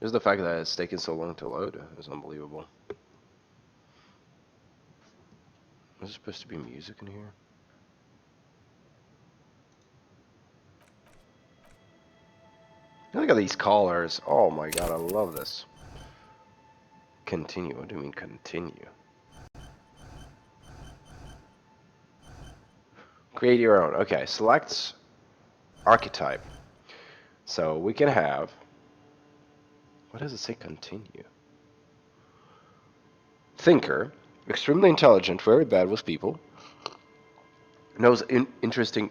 Just the fact that it's taking so long to load is unbelievable. Is there supposed to be music in here? Look at these colors. Oh my god, I love this. Continue. What do you mean continue? Create your own. Okay, select archetype. So we can have. What does it say? Continue. Thinker, extremely intelligent, very bad with people, knows interesting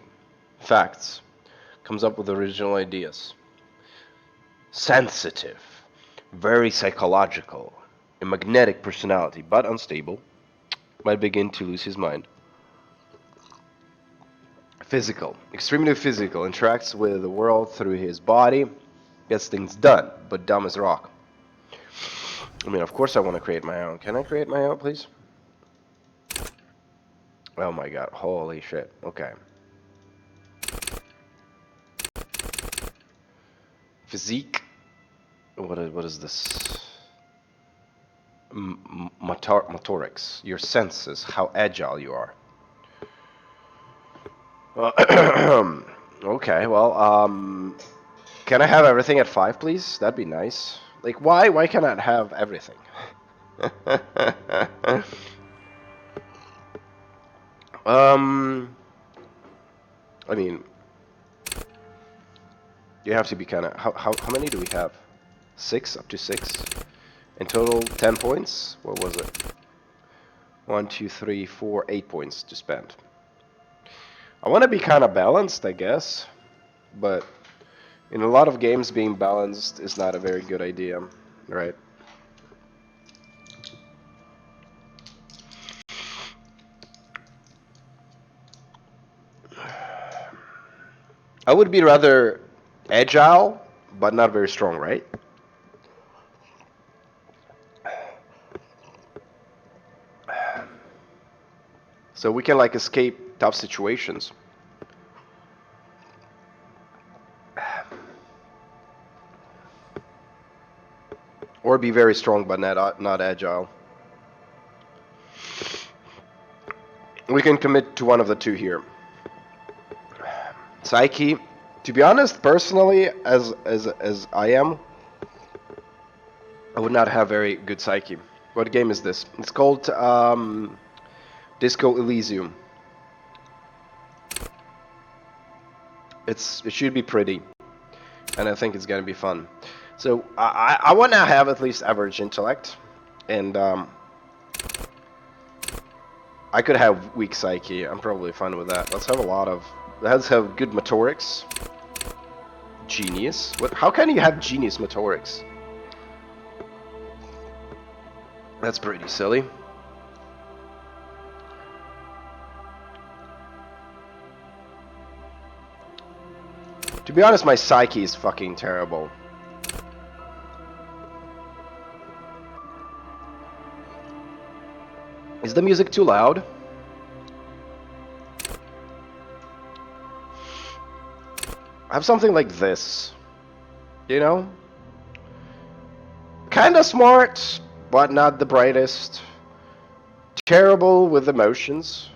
facts, comes up with original ideas. Sensitive, very psychological, a magnetic personality, but unstable, might begin to lose his mind. Physical, extremely physical, interacts with the world through his body, gets things done, but dumb as rock. I mean, of course I want to create my own. Can I create my own, please? Oh my god, holy shit. Okay. Physique. What is this? Motorics. Your senses, how agile you are. Okay, well, can I have everything at 5, please? That'd be nice. Like, why? Why can't I have everything? um, I mean, you have to be kind of. How many do we have? 6, up to 6. In total, 10 points. What was it? 1, 2, 3, 4, 8 points to spend. I want to be kind of balanced, I guess, but in a lot of games, being balanced is not a very good idea, right? I would be rather agile, but not very strong, right? So we can like escape tough situations. Or be very strong but not agile. We can commit to one of the two here. Psyche. To be honest, personally, as I am, I would not have very good psyche. What game is this? It's called Disco Elysium. It should be pretty, and I think it's gonna be fun. So I want to have at least average intellect, and I could have weak psyche. I'm probably fine with that. Let's have good motorics. Genius. What? How can you have genius motorics? That's pretty silly. To be honest, my psyche is fucking terrible. Is the music too loud? I have something like this. You know? Kinda smart, but not the brightest. Terrible with emotions.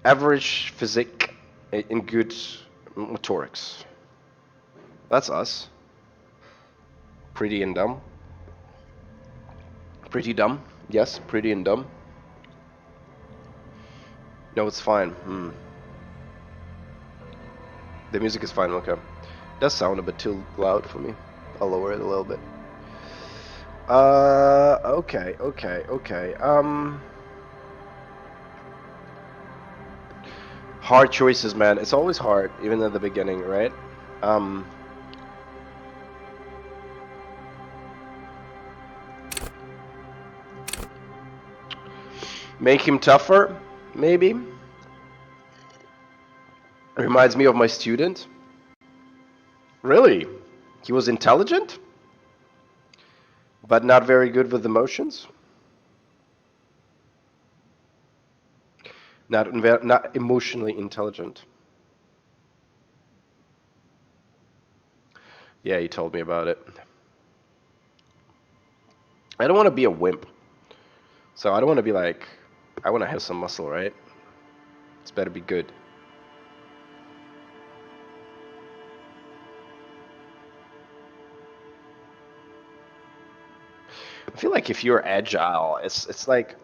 Average physique and good motorics. That's us. Pretty and dumb. Pretty dumb. Yes, pretty and dumb. No, it's fine. The music is fine, okay. It does sound a bit too loud for me. I'll lower it a little bit. Okay. Hard choices, man. It's always hard, even at the beginning, right? Make him tougher, maybe? Reminds me of my student. Really? He was intelligent? But not very good with emotions? Not emotionally intelligent. Yeah, he told me about it. I don't want to be a wimp. So I don't want to be like, I want to have some muscle, right? It's better be good. I feel like if you're agile, it's like,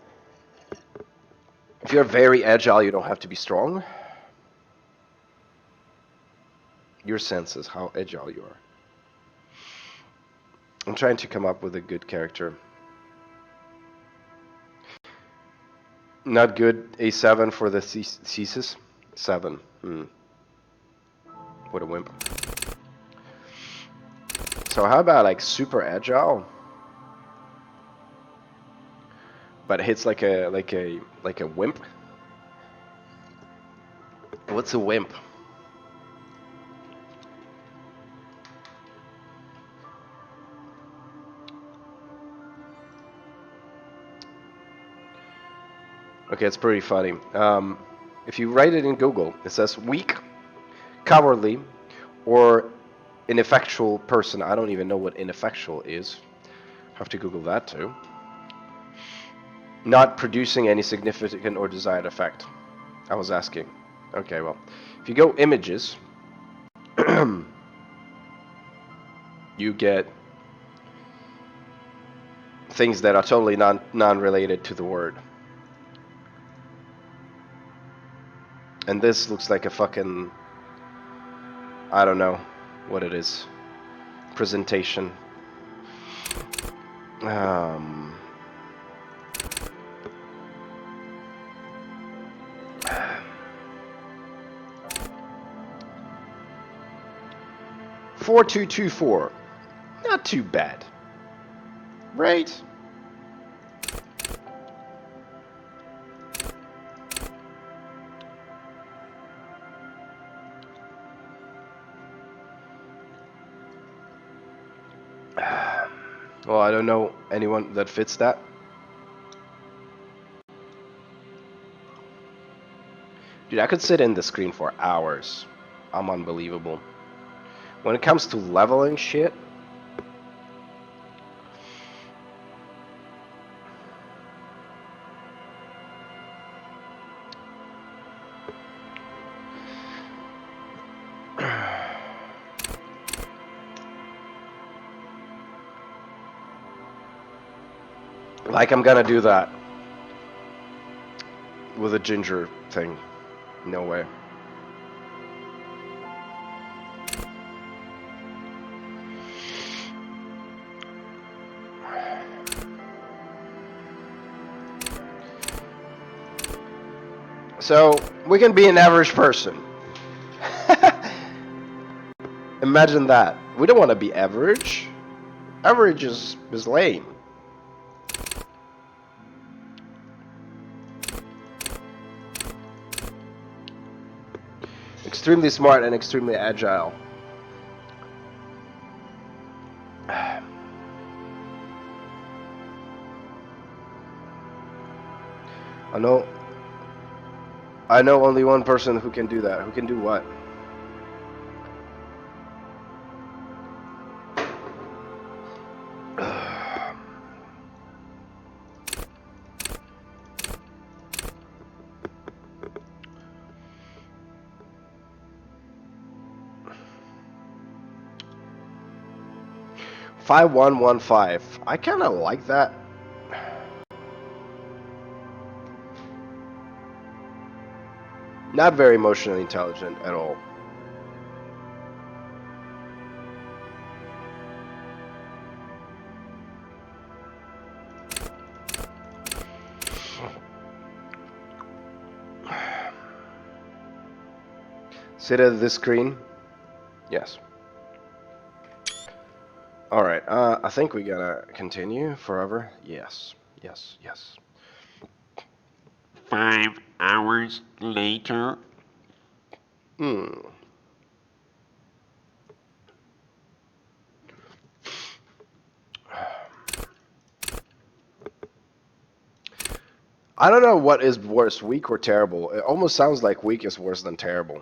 if you're very agile, you don't have to be strong. Your sense is how agile you are. I'm trying to come up with a good character. Not good. A7 for the thesis. 7. What a wimp. So how about like super agile, but hits like a wimp? What's a wimp? Okay, it's pretty funny. If you write it in Google, it says weak, cowardly, or ineffectual person. I don't even know what ineffectual is. Have to Google that too. Not producing any significant or desired effect. I was asking. Okay, well, if you go images, you get things that are totally non-related to the word. And this looks like a fucking, I don't know what it is. Presentation. 4224. Not too bad. Right? Well, I don't know anyone that fits that. Dude, I could sit in the screen for hours. I'm unbelievable. When it comes to leveling shit, like I'm gonna do that with a ginger thing. No way. So, we can be an average person. Imagine that. We don't want to be average. Average is lame. Extremely smart and extremely agile. I know only one person who can do that. Who can do what? Five 5115. I kind of like that. Not very emotionally intelligent at all. Sit at this screen? Yes. Alright, I think we gotta continue forever. Yes, yes, yes. 5 hours later. I don't know what is worse, weak or terrible. It almost sounds like weak is worse than terrible.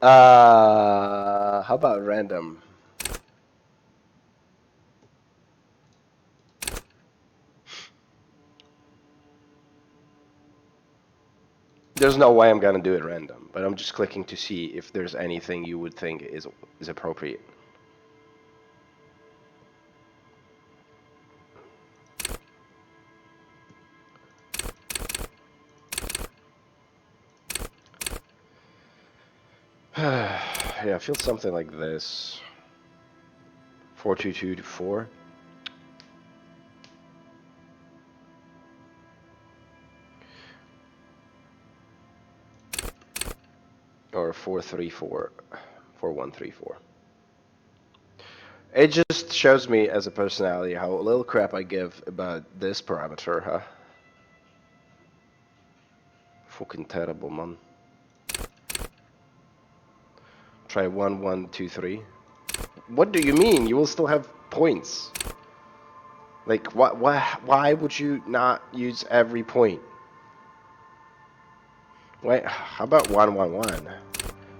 How about random? There's no way I'm gonna do it random, but I'm just clicking to see if there's anything you would think is appropriate. Yeah, I feel something like this. 422 to 4. Or 434. 4134. It just shows me as a personality how little crap I give about this parameter, huh? Fucking terrible, man. Try 1123. What do you mean? You will still have points. Like, why would you not use every point? Wait, how about 111?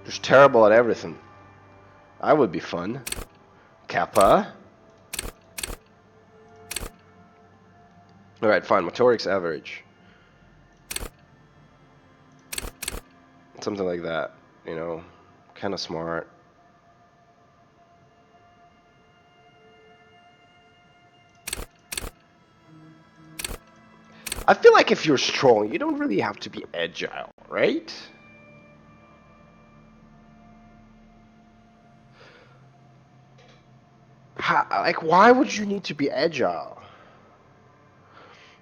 Just terrible at everything. I would be fun. Kappa. Alright, fine. Motorics average. Something like that. You know, kind of smart. I feel like if you're strong, you don't really have to be agile, right? Like, why would you need to be agile?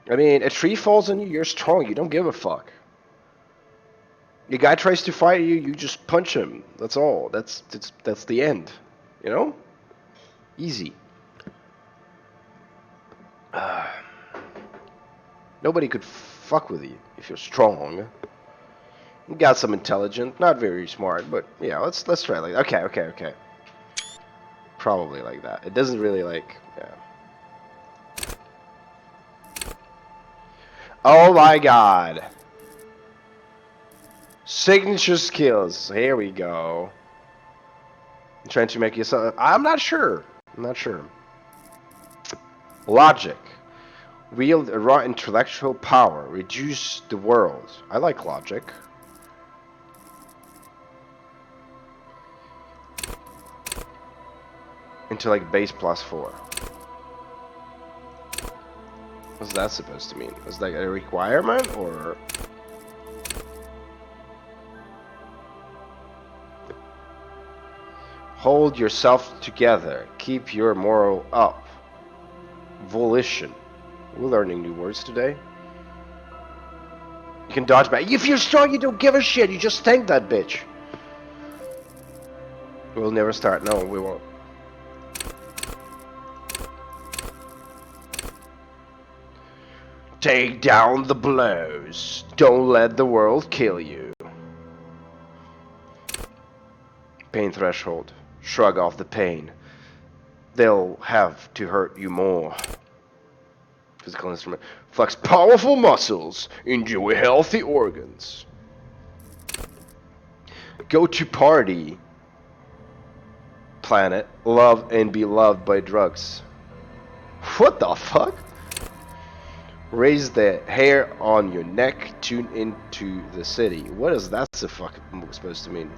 I mean, a tree falls on you, you're strong, you don't give a fuck. Your guy tries to fight you, you just punch him. That's all. That's the end. You know? Easy. Nobody could fuck with you if you're strong. You got some intelligence, not very smart, but yeah, let's try like okay. Probably like that. It doesn't really like yeah. Oh my god. Signature skills. Here we go. I'm trying to make yourself. I'm not sure. I'm not sure. Logic. Wield a raw intellectual power. Reduce the world. I like logic. Intellect base +4. What's that supposed to mean? Is that a requirement or? Hold yourself together. Keep your moral up. Volition. We're learning new words today. You can dodge back. If you're strong, you don't give a shit. You just tank that bitch. We'll never start. No, we won't. Take down the blows. Don't let the world kill you. Pain threshold. Shrug off the pain. They'll have to hurt you more. Physical instrument. Flex powerful muscles. Enjoy healthy organs. Go to party. Planet. Love and be loved by drugs. What the fuck? Raise the hair on your neck. Tune into the city. What is that supposed to mean?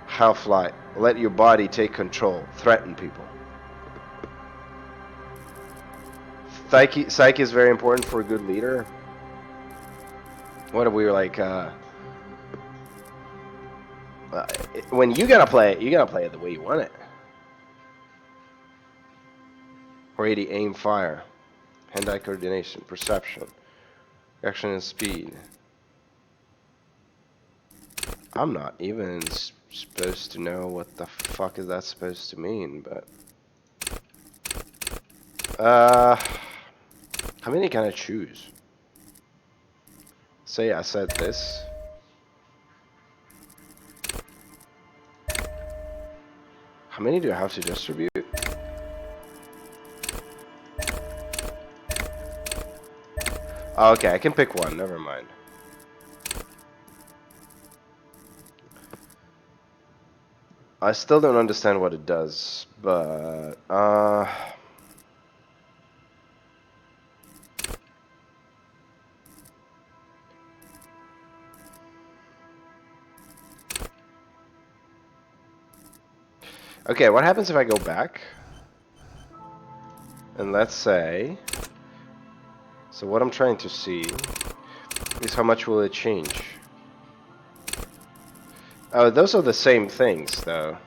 Half-light. Let your body take control. Threaten people. Psyche is very important for a good leader. What if we were like, when you gotta play it the way you want it. Ready, aim, fire. Hand-eye coordination, perception, action and speed. I'm not even supposed to know what the fuck is that supposed to mean, but how many can I choose? Say I said this. How many do I have to distribute? Oh, okay, I can pick one. Never mind. I still don't understand what it does, but Okay, what happens if I go back? And let's say... So what I'm trying to see is how much will it change. Oh, those are the same things, though.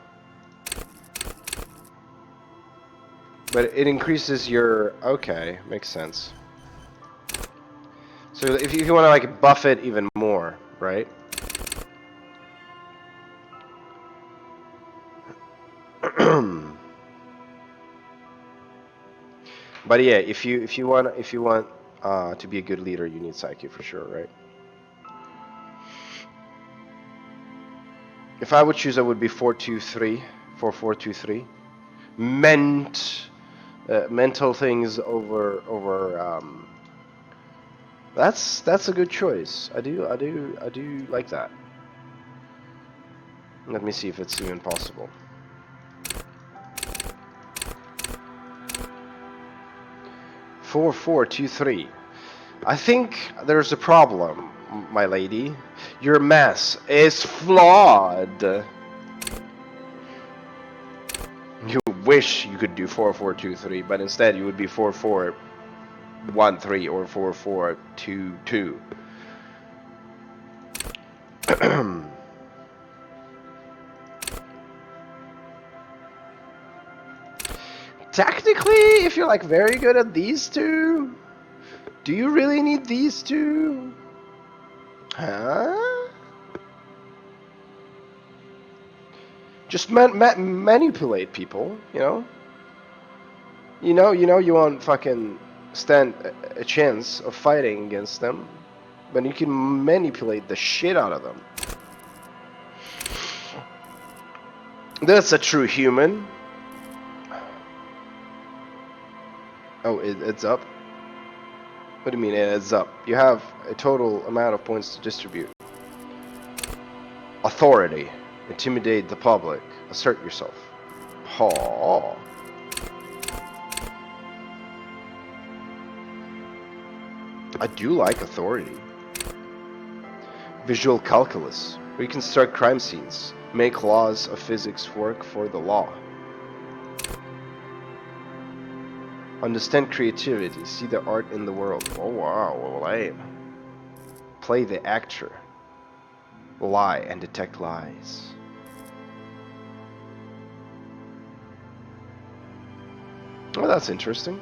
But it increases your... Okay, makes sense. So if you want to like buff it even more, right? But yeah, if you want to be a good leader, you need Psyche for sure, right? If I would choose, I would be 4-2-3, 4-4-2-3. Mental things over. That's a good choice. I do like that. Let me see if it's even possible. 4-4-2-3. I think there's a problem, my lady. Your mass is flawed. You wish you could do 4-4-2-3, but instead you would be 4-4-1-3 or 4-4-2-2. Technically, if you're like very good at these two, do you really need these two? Huh? Just manipulate people, you know? You won't fucking stand a chance of fighting against them, but you can manipulate the shit out of them. That's a true human. Oh, it's up? What do you mean it's up? You have a total amount of points to distribute. Authority. Intimidate the public. Assert yourself. Paw. I do like authority. Visual calculus. Reconstruct crime scenes. Make laws of physics work for the law. Understand creativity. See the art in the world. Oh wow, lame. Play the actor. Lie and detect lies. Oh, that's interesting.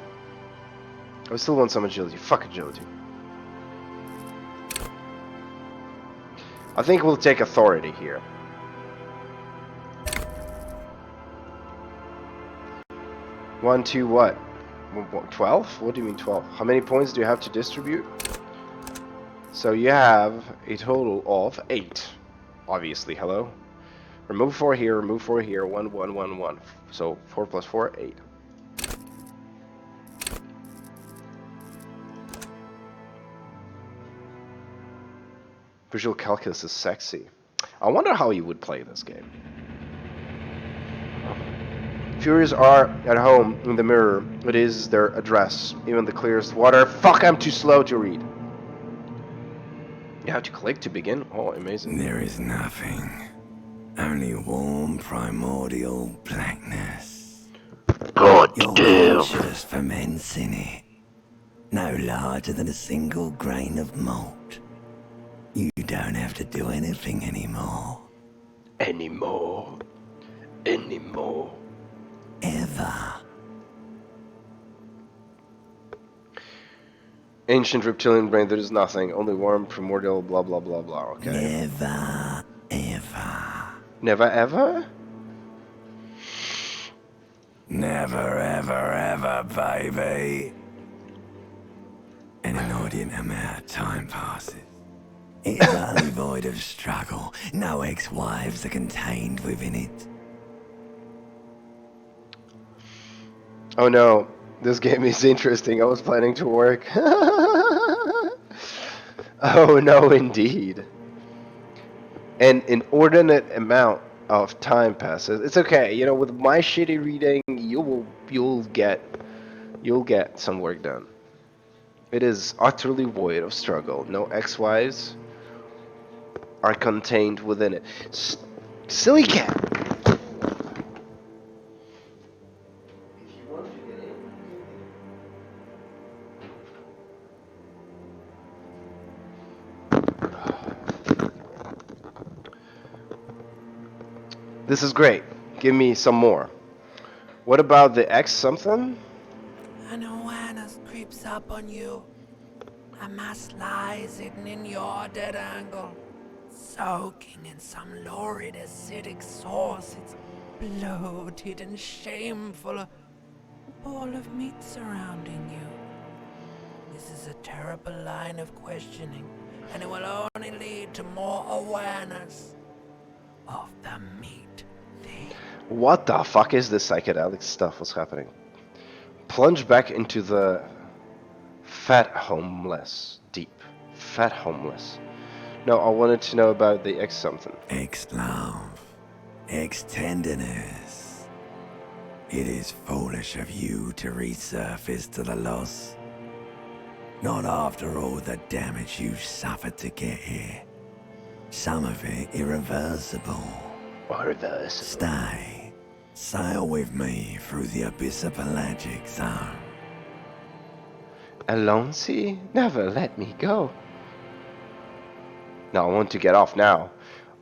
I still want some agility. Fuck agility. I think we'll take authority here. One, two, what? 12? What do you mean 12? How many points do you have to distribute? So you have a total of 8. Obviously, hello? Remove 4 here, remove 4 here, 1, 1, 1, 1. So 4 plus 4, 8. Visual calculus is sexy. I wonder how you would play this game. Furies are at home in the mirror. It is their address. Even the clearest water. Fuck, I'm too slow to read. You have to click to begin? Oh, amazing. There is nothing. Only warm primordial blackness. God Your damn. conscious ferments in it. No larger than a single grain of malt. You don't have to do anything anymore. Anymore. Ever. Ancient reptilian brain, there is nothing. Only warm, primordial, blah, blah, blah, blah. Okay. Never, ever. Never ever? Never, ever, ever, baby. An inordinate amount of time passes. It is utterly void of struggle. No ex-wives are contained within it. Oh no, this game is interesting. I was planning to work. Oh no, indeed. An inordinate amount of time passes. It's okay, you know, with my shitty reading, you'll get some work done. It is utterly void of struggle. No ex-wives are contained within it. Silly cat. This is great. Give me some more. What about the X something? An awareness creeps up on you. A mass lies hidden in your dead angle, soaking in some lurid acidic sauce. It's bloated and shameful, a ball of meat surrounding you. This is a terrible line of questioning, and it will only lead to more awareness of the meat thief. What the fuck is this psychedelic stuff? What's happening? Plunge back into the fat homeless. Deep. Fat homeless. No, I wanted to know about the X something. Ex-love, ex-tenderness. It is foolish of you to resurface to the loss. Not after all the damage you suffered to get here. Some of it irreversible. Reversible. Stay. Sail with me through the abyss of pelagic zone. Alone sea? Never let me go. No, I want to get off now.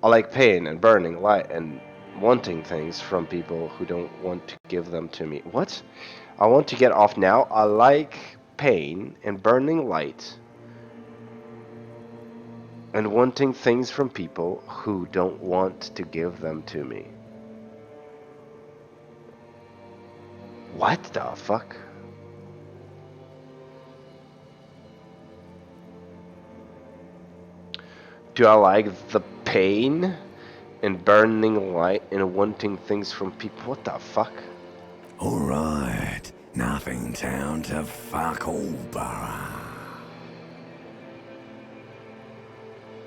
I like pain and burning light and wanting things from people who don't want to give them to me. What? I want to get off now. I like pain and burning light and wanting things from people who don't want to give them to me. What the fuck? Do I like the pain and burning light and wanting things from people? What the fuck? Alright, nothing down to fuck all, Borough.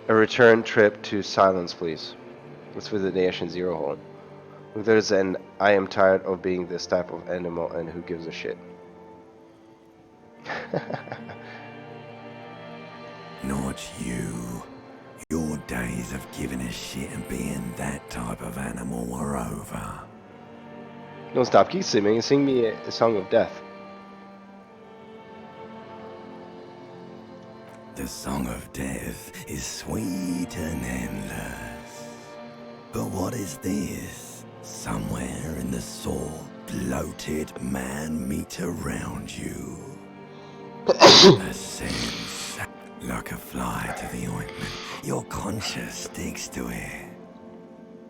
A return trip to silence, please. Let's visit the Nation Zero hole. Look, there's an I am tired of being this type of animal and who gives a shit. Not you. Your days of giving a shit and being that type of animal are over. Don't stop, keep singing. Sing me a song of death. The song of death is sweet and endless. But what is this? Somewhere in the salt, bloated man meat around you. A sense like a fly to the ointment. Your conscience sticks to it.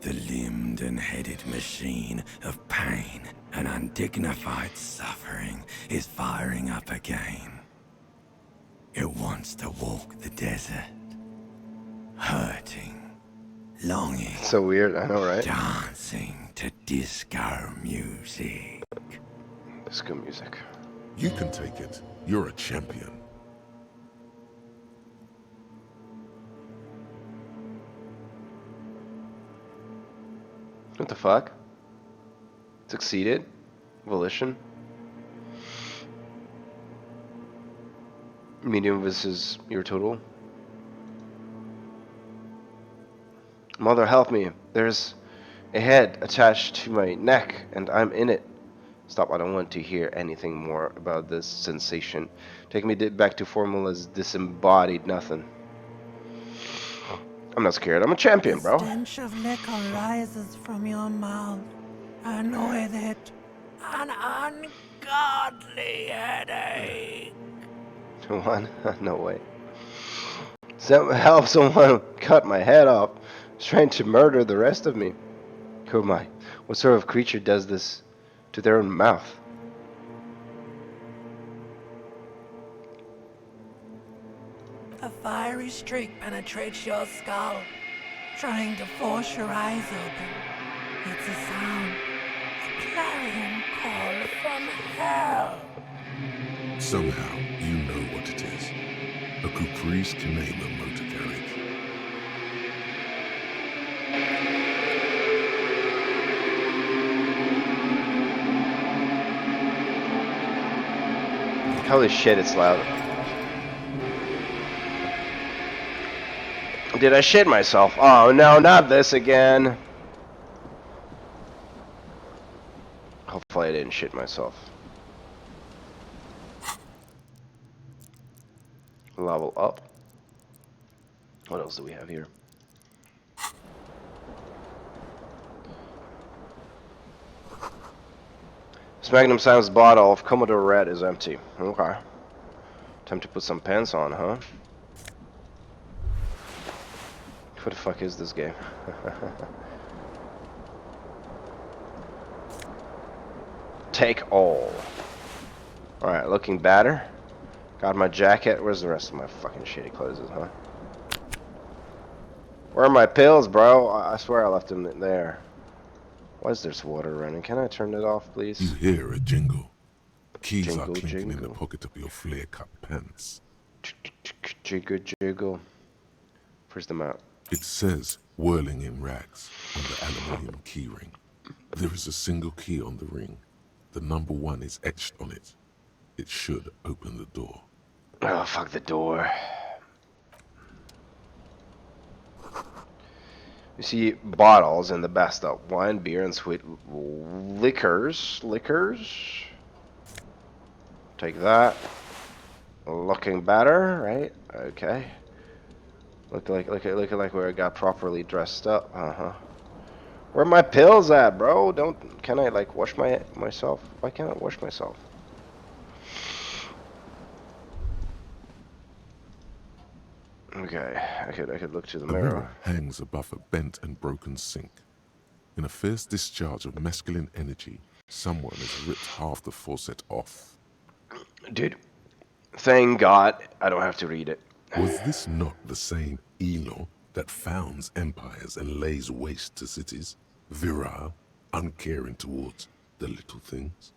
The limbed and headed machine of pain and undignified suffering is firing up again. It wants to walk the desert, hurting, longing, So weird, I know, right? dancing to disco music. Disco music. You can take it. You're a champion. What the fuck? Succeeded? Volition? Medium versus your total? Mother, help me. There's a head attached to my neck and I'm in it. Stop, I don't want to hear anything more about this sensation. Take me back to formula's disembodied nothing. I'm not scared, I'm a champion, bro. The stench of liquor rises from your mouth, and with it, an ungodly headache. One? No way. Help someone cut my head off. He's trying to murder the rest of me. Oh my. What sort of creature does this to their own mouth? A fiery streak penetrates your skull, trying to force your eyes open. It's a sound, a clarion call from hell. Somehow, you know what it is. A caprice Kanema mototheric. Holy shit, it's loud. Did I shit myself? Oh no, not this again. Hopefully I didn't shit myself. Level up. What else do we have here? This Magnum Sam's bottle of Commodore Red is empty. Okay. Time to put some pants on, huh? What the fuck is this game? Take all. Alright, looking better. Got my jacket. Where's the rest of my fucking shitty clothes, huh? Where are my pills, bro? I swear I left them there. Why is there water running? Can I turn it off, You please? hear a jingle. Keys Jingle, are clinking in the jingle. pocket of your flare-cut pants. Jiggle, jiggle. Where's the map? It says, whirling in rags, on the aluminium keyring. There is a single key on the ring. The number 1 is etched on it. It should open the door. Oh, fuck the door. You see bottles in the best of wine, beer, and sweet liquors. Take that. Looking better, right? Okay. Looking like we got properly dressed up. Where are my pills at, bro? Can I like wash myself? Why can't I wash myself? Okay, I could look to the A mirror. mirror hangs above a bent and broken sink. In a fierce discharge of masculine energy, someone has ripped half the faucet off. Dude, thank God I don't have to read it. Was this not the same Elo that founds empires and lays waste to cities, virile, uncaring towards the little things?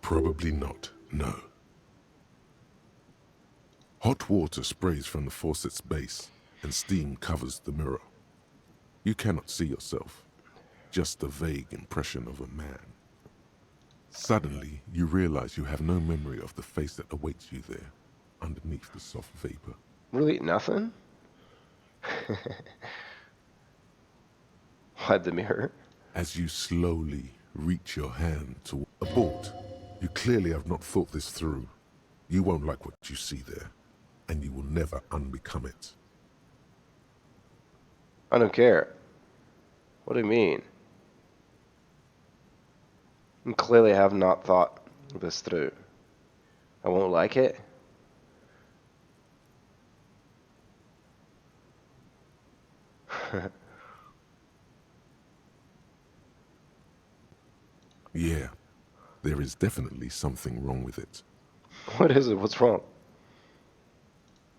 Probably not, no. Hot water sprays from the faucet's base, and steam covers the mirror. You cannot see yourself, just a vague impression of a man. Suddenly, you realize you have no memory of the face that awaits you there, underneath the soft vapor. Really, nothing? Wipe the mirror. As you slowly reach your hand to abort, you clearly have not thought this through. You won't like what you see there, and you will never unbecome it. I don't care. What do you mean? I clearly have not thought this through. I won't like it? Yeah, there is definitely something wrong with it. What is it? What's wrong?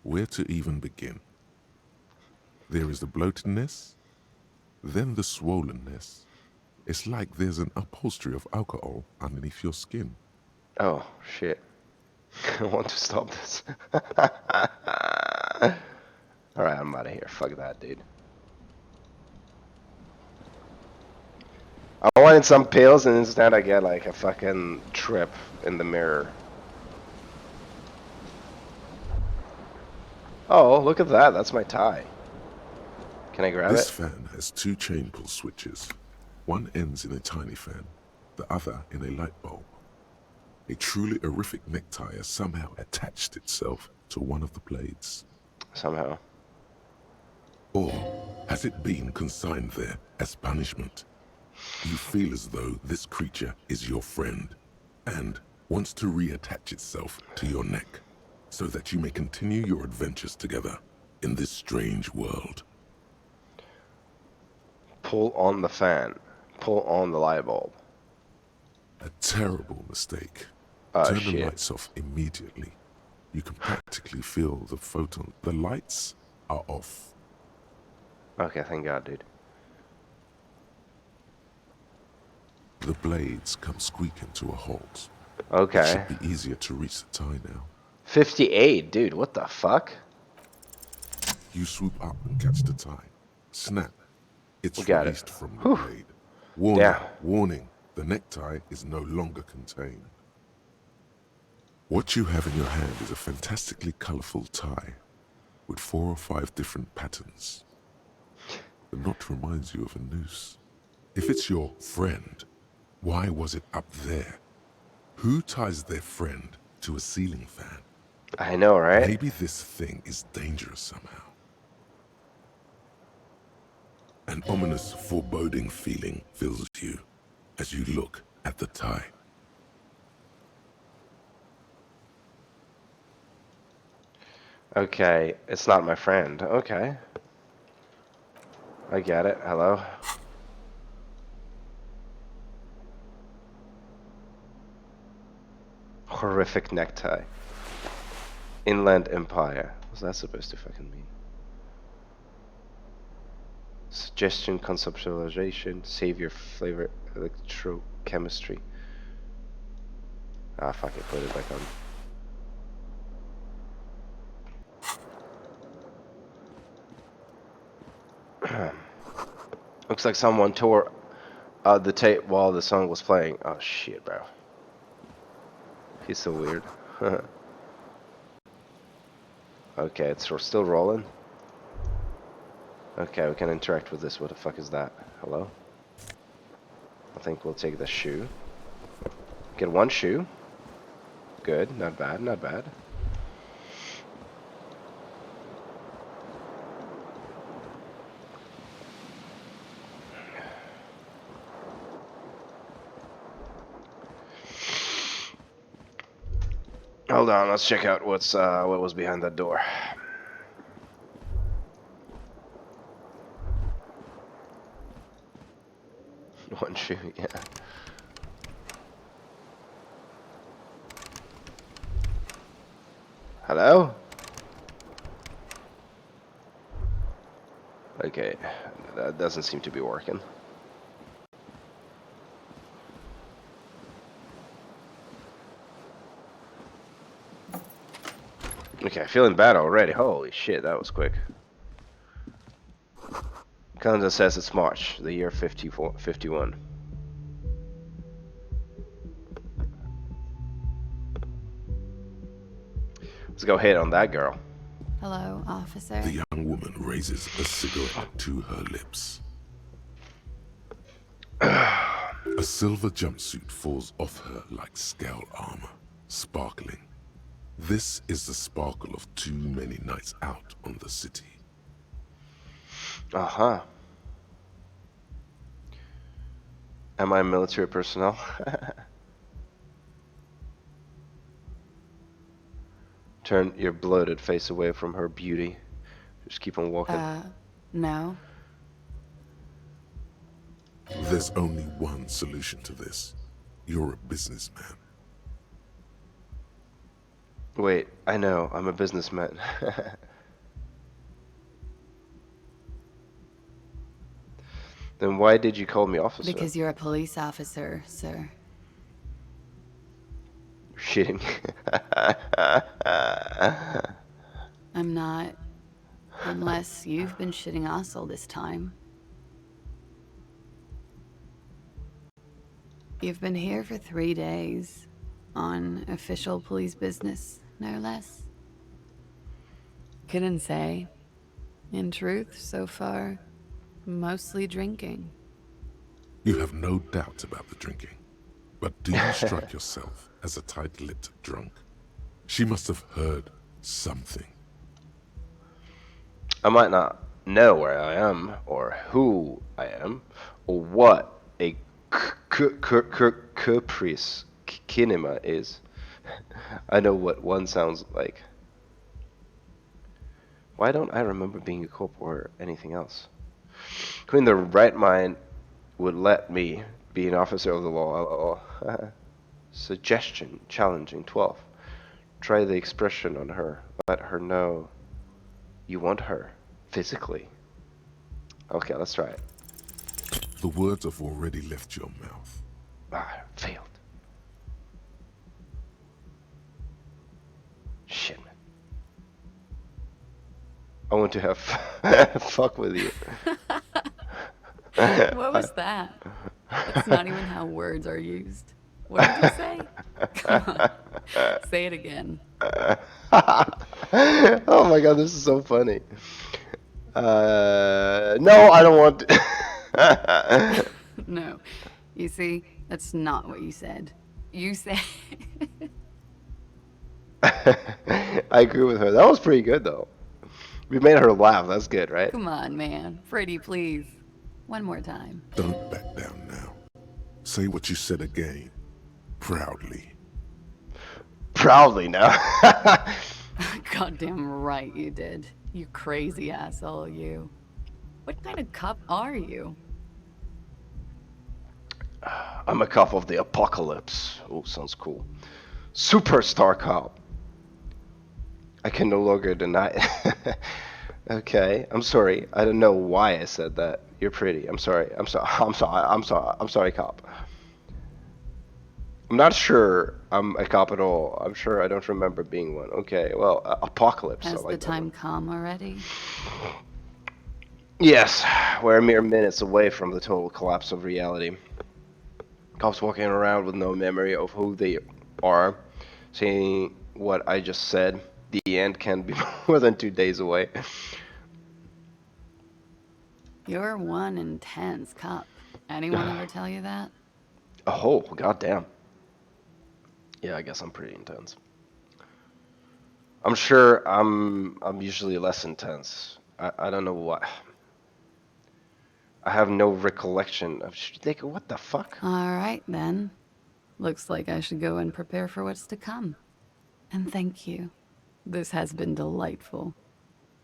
Where to even begin? There is the bloatedness, then the swollenness. It's like there's an upholstery of alcohol underneath your skin. Oh, shit. I want to stop this. Alright, I'm out of here. Fuck that, dude. I wanted some pills and instead I get like a fucking trip in the mirror. Oh, look at that. That's my tie. Can I grab This it? fan has 2 chain pull switches. One ends in a tiny fan, the other in a light bulb. A truly horrific necktie has somehow attached itself to one of the blades. Somehow. Or has it been consigned there as punishment? You feel as though this creature is your friend and wants to reattach itself to your neck so that you may continue your adventures together in this strange world. Pull on the fan. Pull on the light bulb. A terrible mistake. Oh, Turn the shit. lights off immediately. You can practically feel the photon. The lights are off. Okay, thank God, dude. The blades come squeaking to a halt. It Okay. should be easier to reach the tie now. 58, dude. What the fuck? You swoop up and catch the tie. Snap. It's We got it. released from the blade. Warning, Yeah. warning. The necktie is no longer contained. What you have in your hand is a fantastically colorful tie with 4 or 5 different patterns. The knot reminds you of a noose. If it's your friend, why was it up there? Who ties their friend to a ceiling fan? I know, right? Maybe this thing is dangerous somehow. An ominous, foreboding feeling fills you. as you look at the tie. Okay, it's not my friend. Okay. I get it. Hello. Horrific necktie. Inland Empire. What's that supposed to fucking mean? Suggestion, conceptualization, savior, flavor, electrochemistry. Ah, fuck it, put it back on. Looks like someone tore out the tape while the song was playing. Oh shit, bro. He's so weird. Okay, it's still rolling. Okay, we can interact with this. What the fuck is that? Hello? I think we'll take the shoe. Get one shoe. Good, not bad, not bad. Hold on, let's check out what was behind that door. One shoe, yeah. Hello? Okay, that doesn't seem to be working. Okay, feeling bad already. Holy shit, that was quick. Calendar says it's March, the year 51. Let's go hit on that girl. Hello, officer. The young woman raises a cigarette to her lips. A silver jumpsuit falls off her like scale armor, sparkling. This is the sparkle of too many nights out on the city. Uh-huh. Am I military personnel? Turn your bloated face away from her beauty. Just keep on walking. No. There's only one solution to this. You're a businessman. Wait, I know, I'm a businessman. Then why did you call me officer? Because you're a police officer, sir. You're shitting. I'm not. Unless you've been shitting us all this time. You've been here for 3 days. On official police business, no less. Couldn't say. In truth, so far, mostly drinking. You have no doubt about the drinking. But do you strike yourself as a tight-lipped drunk? She must have heard something. I might not know where I am, or who I am, or what a caprice kinema is. I know what one sounds like. Why don't I remember being a cop or anything else? Who in the right mind would let me be an officer of the law? Suggestion, challenging, 12. Try the expression on her. Let her know you want her, physically. Okay, let's try it. The words have already left your mouth. Ah, failed. Shit, man. I want to have fuck with you. What was that? That's not even how words are used. What did you say? Come on. Say it again. Oh my god, this is so funny. No, I don't want to. No. You see, that's not what you said. You said... I agree with her. That was pretty good, though. We made her laugh. That's good, right? Come on, man. Freddy, please. One more time. Don't back down now. Say what you said again. Proudly. Proudly now. Goddamn right you did. You crazy asshole, you. What kind of cop are you? I'm a cop of the apocalypse. Oh, sounds cool. Superstar cop. I can no longer deny it. Okay, I'm sorry. I don't know why I said that. You're pretty. I'm sorry. I'm sorry. I'm sorry. I'm sorry. I'm sorry, cop. I'm not sure I'm a cop at all. I'm sure I don't remember being one. Okay, well, apocalypse. I Has like the that one. time come already? Yes, we're mere minutes away from the total collapse of reality. Cops walking around with no memory of who they are, saying what I just said. The end can't be more than 2 days away. You're one intense cop. Anyone ever tell you that? Oh, goddamn. Yeah, I guess I'm pretty intense. I'm sure I'm usually less intense. I don't know what. I have no recollection of. Like, what the fuck? Alright then. Looks like I should go and prepare for what's to come. And thank you. This has been delightful.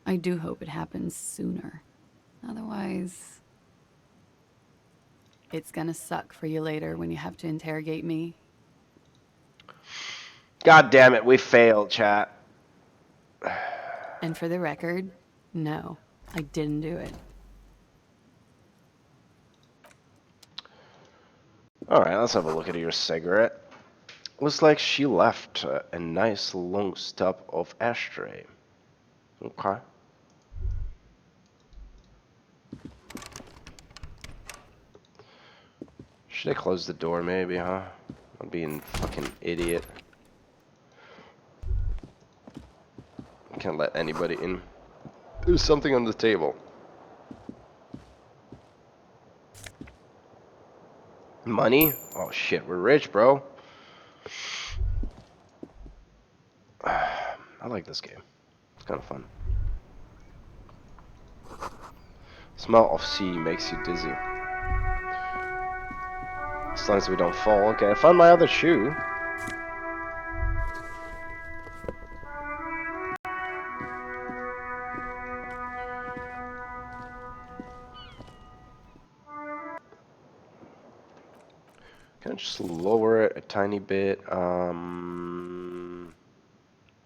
I do hope it happens sooner. Otherwise, it's gonna suck for you later when you have to interrogate me. God damn it, we failed, chat. And for the record, no, I didn't do it. Alright, let's have a look at your cigarette. Looks like she left a nice long stub of ashtray. Okay. Should I close the door maybe, huh? I'm being fucking idiot. Can't let anybody in. There's something on the table. Money? Oh shit, we're rich, bro. I like this game. It's kind of fun. Smell of sea makes you dizzy. As long as we don't fall. Okay, I found my other shoe. Can I just lower it a tiny bit?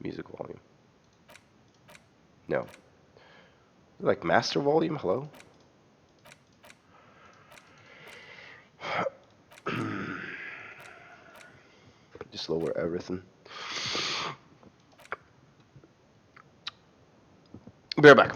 Music volume. No. Like master volume? Hello? Just lower everything. Be right back.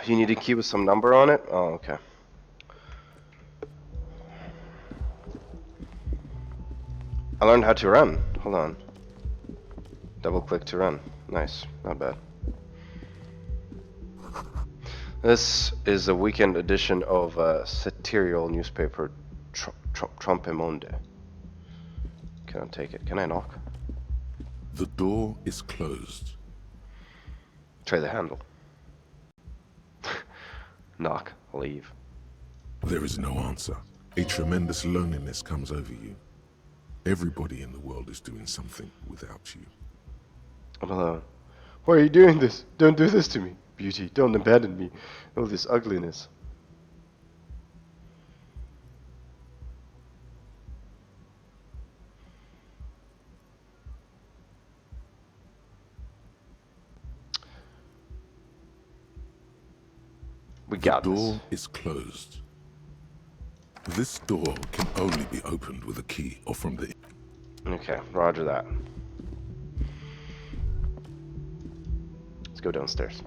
You need a key with some number on it? Oh, okay. I learned how to run. Hold on. Double click to run. Nice. Not bad. This is a weekend edition of satirical newspaper Trump Monde. Can I take it? Can I knock? The door is closed. Try the handle. Knock. Leave. There is no answer. A tremendous loneliness comes over you. Everybody in the world is doing something without you. I'm alone. Why are you doing this? Don't do this to me. Beauty, don't abandon me. All this ugliness. We The got door this. is closed. This door can only be opened with a key or from the... Okay, roger that. Let's go downstairs.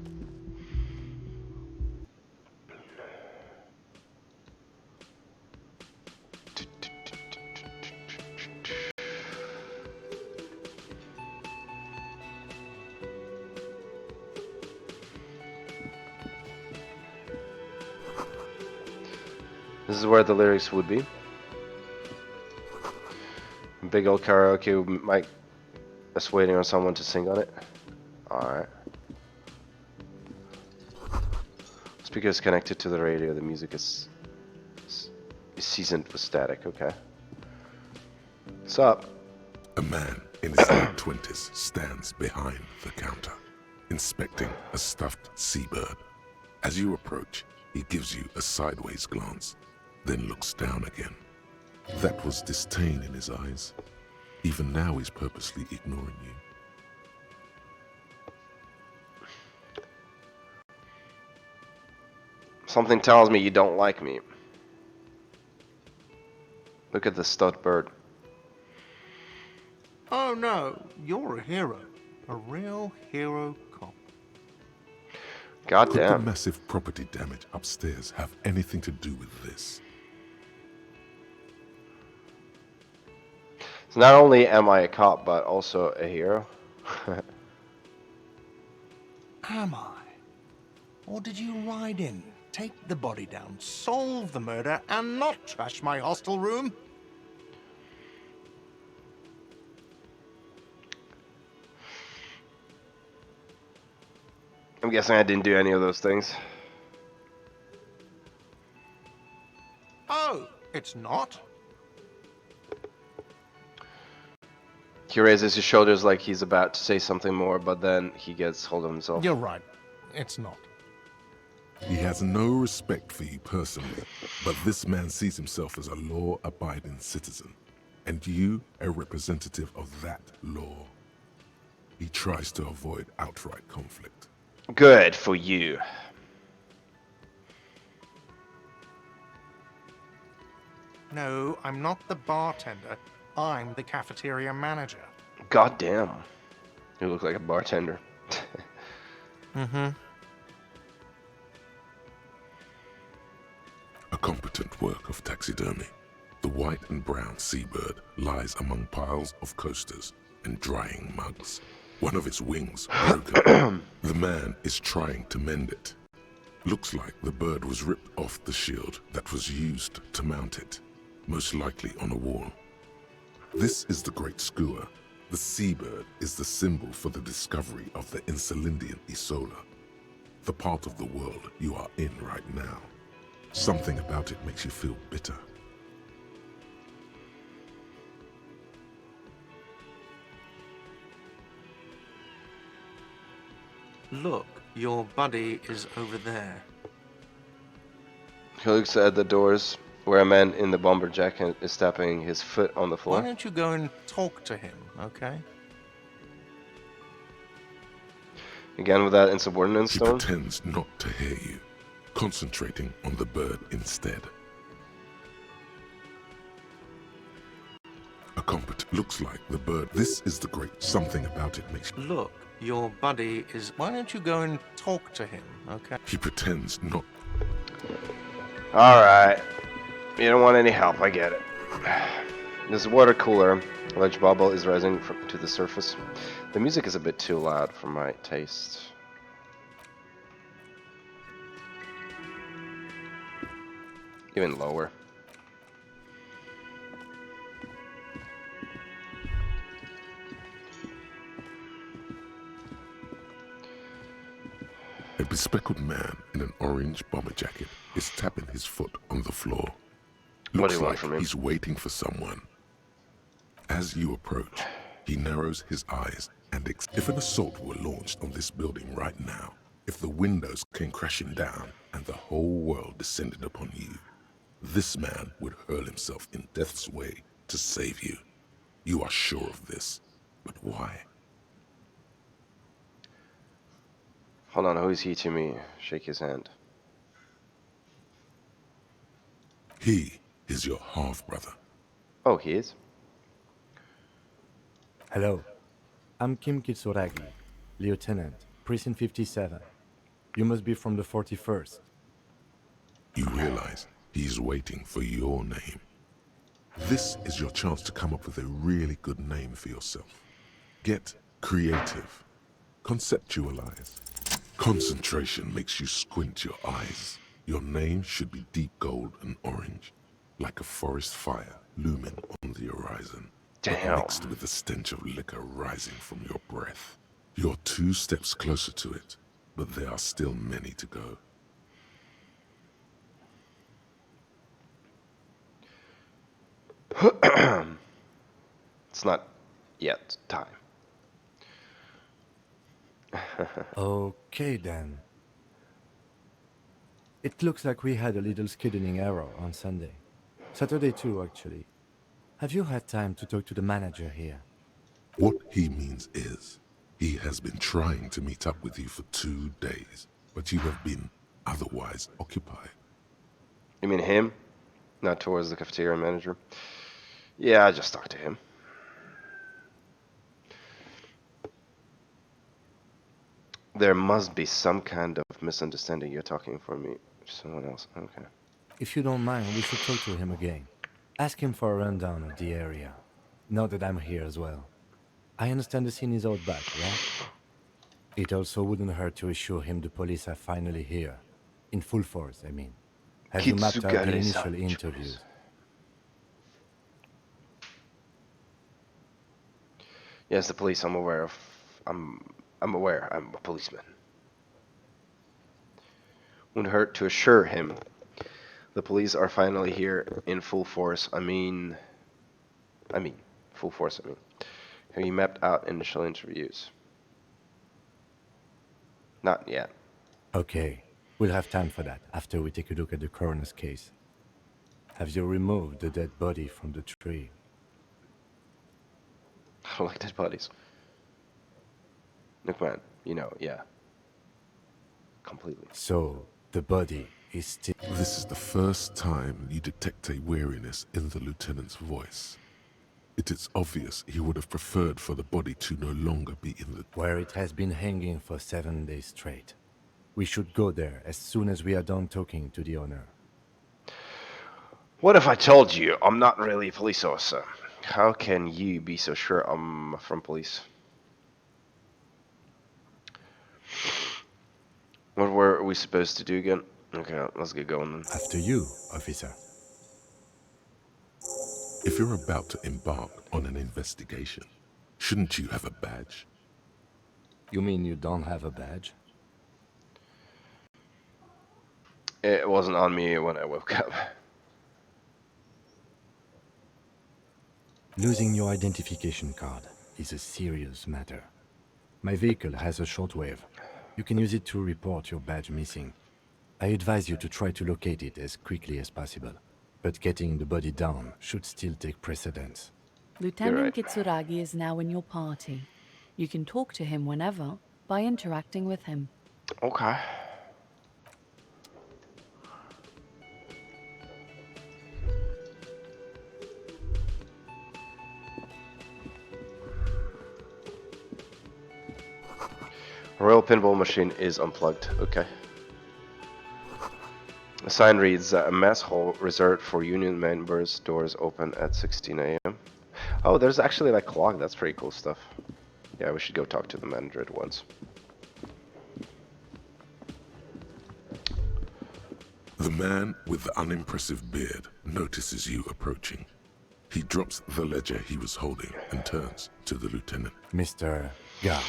This is where the lyrics would be. Big old karaoke mic is waiting on someone to sing on it. Alright. Speaker is connected to the radio. The music is seasoned with static. Okay. What's up? A man in his late 20s stands behind the counter, inspecting a stuffed seabird. As you approach, he gives you a sideways glance, then looks down again. That was disdain in his eyes. Even now he's purposely ignoring you. Something tells me you don't like me. Look at the stud bird. Oh no, you're a hero. A real hero cop. God Could the damn. massive property damage upstairs have anything to do with this? So not only am I a cop, but also a hero. Am I? Or did you ride in, take the body down, solve the murder, and not trash my hostel room? I'm guessing I didn't do any of those things. Oh, it's not? He raises his shoulders like he's about to say something more, but then he gets hold of himself. You're right. It's not. He has no respect for you personally, but this man sees himself as a law-abiding citizen, and you a representative of that law. He tries to avoid outright conflict. Good for you. No, I'm not the bartender. I'm the cafeteria manager. God damn. You look like a bartender. Mm-hmm. A competent work of taxidermy. The white and brown seabird lies among piles of coasters and drying mugs. One of its wings broken. The man is trying to mend it. Looks like the bird was ripped off the shield that was used to mount it, most likely on a wall. This is the Great Skua. The seabird is the symbol for the discovery of the Insulindian Isola, the part of the world you are in right now. Something about it makes you feel bitter. Look, your buddy is over there. He looks at the doors where a man in the bomber jacket is tapping his foot on the Why floor. don't you go and talk to him, okay? Again with that insubordinate He tone. pretends not to hear you, concentrating on the bird instead. A competent looks like the bird. This is the great something about it makes you. Look, your buddy is... Why don't you go and talk to him, okay? He pretends not. Alright. You don't want any help, I get it. This water cooler, a large bubble is rising to the surface. The music is a bit too loud for my taste. Even lower. A bespectacled man in an orange bomber jacket is tapping his foot on the floor. What do Looks you want like from him? he's waiting for someone. As you approach, he narrows his eyes and if an assault were launched on this building right now, if the windows came crashing down and the whole world descended upon you, this man would hurl himself in death's way to save you. You are sure of this, but why? Hold on, who is he to me? Shake his hand. He is your half-brother. Oh, he is? Hello, I'm Kim Kitsuragi, Lieutenant, Precinct 57. You must be from the 41st. You realize he's waiting for your name. This is your chance to come up with a really good name for yourself. Get creative. Conceptualize. Concentration makes you squint your eyes. Your name should be deep gold and orange, like a forest fire looming on the horizon, but mixed Damn. with the stench of liquor rising from your breath. You're 2 steps closer to it, but there are still many to go. It's not yet time. Okay then. It looks like we had a little scheduling error on Sunday. Saturday too, actually. Have you had time to talk to the manager here? What he means is, he has been trying to meet up with you for 2 days, but you have been otherwise occupied. You mean him? Not towards the cafeteria manager? Yeah, I just talked to him. There must be some kind of misunderstanding. You're talking for me. Someone else. Okay. If you don't mind, we should talk to him again. Ask him for a rundown of the area. Now that I'm here as well. I understand the scene is out back, right? It also wouldn't hurt to assure him the police are finally here. In full force, I mean. Have you mapped out the initial interviews? Yes, the police. I'm aware of. I'm aware. I'm a policeman. Wouldn't hurt to assure him. The police are finally here in full force. I mean, full force. Have you mapped out initial interviews? Not yet. Okay, we'll have time for that after we take a look at the coroner's case. Have you removed the dead body from the tree? I like dead bodies. Look, man. Yeah. Completely. So, the body is still... This is the first time you detect a weariness in the lieutenant's voice. It is obvious he would have preferred for the body to no longer be in the... where it has been hanging for 7 days straight. We should go there as soon as we are done talking to the owner. What if I told you I'm not really a police officer? How can you be so sure I'm from police? What were we supposed to do again? Okay, let's get going then. After you, officer. If you're about to embark on an investigation, shouldn't you have a badge? You mean you don't have a badge? It wasn't on me when I woke up. Losing your identification card is a serious matter. My vehicle has a shortwave. You can use it to report your badge missing. I advise you to try to locate it as quickly as possible. But getting the body down should still take precedence. Lieutenant right. Kitsuragi is now in your party. You can talk to him whenever by interacting with him. Okay. Royal pinball machine is unplugged. Okay. The sign reads a mess hall reserved for union members. Doors open at 16 a.m. Oh, there's actually like clock. That's pretty cool stuff. Yeah, we should go talk to the manager at once. The man with the unimpressive beard notices you approaching. He drops the ledger he was holding and turns to the lieutenant. Mr. Gard,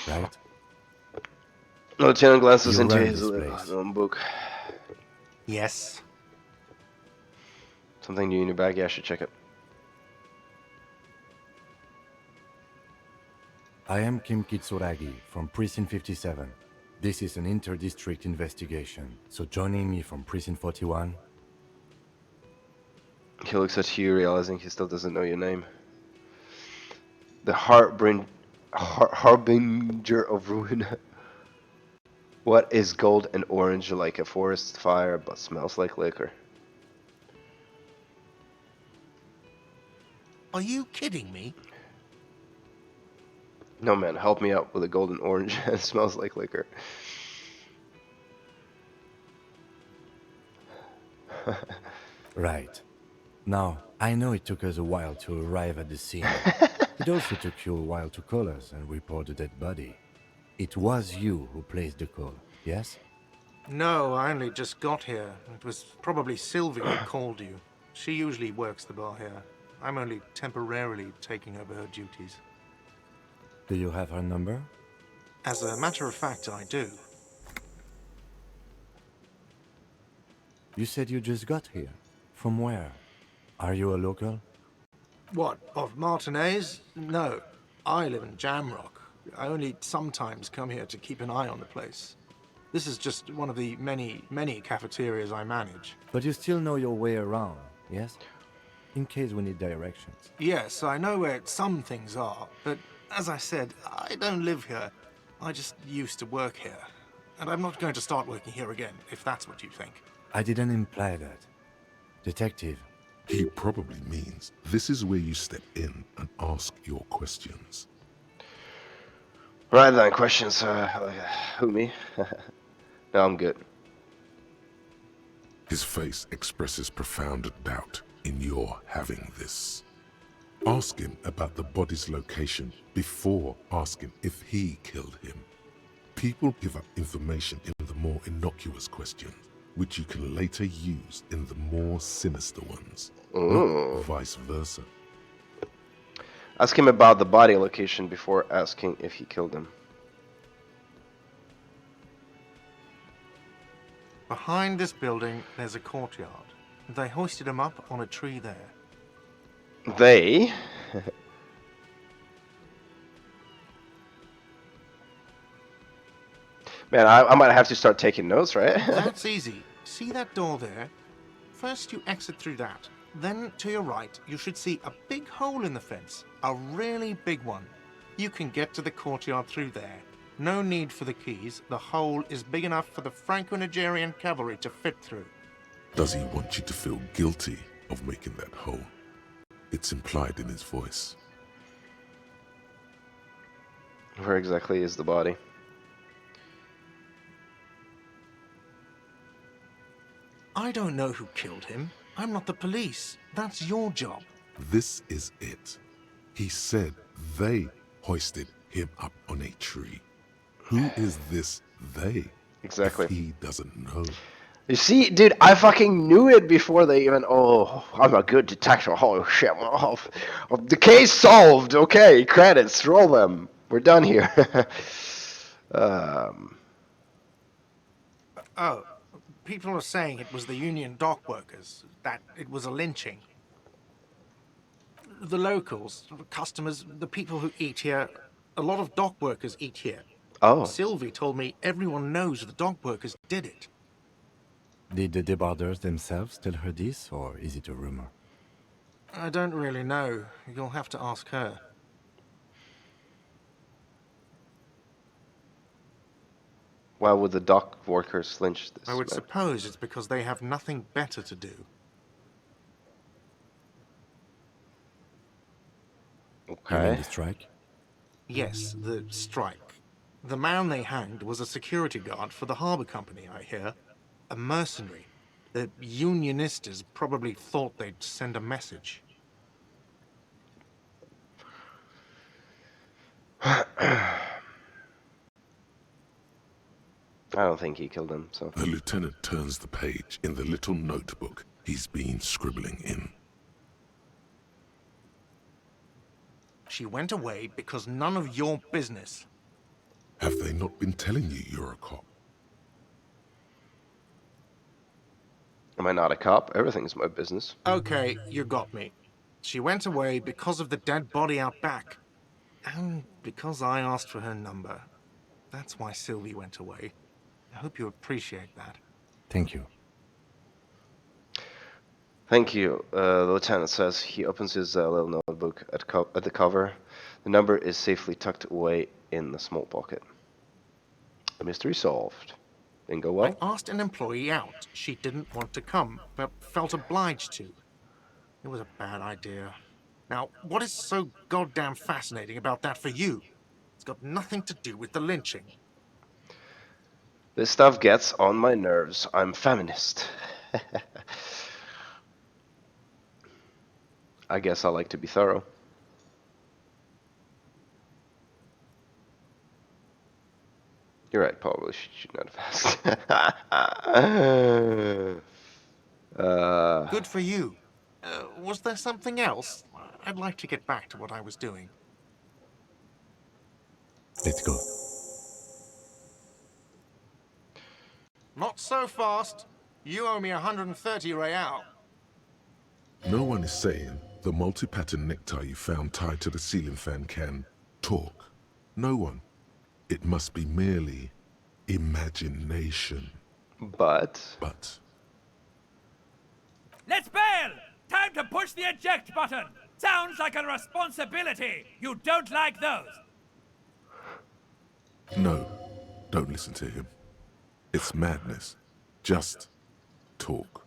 right? The lieutenant glances You into ran his this place. own book. Yes. Something new in your bag? Yeah, I should check it. I am Kim Kitsuragi from Precinct 57. This is an inter-district investigation, so joining me from Precinct 41... He looks at you, realizing he still doesn't know your name. The harbinger of ruin. What is gold and orange like a forest fire, but smells like liquor? Are you kidding me? No man, help me out with a golden orange. It smells like liquor. Right. Now, I know it took us a while to arrive at the scene. It also took you a while to call us and report the dead body. It was you who placed the call, yes? No, I only just got here. It was probably Sylvie who called you. She usually works the bar here. I'm only temporarily taking over her duties. Do you have her number? As a matter of fact, I do. You said you just got here. From where? Are you a local? What, of Martinez? No. I live in Jamrock. I only sometimes come here to keep an eye on the place. This is just one of the many cafeterias I manage. But you still know your way around, yes? In case we need directions. Yes, I know where some things are, but as I said, I don't live here. I just used to work here. And I'm not going to start working here again, if that's what you think. I didn't imply that. Detective, He probably means this is where you step in and ask your questions. Right then, questions. Who, me? No, I'm good. His face expresses profound doubt in your having this. Ask him about the body's location before asking if he killed him. People give up information in the more innocuous questions, which you can later use in the more sinister ones, not vice versa. Ask him about the body location before asking if he killed him. Behind this building, there's a courtyard. They hoisted him up on a tree there. They? Man, I might have to start taking notes, right? That's easy. See that door there? First you exit through that. Then to your right, you should see a big hole in the fence. A really big one. You can get to the courtyard through there. No need for the keys. The hole is big enough for the Franco-Nigerian cavalry to fit through. Does he want you to feel guilty of making that hole? It's implied in his voice. Where exactly is the body? I don't know who killed him. I'm not the police. That's your job. This is it. He said they hoisted him up on a tree. Who is this they? Exactly. If he doesn't know. You see, dude, I fucking knew it before they even. Oh, I'm a good detective. Oh shit! Oh, the case solved. Okay, credits. Roll them. We're done here. Oh, people are saying it was the union dock workers, that it was a lynching. The locals, the customers, the people who eat here, a lot of dock workers eat here. Oh, Sylvie told me everyone knows the dock workers did it. did the debarders themselves tell her this, or is it a rumor? I don't really know. You'll have to ask her. why would the dock workers lynch this I would man? suppose it's because they have nothing better to do. You mean Okay. the strike? Yes, the strike. The man they hanged was a security guard for the harbor company, I hear. A mercenary. The unionistas probably thought they'd send a message. I don't think he killed him. So. The lieutenant turns the page in the little notebook he's been scribbling in. She went away because none of your business. Have they not been telling you you're a cop? Am I not a cop? Everything's my business. Okay, you got me. She went away because of the dead body out back. And because I asked for her number. That's why Sylvie went away. I hope you appreciate that. Thank you. Thank you. The lieutenant says he opens his little notebook at the cover. The number is safely tucked away in the small pocket. A mystery solved. Didn't go well. I asked an employee out. She didn't want to come, but felt obliged to. It was a bad idea. Now, what is so goddamn fascinating about that for you? got nothing to do with the lynching. This stuff gets on my nerves. I'm feminist. I guess I like to be thorough. You're right, probably should not have asked. Good for you. Was there something else? I'd like to get back to what I was doing. Let's go. Not so fast. You owe me 130 real. No one is saying the multi-pattern necktie you found tied to the ceiling fan can talk. No one. It must be merely imagination. But But Let's bail! Time to push the eject button! Sounds like a responsibility! You don't like those! no, don't listen to him. It's madness. Just talk.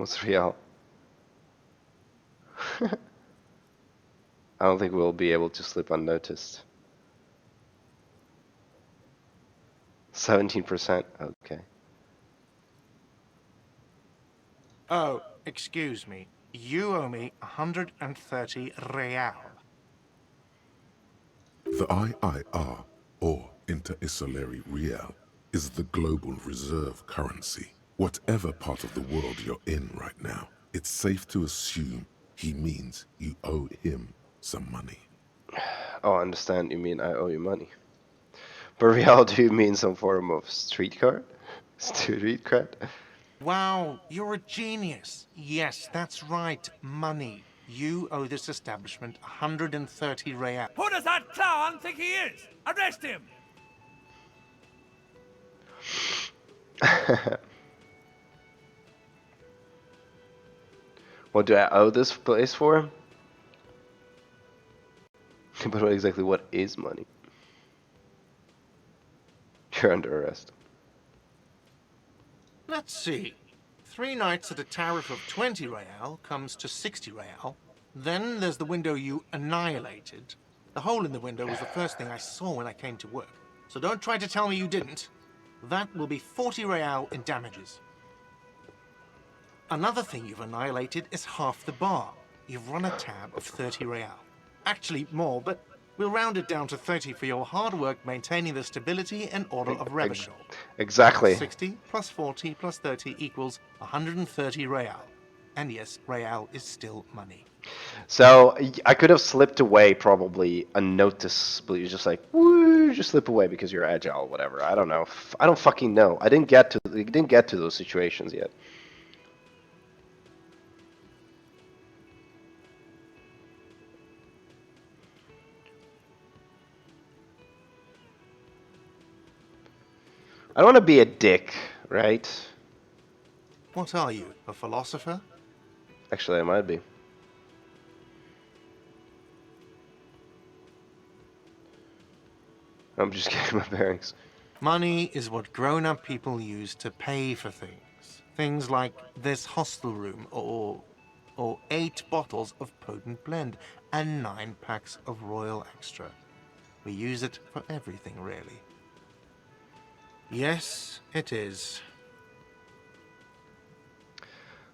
what's real? I don't think we'll be able to slip unnoticed. 17%. Okay. Oh, excuse me. You owe me 130 real. The IIR, or Inter-Isolary Real, is the global reserve currency. Whatever part of the world you're in right now, it's safe to assume he means you owe him some money. Oh, I understand. You mean I owe you money. But real, do you mean some form of street card? Street cred? Wow, you're a genius. Yes, that's right. Money. You owe this establishment 130 real. Who does that clown think he is? Arrest him! What do I owe this place for? But exactly what is money? You're under arrest. Let's see. 3 nights at a tariff of 20 real comes to 60 real. Then there's the window you annihilated. The hole in the window was the first thing I saw when I came to work. So don't try to tell me you didn't. That will be 40 real in damages. Another thing you've annihilated is half the bar. You've run a tab of 30 real. Actually more, but we'll round it down to 30 for your hard work maintaining the stability and order of Revachol. Exactly. 60 plus 40 plus 30 equals 130 real. And yes, real is still money. So I could have slipped away probably unnoticed, but you're just like, woo, just slip away because you're agile, whatever. I don't know. I don't fucking know. I didn't get to those situations yet. I don't want to be a dick, right? What are you, a philosopher? Actually, I might be. I'm just getting my bearings. Money is what grown-up people use to pay for things. Things like this hostel room, or 8 bottles of potent blend, and 9 packs of Royal Extra. We use it for everything, really. Yes, it is.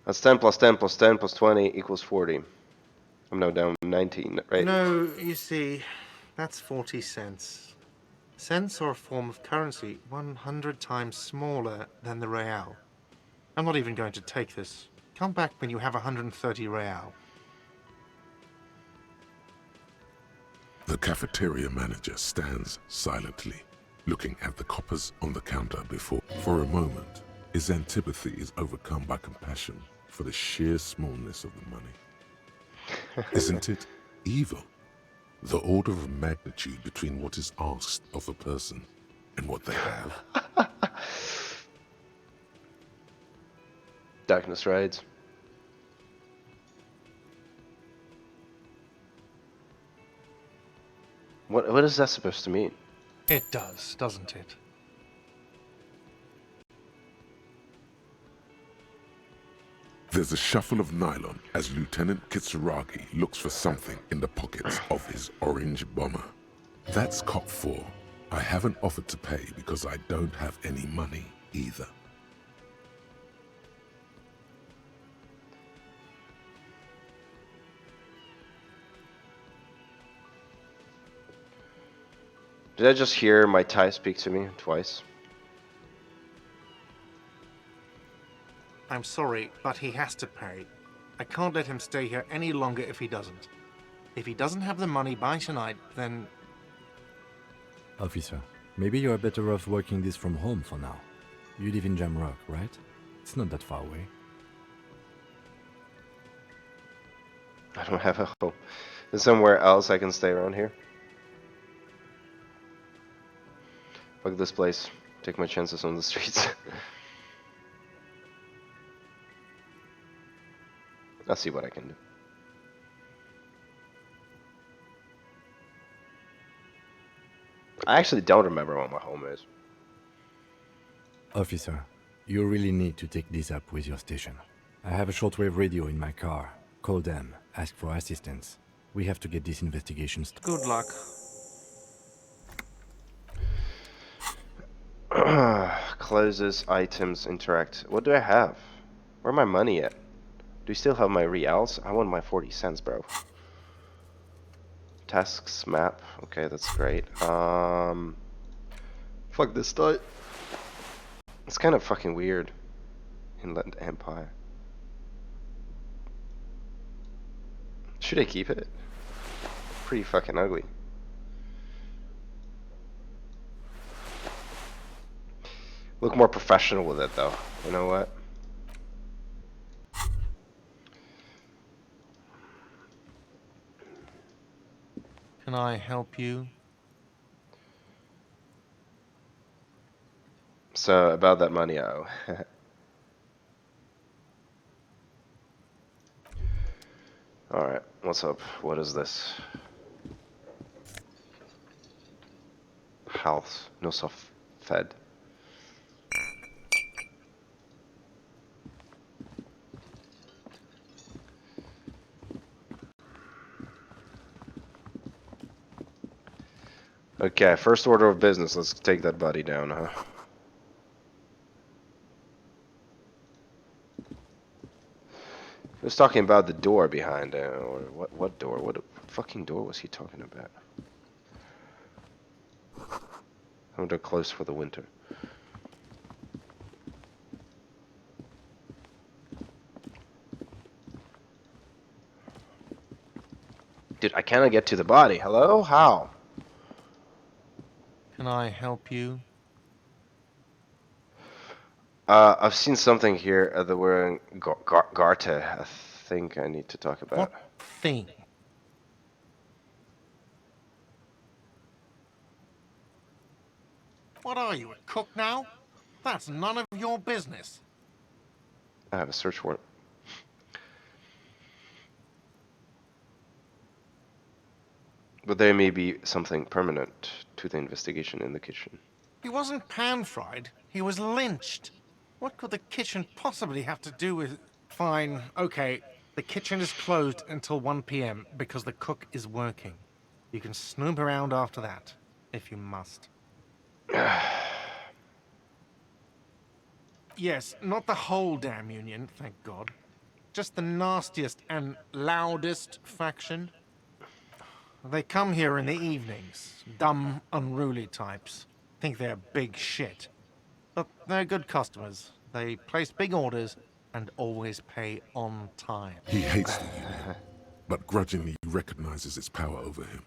That's 10 plus 10 plus 10 plus 20 equals 40. I'm now down 19, right? No, you see, that's 40 cents. Cents are a form of currency 100 times smaller than the real. I'm not even going to take this. Come back when you have 130 real. The cafeteria manager stands silently, looking at the coppers on the counter before. For a moment, his antipathy is overcome by compassion for the sheer smallness of the money. Isn't it evil? The order of magnitude between what is asked of a person and what they have. Darkness rides. What is that supposed to mean? It does, doesn't it? There's a shuffle of nylon as Lieutenant Kitsuragi looks for something in the pockets of his orange bomber. That's cop 4. I haven't offered to pay because I don't have any money either. Did I just hear my Thai speak to me twice? I'm sorry, but he has to pay. I can't let him stay here any longer if he doesn't. If he doesn't have the money by tonight, then... Officer, maybe you are better off working this from home for now. You live in Jamrock, right? It's not that far away. I don't have a home. Is somewhere else I can stay around here? Fuck this place. Take my chances on the streets. I'll see what I can do. I actually don't remember what my home is. Officer, you really need to take this up with your station. I have a shortwave radio in my car. Call them, ask for assistance. We have to get this investigation started. Good luck. Closes, items, interact. What do I have? Where my money at? Do you still have my reals? I want my 40 cents, bro. Tasks, map. Okay, that's great. Fuck this stuff. It's kind of fucking weird. Inland Empire. Should I keep it? Pretty fucking ugly. Look more professional with it, though. You know what? Can I help you? So, about that money I owe. Alright, what's up? What is this? House. No soft fed. Okay, first order of business. Let's take that body down, huh? He was talking about the door behind, or what door? What fucking door was he talking about? I'm too close for the winter. Dude, I cannot get to the body. Hello? How? Can I help you? I've seen something here that we're in Garte. I think I need to talk about. What thing? What are you, a cook now? That's none of your business. I have a search warrant. But there may be something permanent to the investigation in the kitchen. He wasn't pan-fried. He was lynched. What could the kitchen possibly have to do with... Fine, okay. The kitchen is closed until 1 p.m. because the cook is working. You can snoop around after that, if you must. Yes, not the whole damn union, thank God. Just the nastiest and loudest faction. They come here in the evenings. Dumb, unruly types. Think they're big shit. But they're good customers. They place big orders and always pay on time. He hates the union, but grudgingly recognizes its power over him.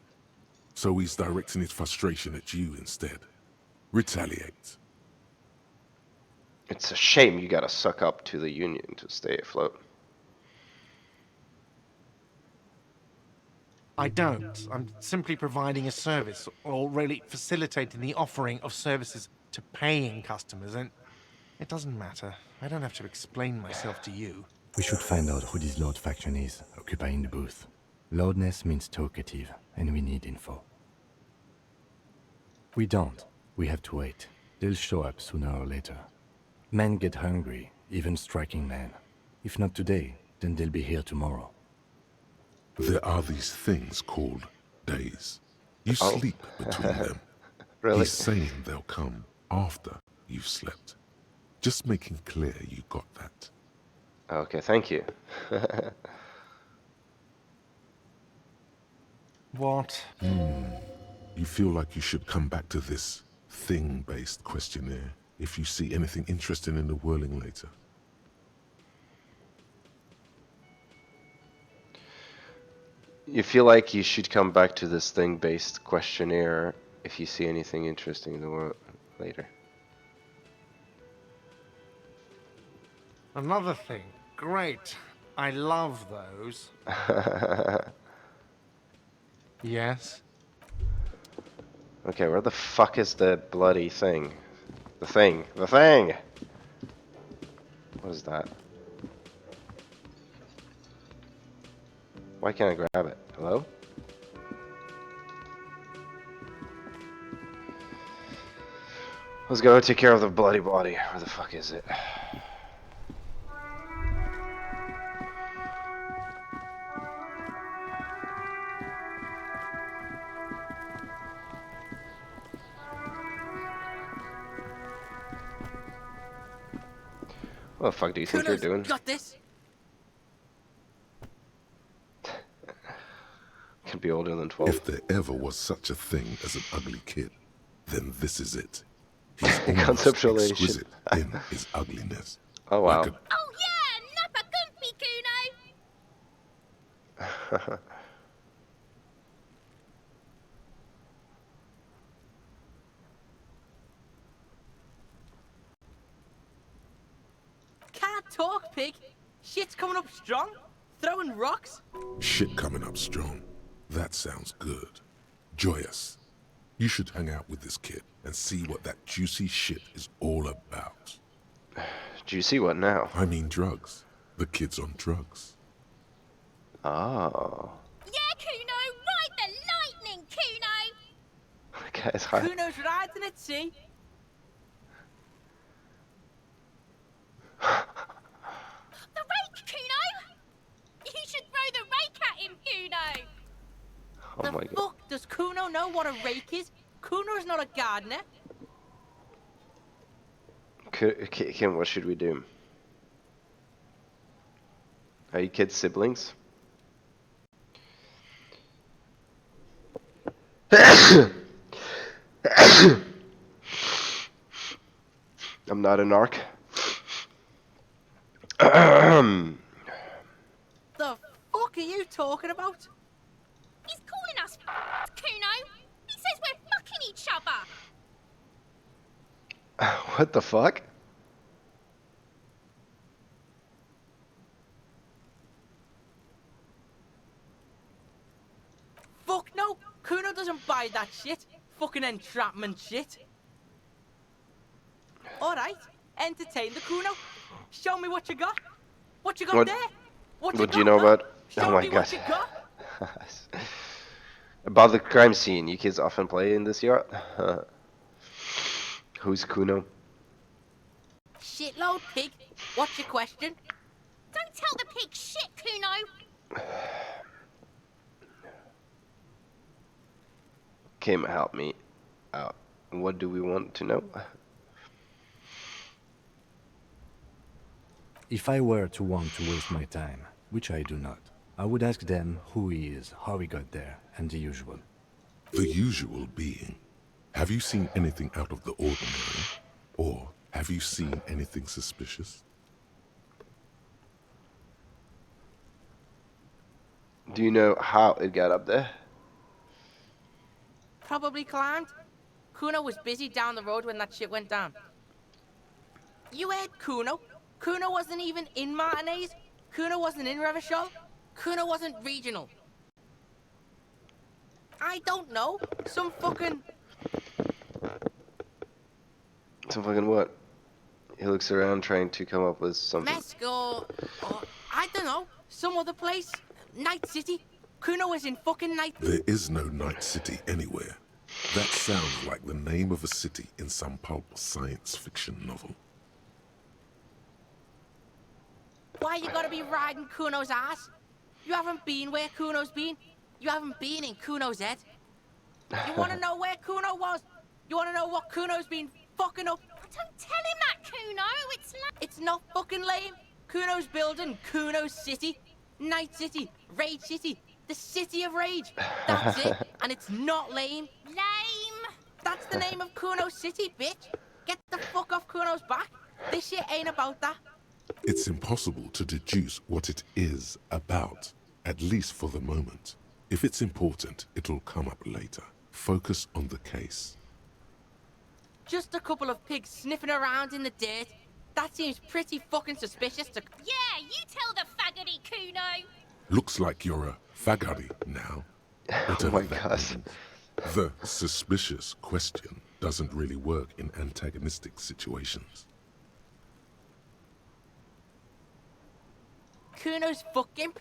So he's directing his frustration at you instead. Retaliate. It's a shame you gotta suck up to the union to stay afloat. I don't. I'm simply providing a service, or really facilitating the offering of services to paying customers, and it doesn't matter. I don't have to explain myself to you. We should find out who this Lord faction is, occupying the booth. Loudness means talkative, and we need info. We don't. We have to wait. They'll show up sooner or later. Men get hungry, even striking men. If not today, then they'll be here tomorrow. There are these things called days. You Oh. sleep between them. Really? He's saying they'll come after you've slept. Just making clear you got that. Okay, thank you. What? You feel like you should come back to this thing-based questionnaire if you see anything interesting in the whirling later. You feel like you should come back to this thing-based questionnaire if you see anything interesting in the world later. Another thing. Great. I love those. Yes? Okay, where the fuck is the bloody thing? The thing! The thing! What is that? Why can't I grab it? Hello? Let's go take care of the bloody body. Where the fuck is it? What the fuck do you think you're doing? Got this. Could be older than 12. If there ever was such a thing as an ugly kid, then this is it. He's almost Conceptualization. exquisite in his ugliness. Oh wow. Like Oh yeah, Nappa Gumpy Kuno. Can't talk, pig. Shit's coming up strong. Throwing rocks. shit coming up strong. That sounds good. Joyous. You should hang out with this kid and see what that juicy shit is all about. Do you see what now? I mean drugs. The kid's on drugs. Oh. Yeah, Kuno, ride the lightning, Kuno. Guys, hi. Kuno's riding at sea. The rake, Kuno. You should throw the rake at him, Kuno. Oh The my god. fuck does Kuno know what a rake is? Kuno's not a gardener. Kim, what should we do? Are you kids siblings? I'm not a narc. The fuck are you talking about? He's calling us Kuno. He says we're fucking each other. What the fuck? Fuck no. Kuno doesn't buy that shit. Fucking entrapment shit. Alright, entertain the Kuno. Show me what you got. What you got What- there? What got, do you know huh? about? Show Oh my me god. what you got. About the crime scene. You kids often play in this yard? Who's Kuno? Shitload pig. What's your question? Don't tell the pig shit, Kuno. Kim, help me out. What do we want to know? If I were to want to waste my time, which I do not, I would ask them who he is, how he got there, and the usual. The usual being, have you seen anything out of the ordinary? Or have you seen anything suspicious? Do you know how it got up there? Probably climbed. Kuno was busy down the road when that shit went down. You heard Kuno? Kuno wasn't even in Martinez. Kuno wasn't in Revachol. Kuno wasn't regional. I don't know. Some fucking... Some fucking what? He looks around trying to come up with something. Mesk or I don't know. Some other place. Night City. Kuno was in fucking Night... There is no Night City anywhere. That sounds like the name of a city in some pulp science fiction novel. Why you gotta be riding Kuno's ass? You haven't been where Kuno's been. You haven't been in Kuno's head. You wanna know where Kuno was? You wanna know what Kuno's been fucking up? Don't tell him that, Kuno. It's like... It's not fucking lame. Kuno's building Kuno's city. Night City, Rage City, the City of Rage. That's it, and it's not lame. Lame. That's the name of Kuno's city, bitch. Get the fuck off Kuno's back. This shit ain't about that. It's impossible to deduce what it is about, at least for the moment. If it's important, it'll come up later. Focus on the case. Just a couple of pigs sniffing around in the dirt. That seems pretty fucking suspicious to... Yeah, you tell the faggoty, Kuno. Looks like you're a faggoty now. Oh Whatever my that god. means. The suspicious question doesn't really work in antagonistic situations. Kuno's fucking...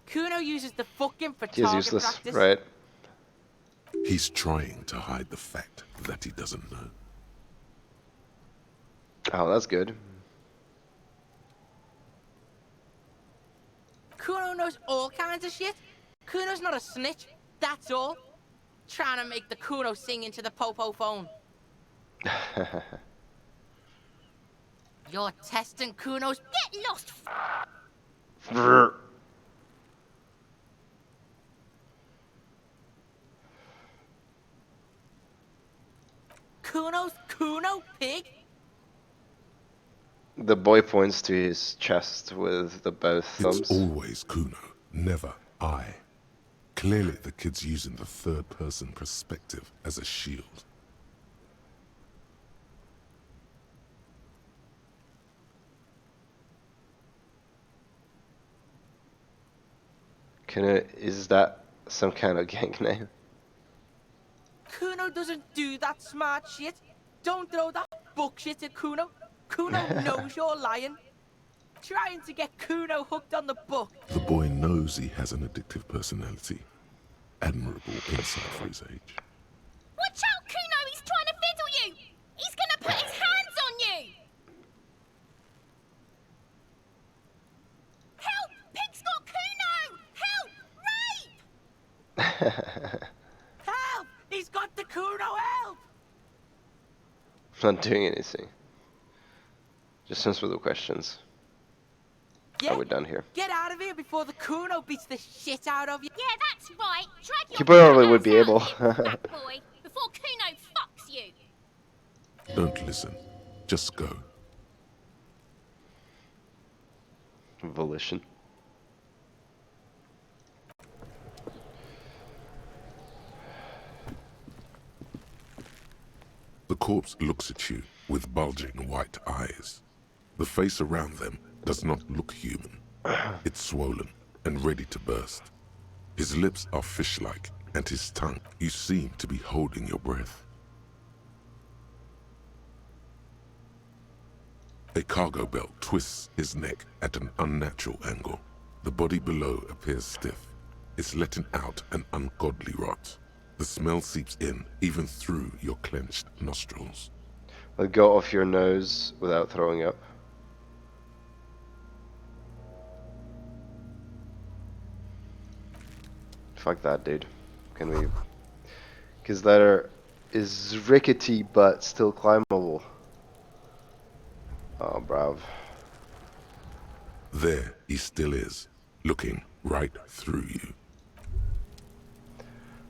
Kuno uses the fucking for He is target useless, practice. right? He's trying to hide the fact that he doesn't know. Oh, that's good. Kuno knows all kinds of shit. Kuno's not a snitch, that's all. Trying to make the Kuno sing into the popo phone. You're testing Kuno's... Get lost. Kuno's Kuno, pig? The boy points to his chest with the both thumbs. It's always Kuno, never I. Clearly the kid's using the third-person perspective as a shield. Is that some kind of gang name? Kuno doesn't do that smart shit. Don't throw that bullshit at Kuno. Kuno knows you're lying. Trying to get Kuno hooked on the book. The boy knows he has an addictive personality. Admirable insight for his age. Watch out, Kuno. He's trying to fiddle you. He's gonna put his hands on you. Help! Pig's got Kuno! Help! Rape! Help! He's got the Kuno, help! Not doing anything. Just answer the questions. Yeah, Are we done here? get out of here before the Kuno beats the shit out of you. Yeah, that's right. Drag your He probably would ass be out, able. you fat boy, before Kuno fucks you. Don't listen. Just go. Volition. The corpse looks at you with bulging white eyes. The face around them does not look human. It's swollen and ready to burst. His lips are fish-like, and his tongue, you seem to be holding your breath. A cargo belt twists his neck at an unnatural angle. The body below appears stiff. It's letting out an ungodly rot. The smell seeps in, even through your clenched nostrils. Let go off your nose without throwing up. Fuck that, dude. Can we... Because that is rickety but still climbable. Oh, brav. There he still is, looking right through you.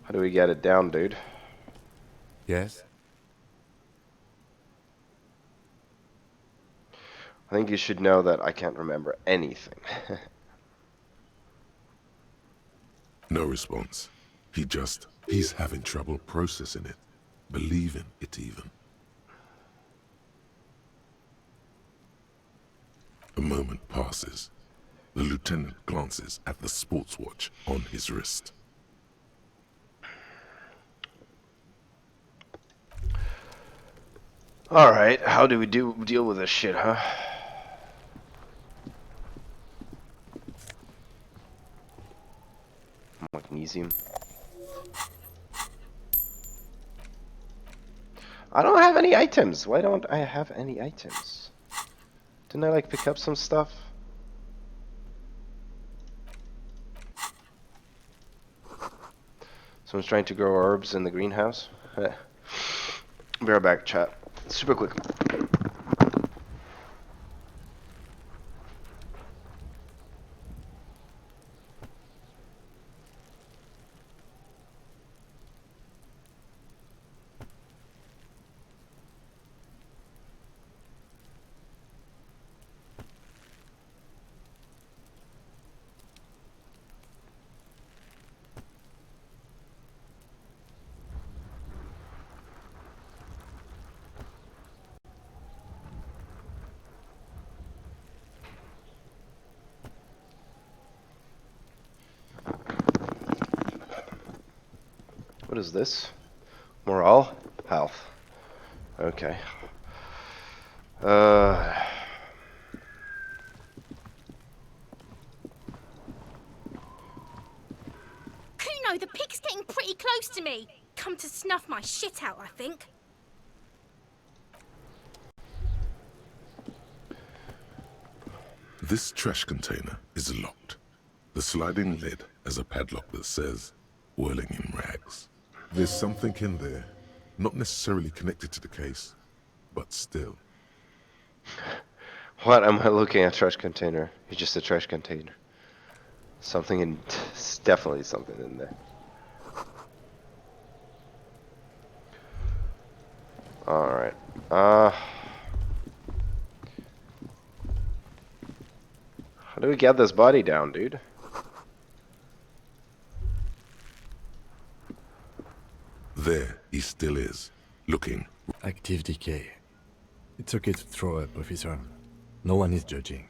How do we get it down, dude? Yes? I think you should know that I can't remember anything. No response. He's having trouble processing it, believing it even. A moment passes. The lieutenant glances at the sports watch on his wrist. Alright, how do we deal with this shit, huh? Magnesium. I don't have any items. Why don't I have any items? Didn't I like pick up some stuff? Someone's trying to grow herbs in the greenhouse. Be right back, chat. Super quick. What is this? Morale? Health. Okay. Kuno, the pig's getting pretty close to me. Come to snuff my shit out, I think. This trash container is locked. The sliding lid has a padlock that says, whirling in rags. There's something in there, not necessarily connected to the case, but still. What am I looking at? Trash container. It's just a trash container. Something in. It's definitely something in there. Alright. How do we get this body down, dude? There he still is, looking. Active decay. It's okay to throw up, officer. No one is judging.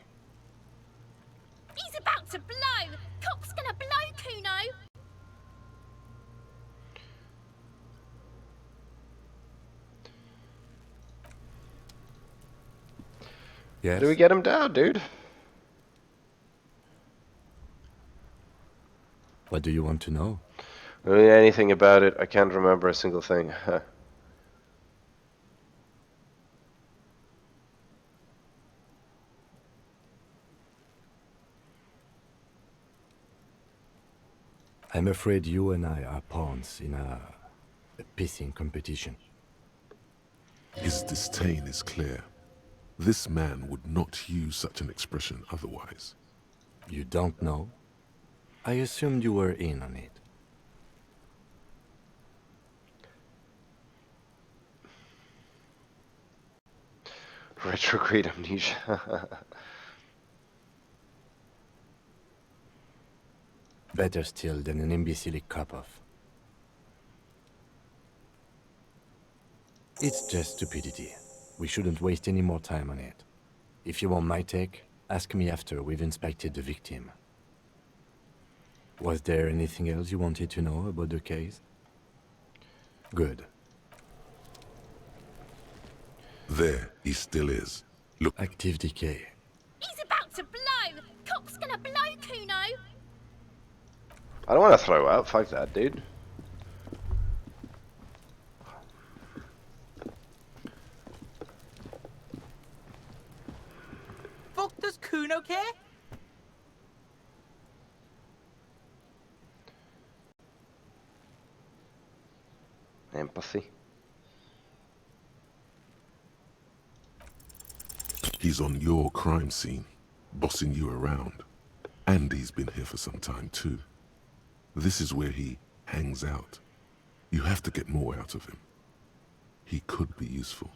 He's about to blow. Cock's gonna blow, Kuno. Yes? How do we get him down, dude? What do you want to know? I don't know anything about it. I can't remember a single thing. I'm afraid you and I are pawns in a pissing competition. His disdain is clear. This man would not use such an expression otherwise. You don't know? I assumed you were in on it. Retrograde amnesia. Better still than an imbecilic cop-off. It's just stupidity. We shouldn't waste any more time on it. If you want my take, ask me after we've inspected the victim. Was there anything else you wanted to know about the case? Good. There he still is. Look. Active decay. He's about to blow. Cock's gonna blow, Kuno. I don't want to throw up. Fuck that, dude. Fuck does Kuno care? Empathy. He's on your crime scene, bossing you around. And he's been here for some time too. This is where he hangs out. You have to get more out of him. He could be useful.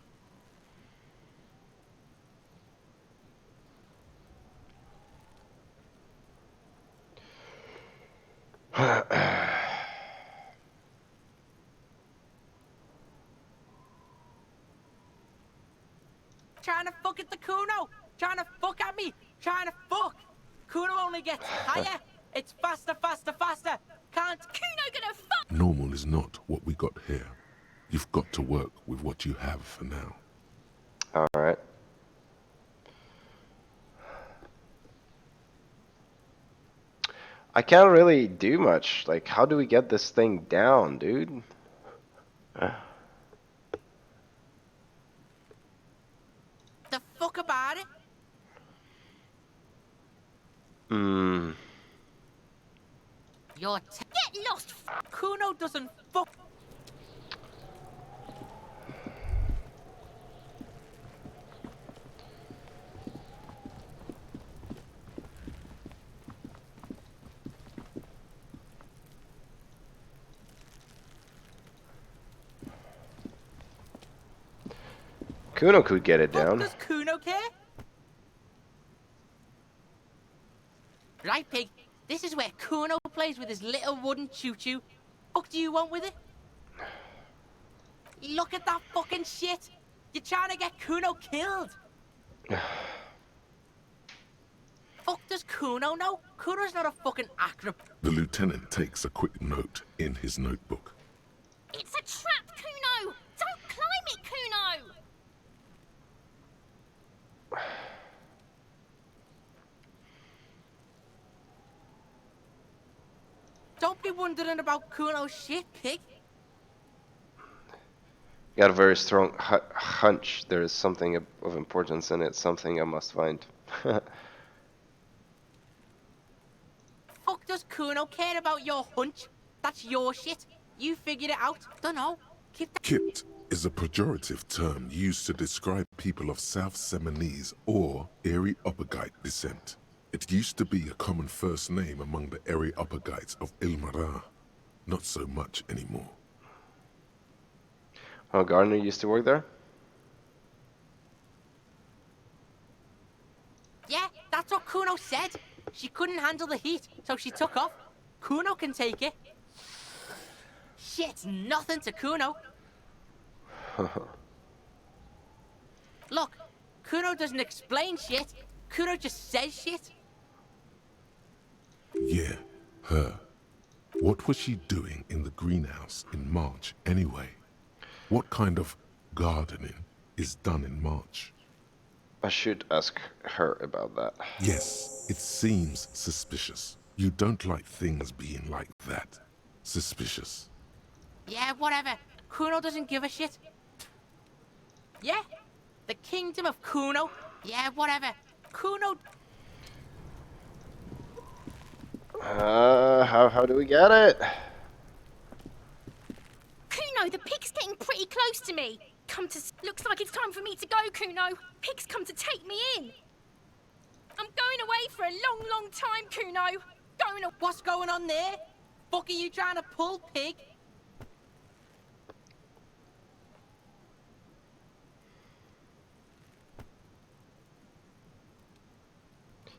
Trying to fuck at the Kuno. Trying to fuck at me. Trying to fuck. Kuno only gets higher. It's faster, faster, faster. Can't. Kuno gonna fuck. Normal is not what we got here. You've got to work with what you have for now. Alright. I can't really do much. Like, how do we get this thing down, dude? The fuck about it? Hmm. You're Get lost. Kuno doesn't fuck. Kuno could get it Fuck down. does Kuno care? Right, Pig. This is where Kuno plays with his little wooden choo-choo. Fuck do you want with it? Look at that fucking shit. You're trying to get Kuno killed. Fuck does Kuno know? Kuno's not a fucking acrobat. The lieutenant takes a quick note in his notebook. It's a trap, Kuno! Don't climb it, Kuno! Don't be wondering about Kuno's shit, Pig. Got a very strong hunch there is something of importance in it, something I must find. Fuck does Kuno care about your hunch? That's your shit. You figured it out. Dunno. Keep that. Kipt is a pejorative term used to describe people of South Seminese or Areopagite descent. It used to be a common first name among the Areopagites of Ilmara. Not so much anymore. Oh, Gardner used to work there? Yeah, that's what Kuno said. She couldn't handle the heat, so she took off. Kuno can take it. Shit's nothing to Kuno. Look, Kuno doesn't explain shit. Kuno just says shit. Yeah, her. What was she doing in the greenhouse in March anyway? What kind of gardening is done in March? I should ask her about that. Yes, it seems suspicious. You don't like things being like that. Suspicious. Yeah, whatever. Kuno doesn't give a shit. Yeah, the kingdom of Kuno. Yeah, whatever. Kuno. How do we get it? Kuno, the pig's getting pretty close to me. Looks like it's time for me to go, Kuno. Pig's come to take me in. I'm going away for a long, long time, Kuno. What's going on there? Fuck are you trying to pull, Pig?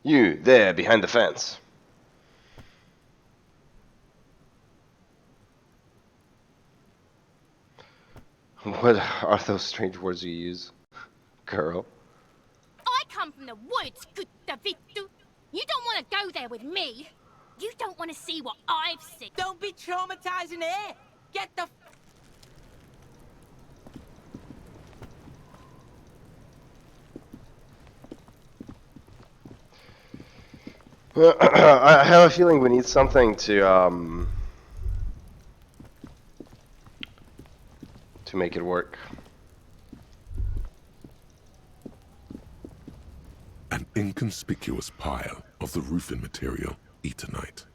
You, there, behind the fence. What are those strange words you use, girl? I come from the woods, good Davidu. You don't want to go there with me. You don't want to see what I've seen. Don't be traumatizing her. Get the. I have a feeling we need something to make it work. An inconspicuous pile of the roofing material, Eternite.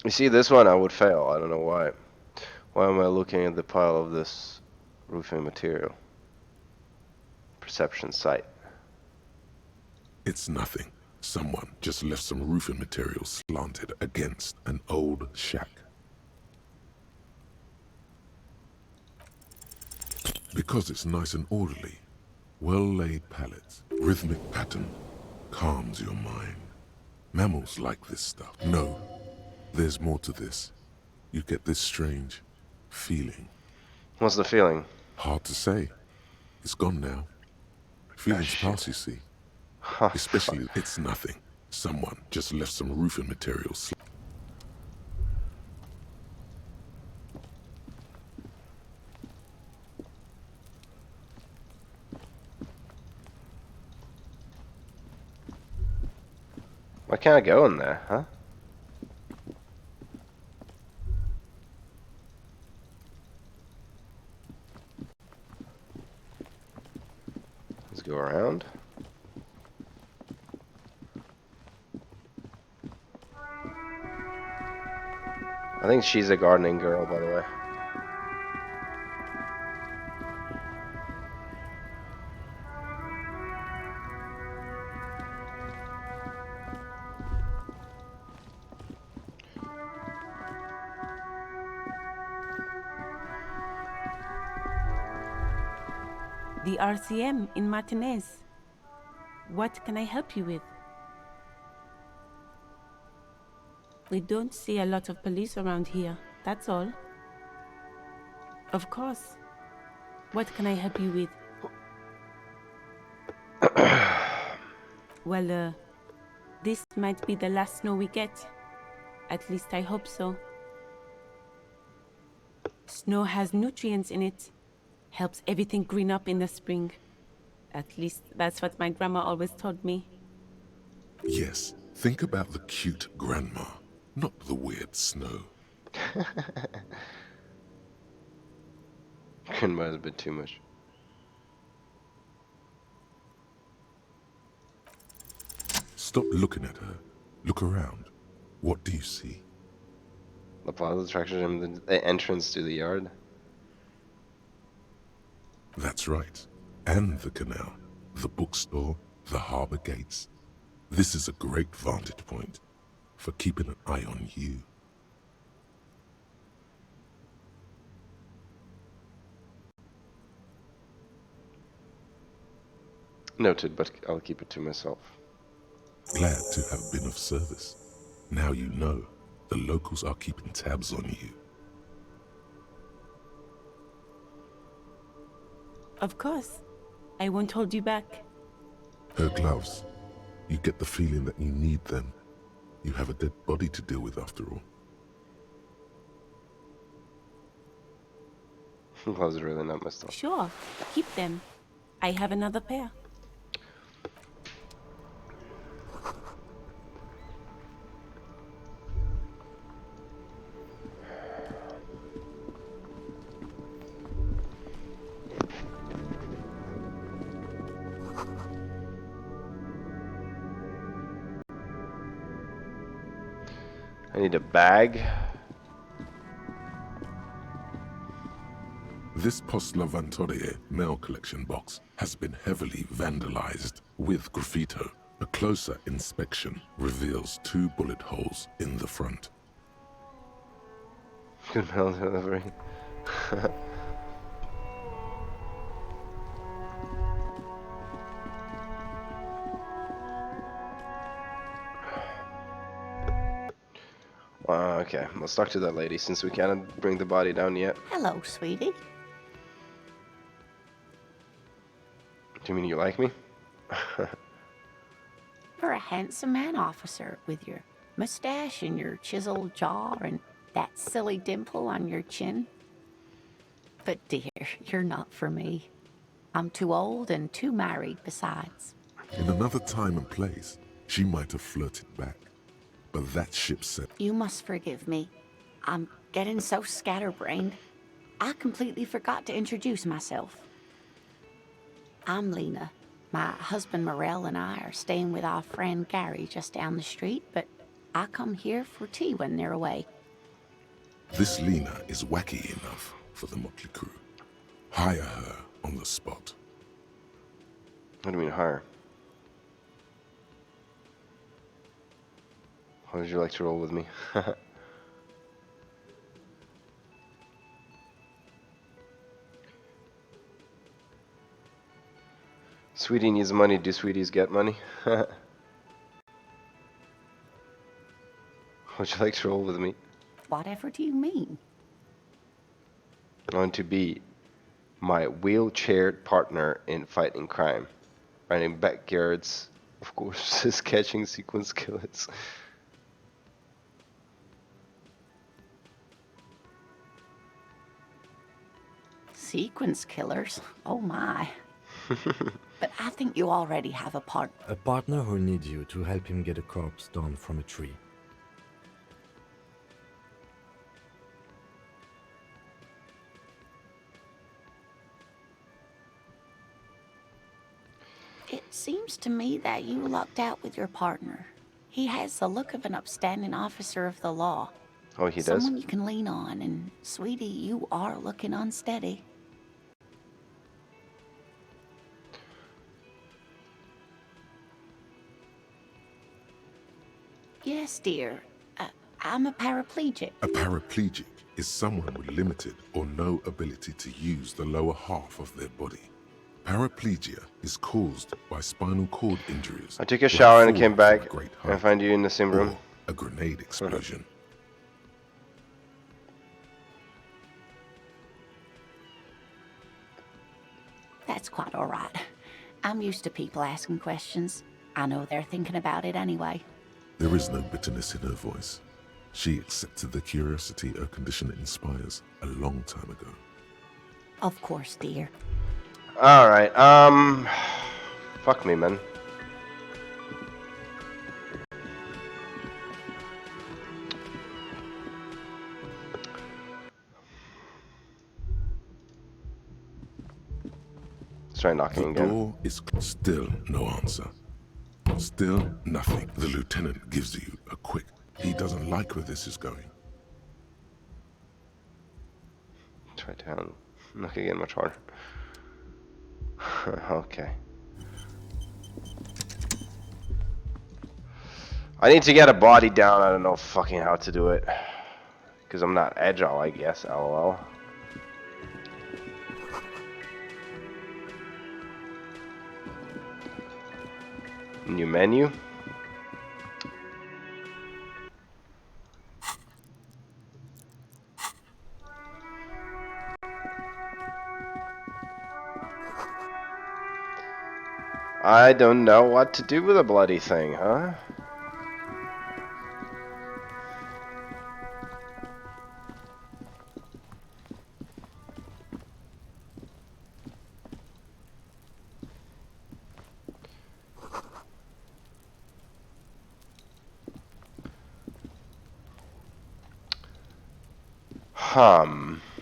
You see, this one I would fail. I don't know why. Why am I looking at the pile of this roofing material? Perception sight. It's nothing. Someone just left some roofing material slanted against an old shack. Because it's nice and orderly, well-laid pallets, rhythmic pattern, calms your mind. Mammals like this stuff. No, there's more to this. You get this strange feeling. What's the feeling? Hard to say. It's gone now. Feelings pass, you see. Especially, it's nothing. Someone just left some roofing materials. Why can't I go in there, huh? Let's go around. I think she's a gardening girl, by the way. The RCM in Martinez. What can I help you with? We don't see a lot of police around here, that's all. Of course. What can I help you with? Well, this might be the last snow we get. At least I hope so. Snow has nutrients in it. Helps everything green up in the spring. At least that's what my grandma always told me. Yes, think about the cute grandma, not the weird snow. Couldn't buy a bit too much. Stop looking at her. Look around. What do you see? The plaza attraction and the entrance to the yard. That's right. And the canal, the bookstore, the harbor gates. This is a great vantage point for keeping an eye on you. Noted, but I'll keep it to myself. Glad to have been of service. Now you know the locals are keeping tabs on you. Of course. I won't hold you back. Her gloves. You get the feeling that you need them. You have a dead body to deal with after all. Gloves are really not my stuff. Sure, keep them. I have another pair. I need a bag. This Post Lavatorie mail collection box has been heavily vandalized with graffito. A closer inspection reveals 2 bullet holes in the front. Good mail delivery. Okay, let's talk to that lady since we can't bring the body down yet. Hello, sweetie. Do you mean you like me? You're a handsome man, officer, with your mustache and your chiseled jaw and that silly dimple on your chin. But dear, you're not for me. I'm too old and too married besides. In another time and place, she might have flirted back. But that ship set. You must forgive me. I'm getting so scatterbrained. I completely forgot to introduce myself. I'm Lena. My husband Morel and I are staying with our friend Gary just down the street, but I come here for tea when they're away. This Lena is wacky enough for the motley crew. Hire her on the spot. What do you mean hire? How would you like to roll with me? Sweetie needs money. Do sweeties get money? Would you like to roll with me? Whatever do you mean? I want to be my wheelchaired partner in fighting crime. Running backyards, of course, catching sequence killers. Sequence killers? Oh my. But I think you already have a partner. A partner who needs you to help him get a corpse down from a tree. It seems to me that you lucked out with your partner. He has the look of an upstanding officer of the law. Oh, he does? Someone you can lean on, and sweetie, you are looking unsteady. Yes, dear. I'm a paraplegic. A paraplegic is someone with limited or no ability to use the lower half of their body. Paraplegia is caused by spinal cord injuries. I took a when shower and falling came from back a great and height, find you in the same room. or a grenade explosion. That's quite all right. I'm used to people asking questions. I know they're thinking about it anyway. There is no bitterness in her voice. She accepted the curiosity her condition inspires a long time ago. Of course, dear. Alright, fuck me, man. Let's try knocking The again. door is still no answer. Still nothing. The lieutenant gives you a quick. He doesn't like where this is going. Try down. Knock again much harder. Okay. I need to get a body down. I don't know fucking how to do it. Because I'm not agile, I guess. LOL. New menu. I don't know what to do with a bloody thing, huh?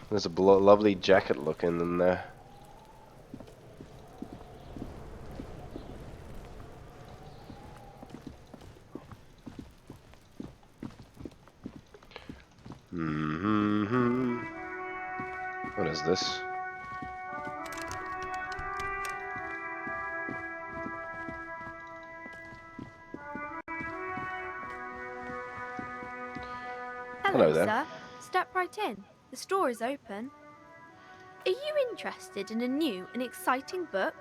There's a lovely jacket looking in there. What is this? Hello there. Sir. Step right in. The store is open. Are you interested in a new and exciting book?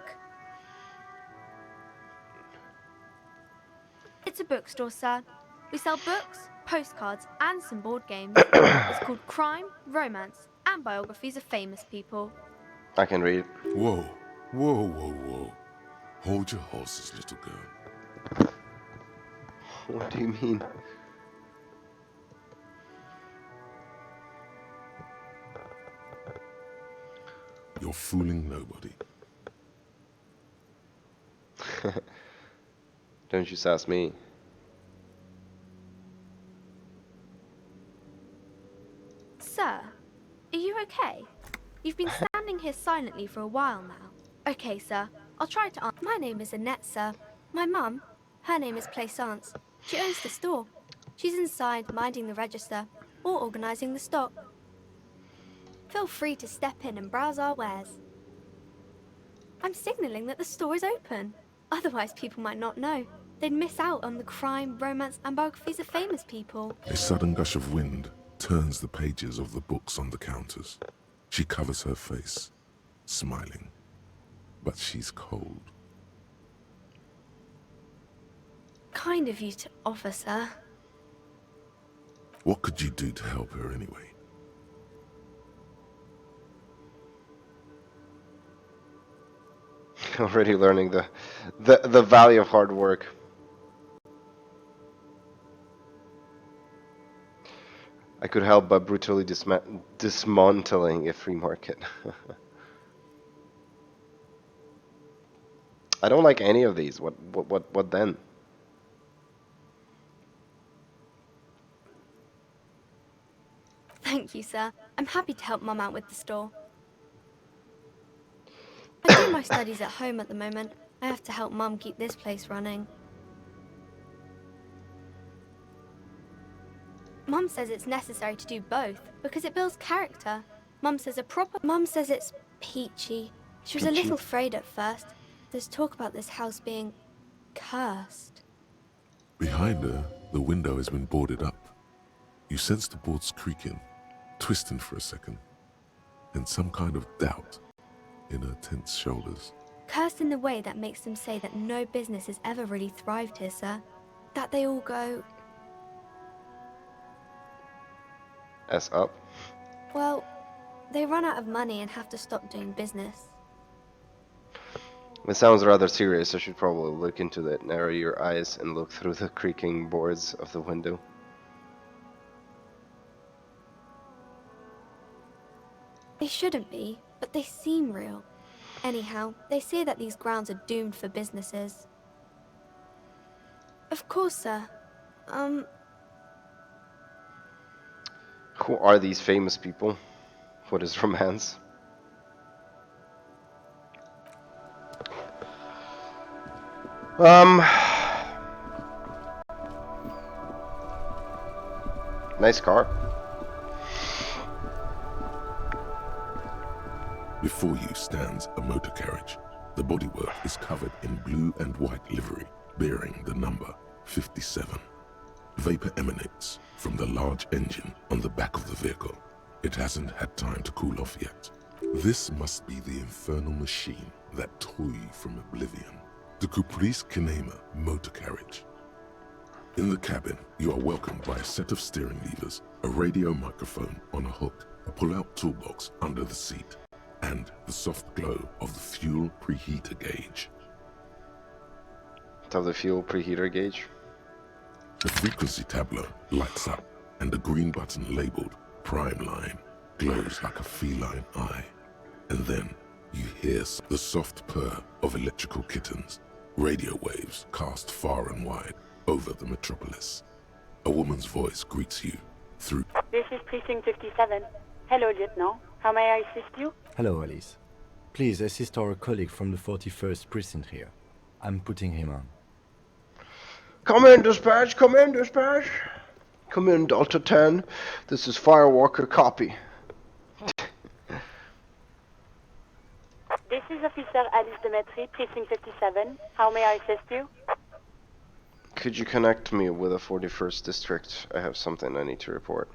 It's a bookstore, sir. We sell books, postcards, and some board games. It's called Crime, Romance, and Biographies of Famous People. I can read. Whoa, whoa, whoa, whoa. Hold your horses, little girl. What do you mean? You're fooling nobody. Don't you sass me. Sir, are you okay? You've been standing here silently for a while now. Okay, sir. I'll try to answer. My name is Annette, sir. My mum, her name is Plaisance. She owns the store. She's inside minding the register or organising the stock. Feel free to step in and browse our wares. I'm signalling that the store is open. Otherwise, people might not know. They'd miss out on the crime, romance, and biographies of famous people. A sudden gush of wind turns the pages of the books on the counters. She covers her face, smiling. But she's cold. Kind of you to offer, sir. What could you do to help her anyway? Already learning the value of hard work. I could help by brutally dismantling a free market. I don't like any of these. What then? Thank you, sir. I'm happy to help Mum out with the store. I do my studies at home at the moment. I have to help Mum keep this place running. Mum Mum says it's necessary to do both because it builds character. Mum says it's peachy. She was a Peachy. little afraid at first. There's talk about this house being cursed. Behind her, the window has been boarded up. You sense the boards creaking, twisting for a second, and some kind of doubt in her tense shoulders. Cursed in the way that makes them say that no business has ever really thrived here, sir. That they all go, S up. well, they run out of money and have to stop doing business. It sounds rather serious. I should probably look into that. Narrow your eyes and look through the creaking boards of the window. They shouldn't be, but they seem real. Anyhow, they say that these grounds are doomed for businesses. Of course, sir. Who are these famous people? What is romance? Nice car. Before you stands a motor carriage. The bodywork is covered in blue and white livery, bearing the number 57. Vapor emanates from the large engine on the back of the vehicle. It hasn't had time to cool off yet. This must be the infernal machine that tore you from oblivion. The Caprice Kinema motor carriage. In the cabin, you are welcomed by a set of steering levers, a radio microphone on a hook, a pull-out toolbox under the seat, and the soft glow of the fuel preheater gauge. Of the fuel preheater gauge. The frequency tableau lights up, and the green button labeled Prime Line glows like a feline eye. And then you hear the soft purr of electrical kittens, radio waves cast far and wide over the metropolis. A woman's voice greets you through. This is Precinct 57. Hello, Lieutenant. How may I assist you? Hello, Alice. Please assist our colleague from the 41st precinct here. I'm putting him on. Come in, dispatch. Come in, dispatch. Come in, Delta 10. This is Firewalker. Copy. This is Officer Alice Demetri, Precinct 57. How may I assist you? Could you connect me with the 41st district? I have something I need to report.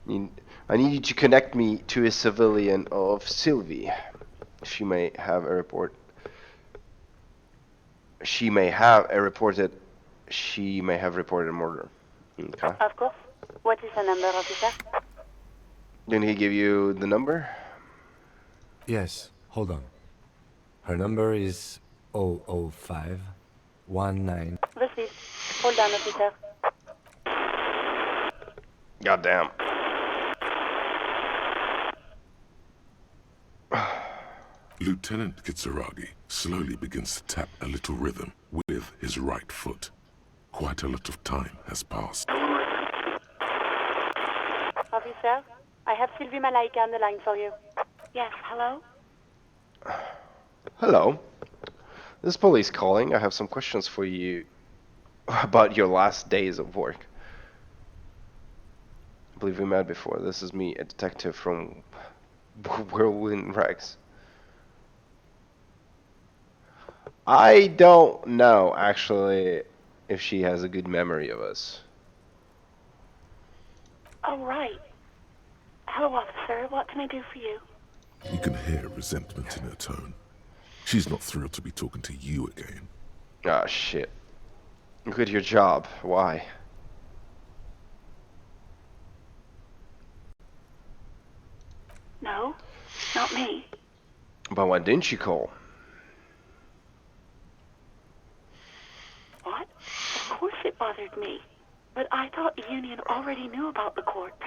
I need you to connect me to a civilian of Sylvie. She may have a report. She may have reported murder. Okay. Of course. What is the number, officer? Didn't he give you the number? Yes, hold on. Her number is 00519. Received. Hold on, officer. Goddamn. Lieutenant Kitsuragi slowly begins to tap a little rhythm with his right foot. Quite a lot of time has passed. Officer, I have Sylvie Malaika on the line for you. Yes, hello? Hello. This is police calling. I have some questions for you about your last days of work. I believe we met before. This is me, a detective from Whirlwind Rex. I don't know, actually, if she has a good memory of us. Oh, right. Hello, officer. What can I do for you? You can hear resentment in her tone. She's not thrilled to be talking to you again. Ah, shit. Look at your job. Why? No, not me. But why didn't you call? What? Of course it bothered me. But I thought the union already knew about the courts.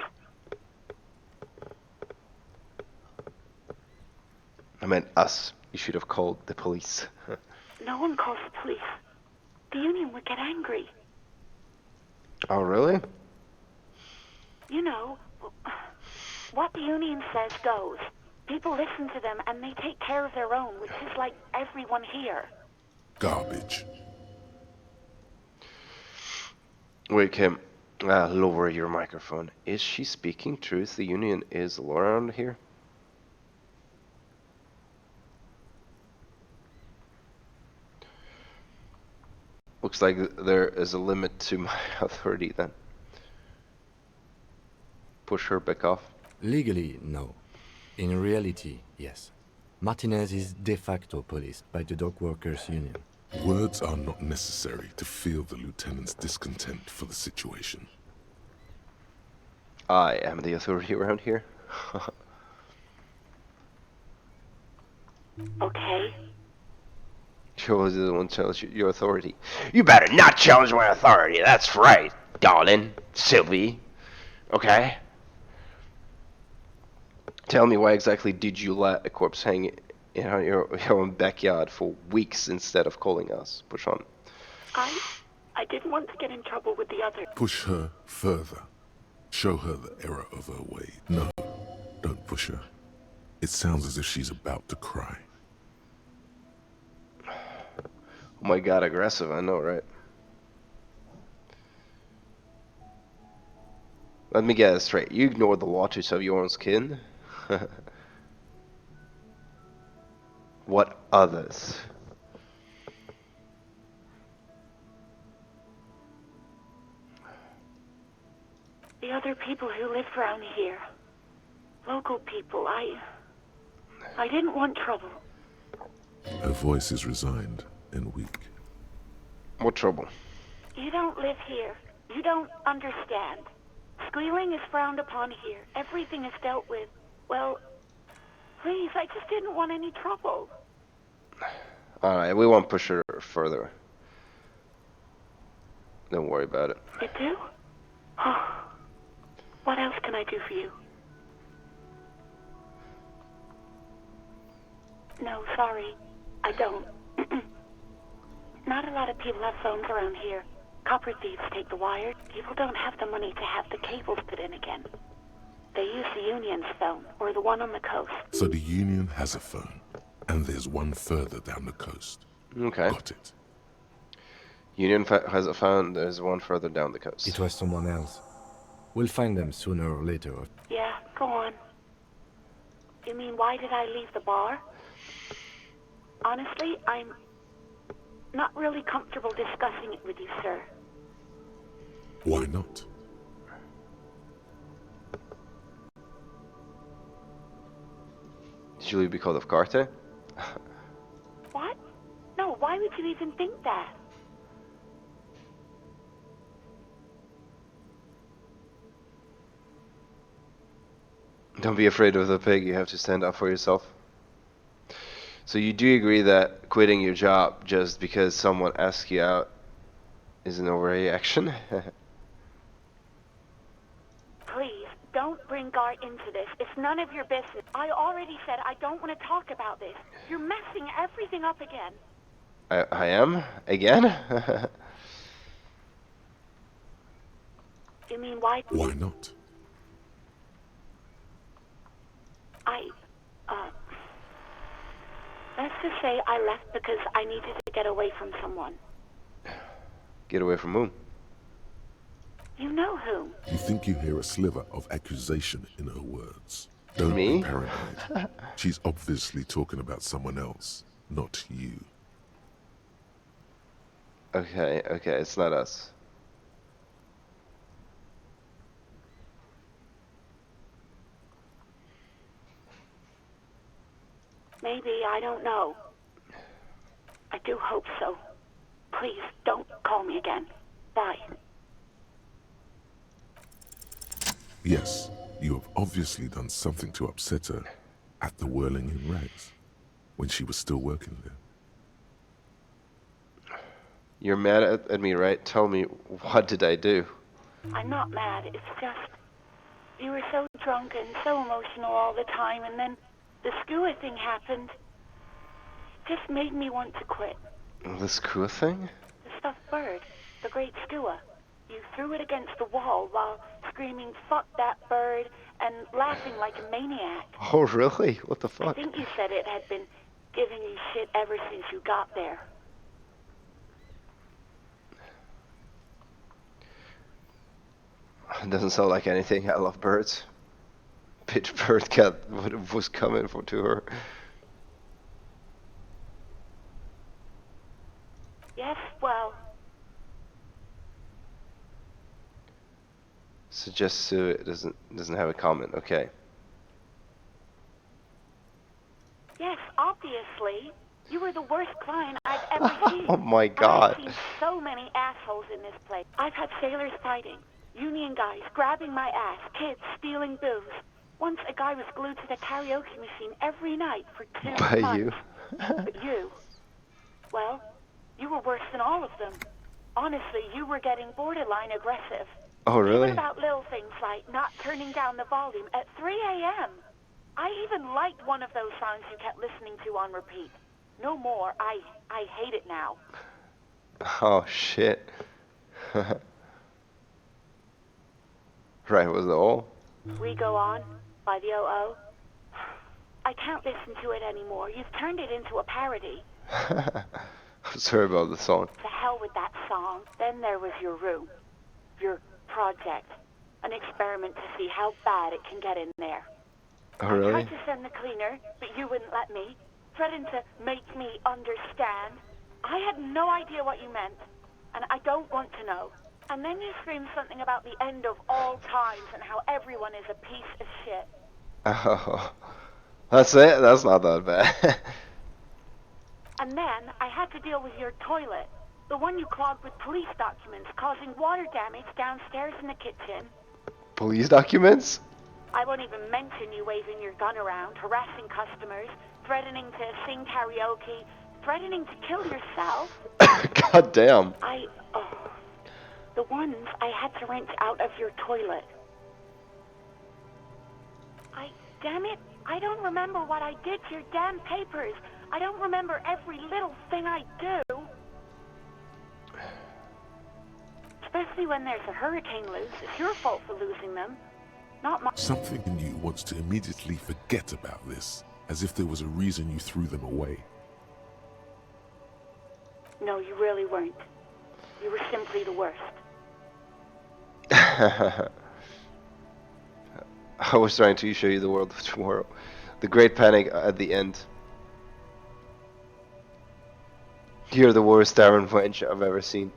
I meant us. You should have called the police. No one calls the police. The union would get angry. Oh, really? You know, what the union says goes. People listen to them and they take care of their own, which is like everyone here. Garbage. Wait, Kim. Lower your microphone. Is she speaking truth? The Union is the law around here? Looks like there is a limit to my authority then. Push her back off. Legally, no. In reality, yes. Martinez is de facto policed by the Dock Workers Union. Words are not necessary to feel the lieutenant's discontent for the situation. I am the authority around here. Okay. Joe the one challenge your authority. You better not challenge my authority. That's right, darling. Sylvie. Okay? Tell me, why exactly did you let a corpse hang in your own backyard for weeks instead of calling us? Push on. I didn't want to get in trouble with the others. Push her further. Show her the error of her way. No, don't push her. It sounds as if she's about to cry. Oh my god, aggressive, I know, right? Let me get it straight. You ignore the waters of your own skin? What others? The other people who live around here. Local people. I didn't want trouble. Her voice is resigned and weak. What trouble? You don't live here. You don't understand. Squealing is frowned upon here. Everything is dealt with. Well, please, I just didn't want any trouble. Alright, we won't push her further. Don't worry about it. You do? Oh. What else can I do for you? No, sorry. I don't. Not a lot of people have phones around here. Copper thieves take the wires. People don't have the money to have the cables put in again. They use the Union's phone, or the one on the coast. So the Union has a phone, and there's one further down the coast. Okay. Got it. Union has a phone, there's one further down the coast. It was someone else. We'll find them sooner or later. Yeah, go on. You mean, why did I leave the bar? Honestly, I'm not really comfortable discussing it with you, sir. Why not? Should we be called of Carte? What? No, why would you even think that? Don't be afraid of the pig, you have to stand up for yourself. So you do agree that quitting your job just because someone asks you out is an overreaction? Please, don't bring Gar into this. It's none of your business. I already said I don't want to talk about this. You're messing everything up again. I am? Again? You mean, why? Why not? Let's just say I left because I needed to get away from someone. Get away from whom? You know whom. You think you hear a sliver of accusation in her words. Don't Me? be paranoid. She's obviously talking about someone else, not you. Okay, it's not us. Maybe, I don't know. I do hope so. Please, don't call me again. Bye. Yes, you have obviously done something to upset her at the Whirling in Rags, when she was still working there. You're mad at me, right? Tell me, what did I do? I'm not mad, it's just... You were so drunk and so emotional all the time, and then the skua thing happened. It just made me want to quit. The skua thing? The stuffed bird, the great skua. You threw it against the wall while screaming, "Fuck that bird," and laughing like a maniac. Oh, really? What the I fuck? think you said it had been giving you shit ever since you got there. It doesn't sound like anything. I love birds. Pitch bird cat was coming for to her. Yes, well, Suggests Sue doesn't have a comment. Okay. yes, obviously. You were the worst client I've ever seen. Oh my I've god. seen so many assholes in this place. I've had sailors fighting, union guys grabbing my ass, kids stealing booze. Once a guy was glued to the karaoke machine every night for 2 By months. you. But you, well, you were worse than all of them. Honestly, you were getting borderline aggressive. Oh really? Even about little things like not turning down the volume at 3 a.m. I even liked one of those songs you kept listening to on repeat. No more. I hate it now. Oh shit. Right, was it all? We Go On by the O.O. I can't listen to it anymore. You've turned it into a parody. I'm sorry about the song. To hell with that song. Then there was your room. Your project. An experiment to see how bad it can get in there. Oh I really? tried to send the cleaner, but you wouldn't let me. Threatened to make me understand. I had no idea what you meant, and I don't want to know. And then you screamed something about the end of all times and how everyone is a piece of shit. Oh, that's it? That's not that bad. And then I had to deal with your toilet. The one you clogged with police documents, causing water damage downstairs in the kitchen. Police documents? I won't even mention you waving your gun around, harassing customers, threatening to sing karaoke, threatening to kill yourself. God damn. The ones I had to wrench out of your toilet. Damn it, I don't remember what I did to your damn papers. I don't remember every little thing I do. Especially when there's a hurricane loose. It's your fault for losing them. Not my... Something in you wants to immediately forget about this, as if there was a reason you threw them away. No, you really weren't. You were simply the worst. I was trying to show you the world of tomorrow. The Great Panic at the end. You're the worst Darren wench I've ever seen.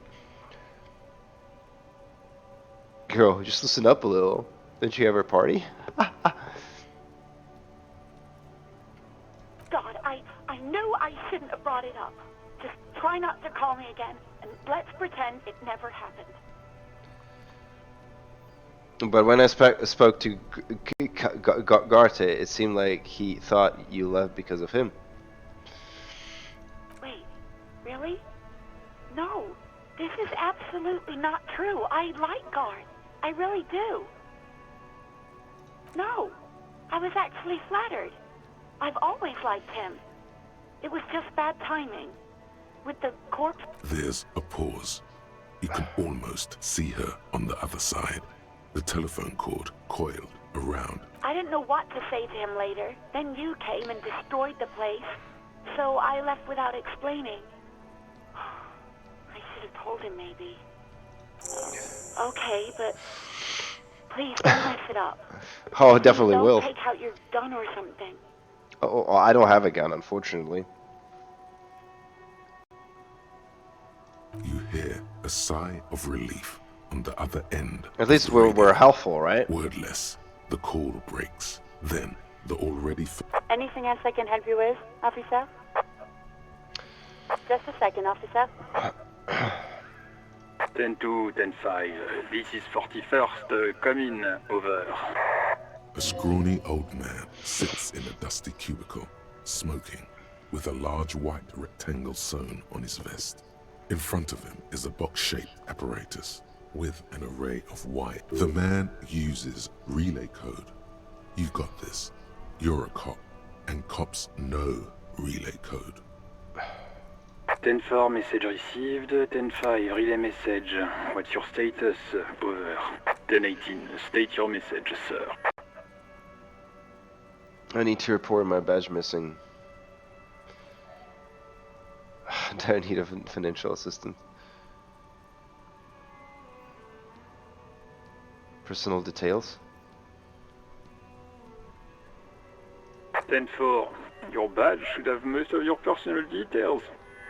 Girl, just listen up a little. Didn't you ever party? God, I knew I shouldn't have brought it up. Just try not to call me again, and let's pretend it never happened. But when I spoke to Garte, it seemed like he thought you left because of him. Wait, really? No, this is absolutely not true. I like Garth. I really do. No, I was actually flattered. I've always liked him. It was just bad timing. With the corpse... There's a pause. You can almost see her on the other side. The telephone cord coiled around. I didn't know what to say to him later. Then you came and destroyed the place. So I left without explaining. I should have told him, maybe. Okay, but please don't mess it up. Oh, definitely don't will. Take out your gun or something. Oh, I don't have a gun, unfortunately. You hear a sigh of relief on the other end. At least we're helpful, right? Wordless, the call breaks. Then the already... Anything else I can help you with, officer? Just a second, officer. 10-2, 10-5. This is 41st. Come in, over. A scrawny old man sits in a dusty cubicle, smoking, with a large white rectangle sewn on his vest. In front of him is a box-shaped apparatus with an array of wire. The man uses relay code. You've got this. You're a cop, and cops know relay code. 10-4, message received. 10-5, relay message. What's your status? Over. 10-18, state your message, sir. I need to report my badge missing. I need a financial assistant. Personal details. 10-4. Your badge should have most of your personal details.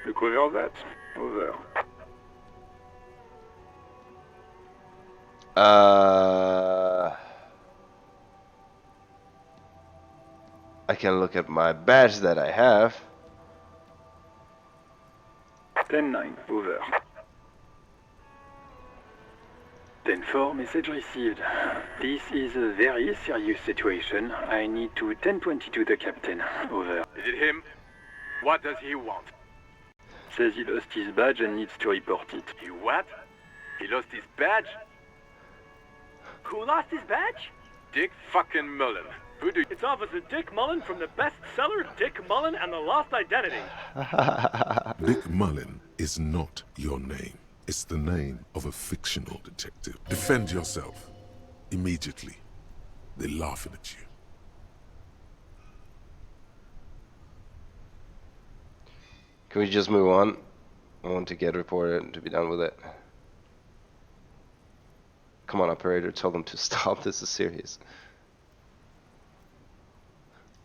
Look over that. Over. I can look at my badge that I have. 10-9. Over. 10-4, message received. This is a very serious situation. I need to 10-22 the captain. Over. Is it him? What does he want? Says he lost his badge and needs to report it. He what? He lost his badge? Who lost his badge? Dick fucking Mullen. Who do you... It's Officer Dick Mullen from the bestseller Dick Mullen and the Lost Identity. Dick Mullen is not your name. It's the name of a fictional detective. Defend yourself. Immediately. They're laughing at you. Can we just move on? I want to get reported and to be done with it. Come on, operator, tell them to stop. This is serious.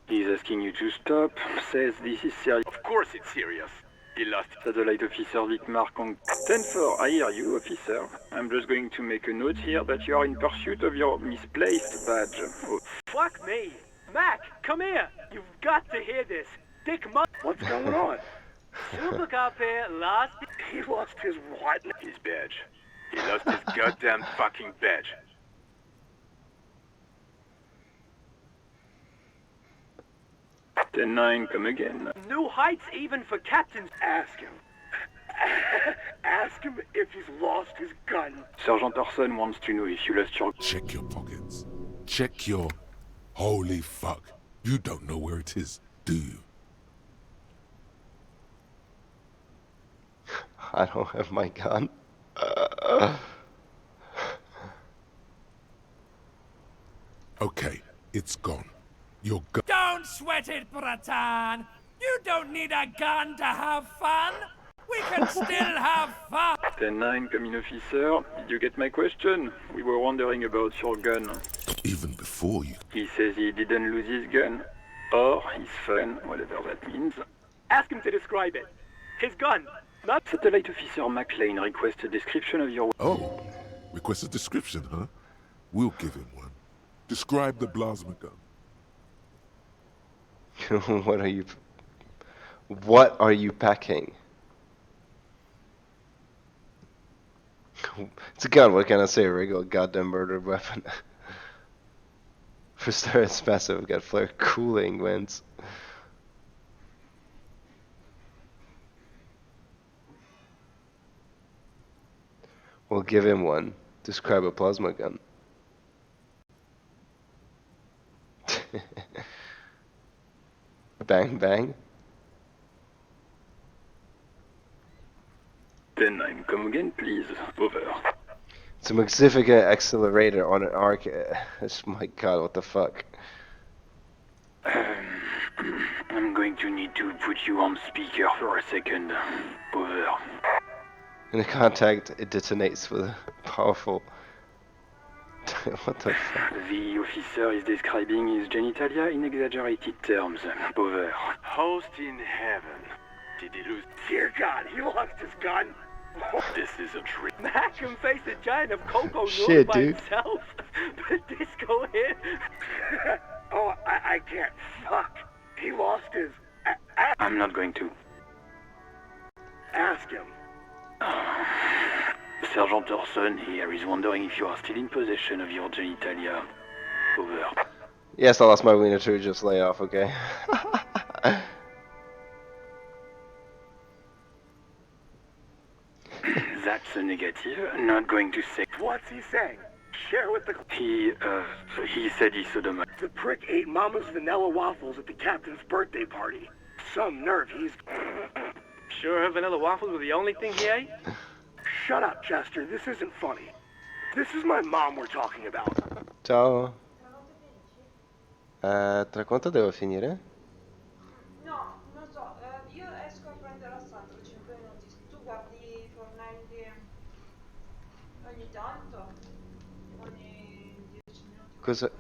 He's asking you to stop. Says this is serious. Of course it's serious. He lost. Satellite officer Vic Markong. 10-4, I hear you, officer. I'm just going to make a note here that you are in pursuit of your misplaced badge. Oh. Fuck me. Mac, come here. You've got to hear this. Dick Mullen. What's going on? Super cop here lost. He lost his what? His badge. He lost his goddamn fucking badge. 10-9, come again. New heights even for captains. Ask him. Ask him if he's lost his gun. Sergeant Orson wants to know if you lost your... Check your pockets. Check your... Holy fuck. You don't know where it is, do you? I don't have my gun. Okay, it's gone. Your gun... Don't sweat it, Bratan! You don't need a gun to have fun! We can still have fun! 10-9, come in, officer. Did you get my question? We were wondering about your gun. Even before you... He says he didn't lose his gun. Or his phone, whatever that means. Ask him to describe it. His gun. Not... Satellite officer McLean requests a description of your... Oh, request a description, huh? We'll give him one. Describe the plasma gun. What are you packing? It's a gun, what can I say? A regular goddamn murder weapon. For sure it's massive, got flare cooling vents. We'll give him one. Describe a plasma gun. Bang bang. 10-9, come again, please. Over. It's a significant accelerator on an arc. My god, what the fuck? I'm going to need to put you on speaker for a second. Over. In the contact, it detonates with a powerful... What the fuck? The officer is describing his genitalia in exaggerated terms. Over. Host in heaven. Did he lose? Dear God, he lost his gun. This isn't real. Mac can face a giant of cocoa Shit, by dude. himself. But Disco here. Oh, I can't. Fuck. He lost his... I'm not going to. Ask him. Sergeant Orson here is wondering if you are still in possession of your genitalia. Over. Yes, I lost my wiener too, just lay off, okay? That's a negative. Not going to say. What's he saying? Share with the... He said he sodomized. The prick ate Mama's vanilla waffles at the captain's birthday party. Some nerve, he's... Sure her vanilla waffles were the only thing he ate? Shut up, Chester. This isn't funny. This is my mom we're talking about. Ciao. Tra quanto devo finire? No, non so, io esco a prendere assalto 5 minuti. Tu guardi i fornelli ogni tanto? Ogni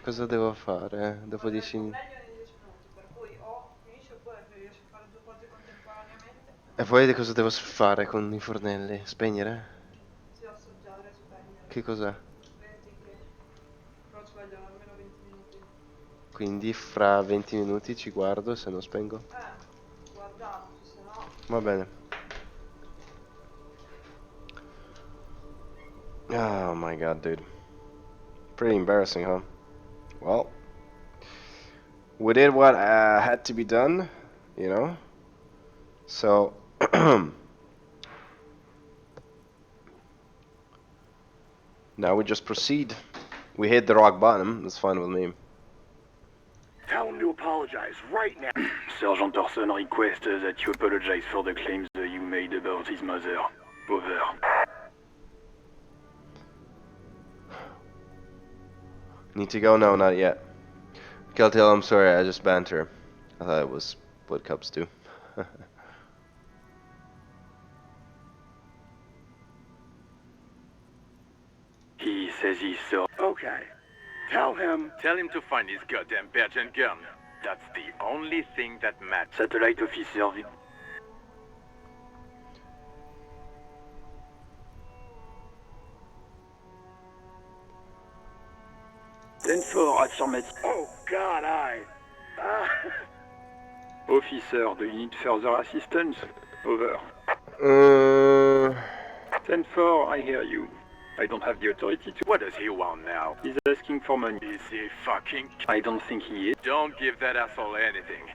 cosa devo fare? Dopo 10 meglio nei 10 minuti, per cui o finisci oppure riesci a fare due cose contemporaneamente. E poi cosa devo fare con i fornelli? Spegnere? Sì, assaggiare, spegnere. Che cos'è? 20 che... Però ci vogliono almeno 20 minuti. Quindi fra 20 minuti ci guardo se non spengo. Guardiamoci, se no... Va bene. Oh my god, dude. Pretty embarrassing, huh? Well, we did what had to be done, you know? So, now we just proceed. We hit the rock bottom, that's fine with me. Tell him to apologize right now. Sergeant Orson requests that you apologize for the claims that you made about his mother. Over. Need to go? No, not yet. I'll tell him sorry, I just banter. I thought it was what cubs do. He says he's so... Okay. Tell him to find his goddamn badge and gun. That's the only thing that matters. Satellite officer... Then for affirmative... Oh god, Officer, do you need further assistance? Over. 10-4, I hear you. I don't have the authority to... What does he want now? He's asking for money. Is he fucking... I don't think he is. Don't give that asshole anything.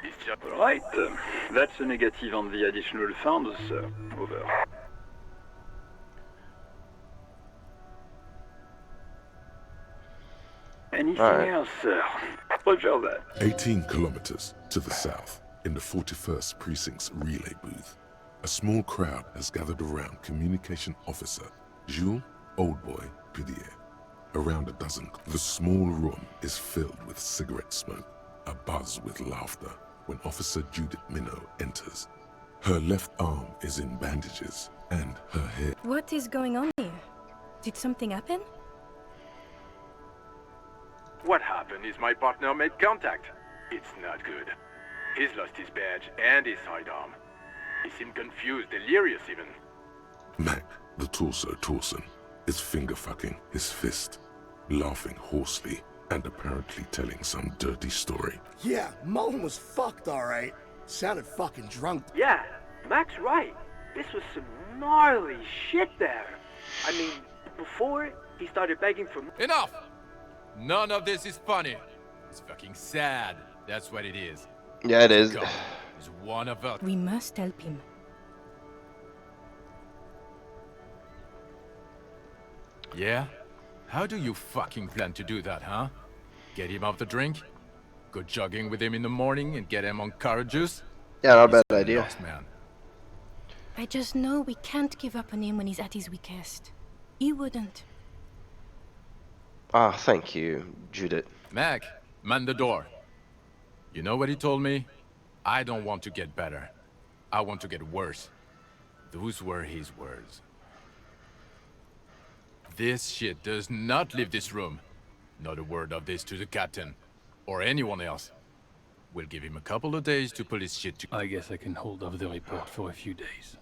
He's just... Right. That's a negative on the additional funds, sir. Over. Anything else, sir? Roger that. 18 kilometers to the south, in the 41st Precinct's relay booth, a small crowd has gathered around Communication Officer Jules Oldboy Pidier. Around a dozen, the small room is filled with cigarette smoke, abuzz with laughter, when Officer Judith Minot enters. Her left arm is in bandages, and her hair... What is going on here? Did something happen? What happened is my partner made contact. It's not good. He's lost his badge and his sidearm. He seemed confused, delirious even. Mac, the torso Torson, is finger-fucking his fist, laughing hoarsely and apparently telling some dirty story. Yeah, Mullen was fucked, alright. Sounded fucking drunk. Yeah, Mac's right. This was some gnarly shit there. I mean, before he started begging for... Enough! None of this is funny. It's fucking sad. That's what it is. Yeah, it is. He's one of us. We must help him. Yeah? How do you fucking plan to do that, huh? Get him off the drink? Go jogging with him in the morning and get him on carrot juice? Yeah, not a bad idea. Lost, man. I just know we can't give up on him when he's at his weakest. He wouldn't. Ah, thank you, Judith. Mac, man the door. You know what he told me? I don't want to get better. I want to get worse. Those were his words. This shit does not leave this room. Not a word of this to the captain. Or anyone else. We'll give him a couple of days to pull his shit together. I guess I can hold off the report for a few days.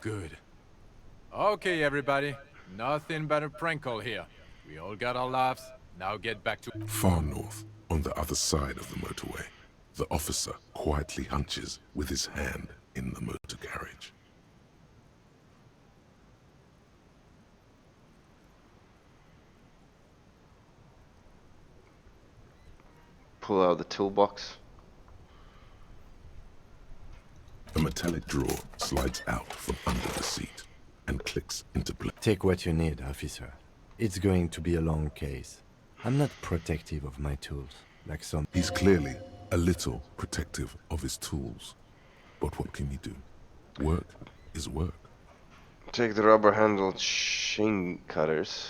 Good. Okay, everybody. Nothing but a prank call here. We all got our laughs. Now get back to... Far north, on the other side of the motorway, the officer quietly hunches with his hand in the motor carriage. Pull out the toolbox. A metallic drawer slides out from under the seat and clicks into place. Take what you need, officer. It's going to be a long case. I'm not protective of my tools, like some... He's clearly a little protective of his tools. But what can you do? Work is work. Take the rubber-handled shing cutters.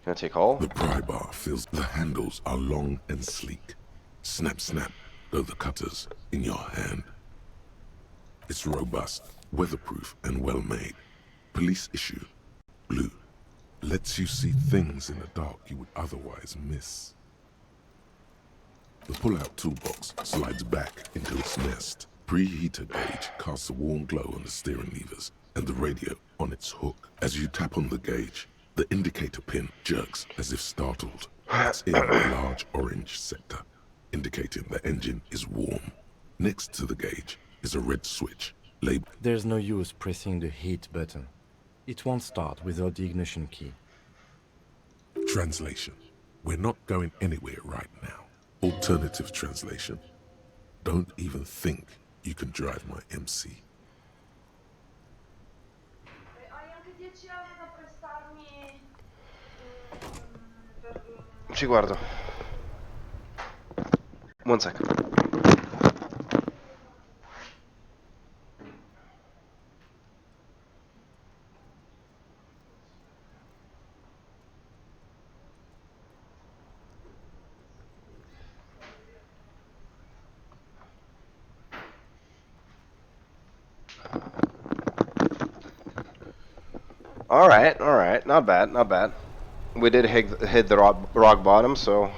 Can I take all? The pry bar feels the handles are long and sleek. Snap, snap, though the cutters in your hand. It's robust, weatherproof, and well made. Police issue. Blue. Lets you see things in the dark you would otherwise miss. The pull-out toolbox slides back into its nest. Preheater gauge casts a warm glow on the steering levers and the radio on its hook. As you tap on the gauge, the indicator pin jerks as if startled. It's in a large orange sector, indicating the engine is warm. Next to the gauge is a red switch labeled. There's no use pressing the heat button. It won't start without the ignition key. Translation. We're not going anywhere right now. Alternative translation. Don't even think you can drive my MC. Hai anche 10 euro da prestarmi per... Ci guardo. One sec. All right, not bad, not bad. We did hit the rock bottom, so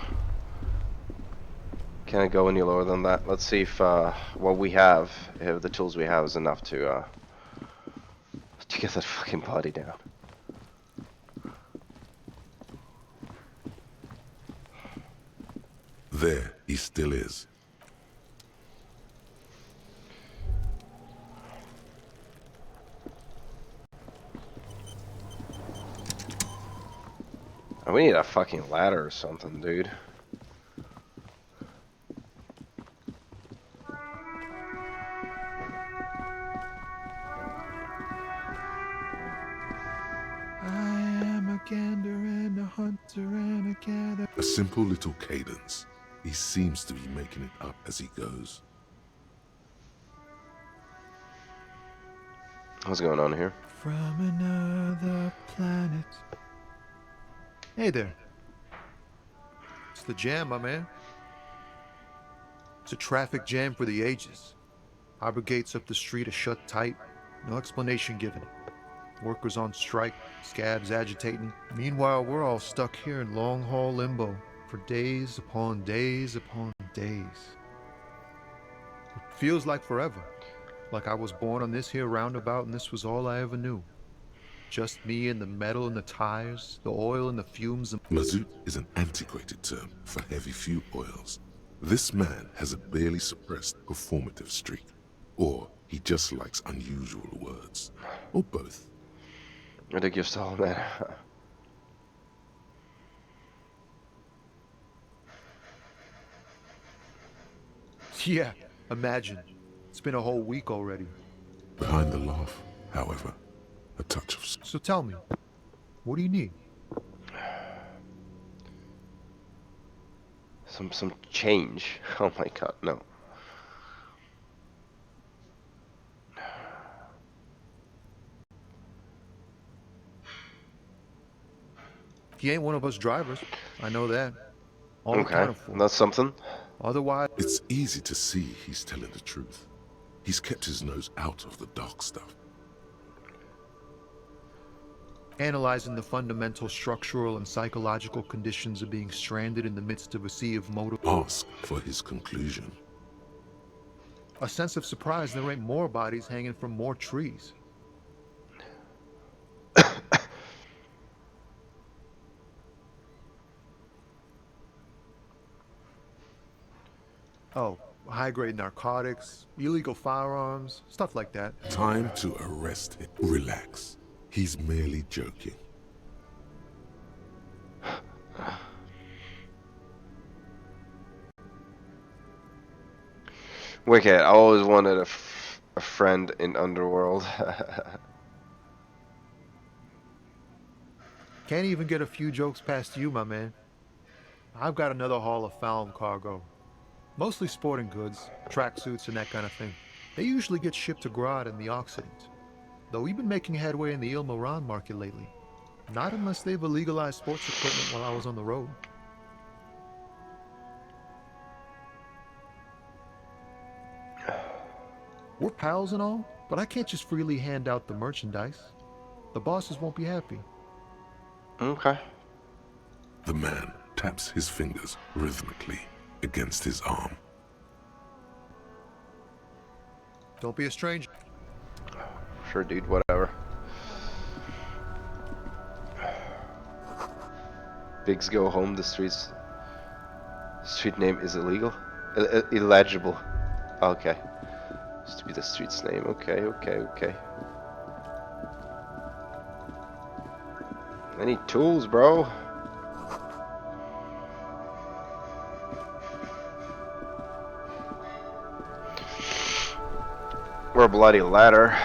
can't go any lower than that. Let's see if what we have, if the tools we have, is enough to get that fucking body down. There he still is. We need a fucking ladder or something, dude. gander and a hunter and a gather. A simple little cadence. He seems to be making it up as he goes. What's going on here? From another planet. Hey there. It's the jam, my man. It's a traffic jam for the ages. Harbor gates up the street are shut tight. No explanation given. Workers on strike, scabs agitating. Meanwhile, we're all stuck here in long-haul limbo for days upon days upon days. It feels like forever. Like I was born on this here roundabout and this was all I ever knew. Just me and the metal and the tires, the oil and the fumes. Mazout is an antiquated term for heavy fuel oils. This man has a barely suppressed performative streak. Or he just likes unusual words. Or both. I think you're solid, man. Yeah, imagine. It's been a whole week already. Behind the laugh, however, a touch of... So tell me, what do you need? Some change. Oh my god, no. He ain't one of us drivers. I know that. All okay, that's something. Otherwise... It's easy to see he's telling the truth. He's kept his nose out of the dark stuff. Analyzing the fundamental structural and psychological conditions of being stranded in the midst of a sea of motor... Ask for his conclusion. A sense of surprise there ain't more bodies hanging from more trees. Oh, high-grade narcotics, illegal firearms, stuff like that. Time to arrest him. Relax. He's merely joking. Wicked, I always wanted a friend in Underworld. Can't even get a few jokes past you, my man. I've got another haul of found cargo. Mostly sporting goods, tracksuits, and that kind of thing. They usually get shipped to Grad in the Occident. Though we've been making headway in the Il Moran market lately. Not unless they've illegalized sports equipment while I was on the road. We're pals and all, but I can't just freely hand out the merchandise. The bosses won't be happy. Okay. The man taps his fingers rhythmically against his arm. Don't be a stranger. Sure, dude, whatever. Pigs go home, the street name is illegal? Illegible. Okay. Used to be the street's name. Okay, okay, okay. I need tools, bro. Or a bloody ladder.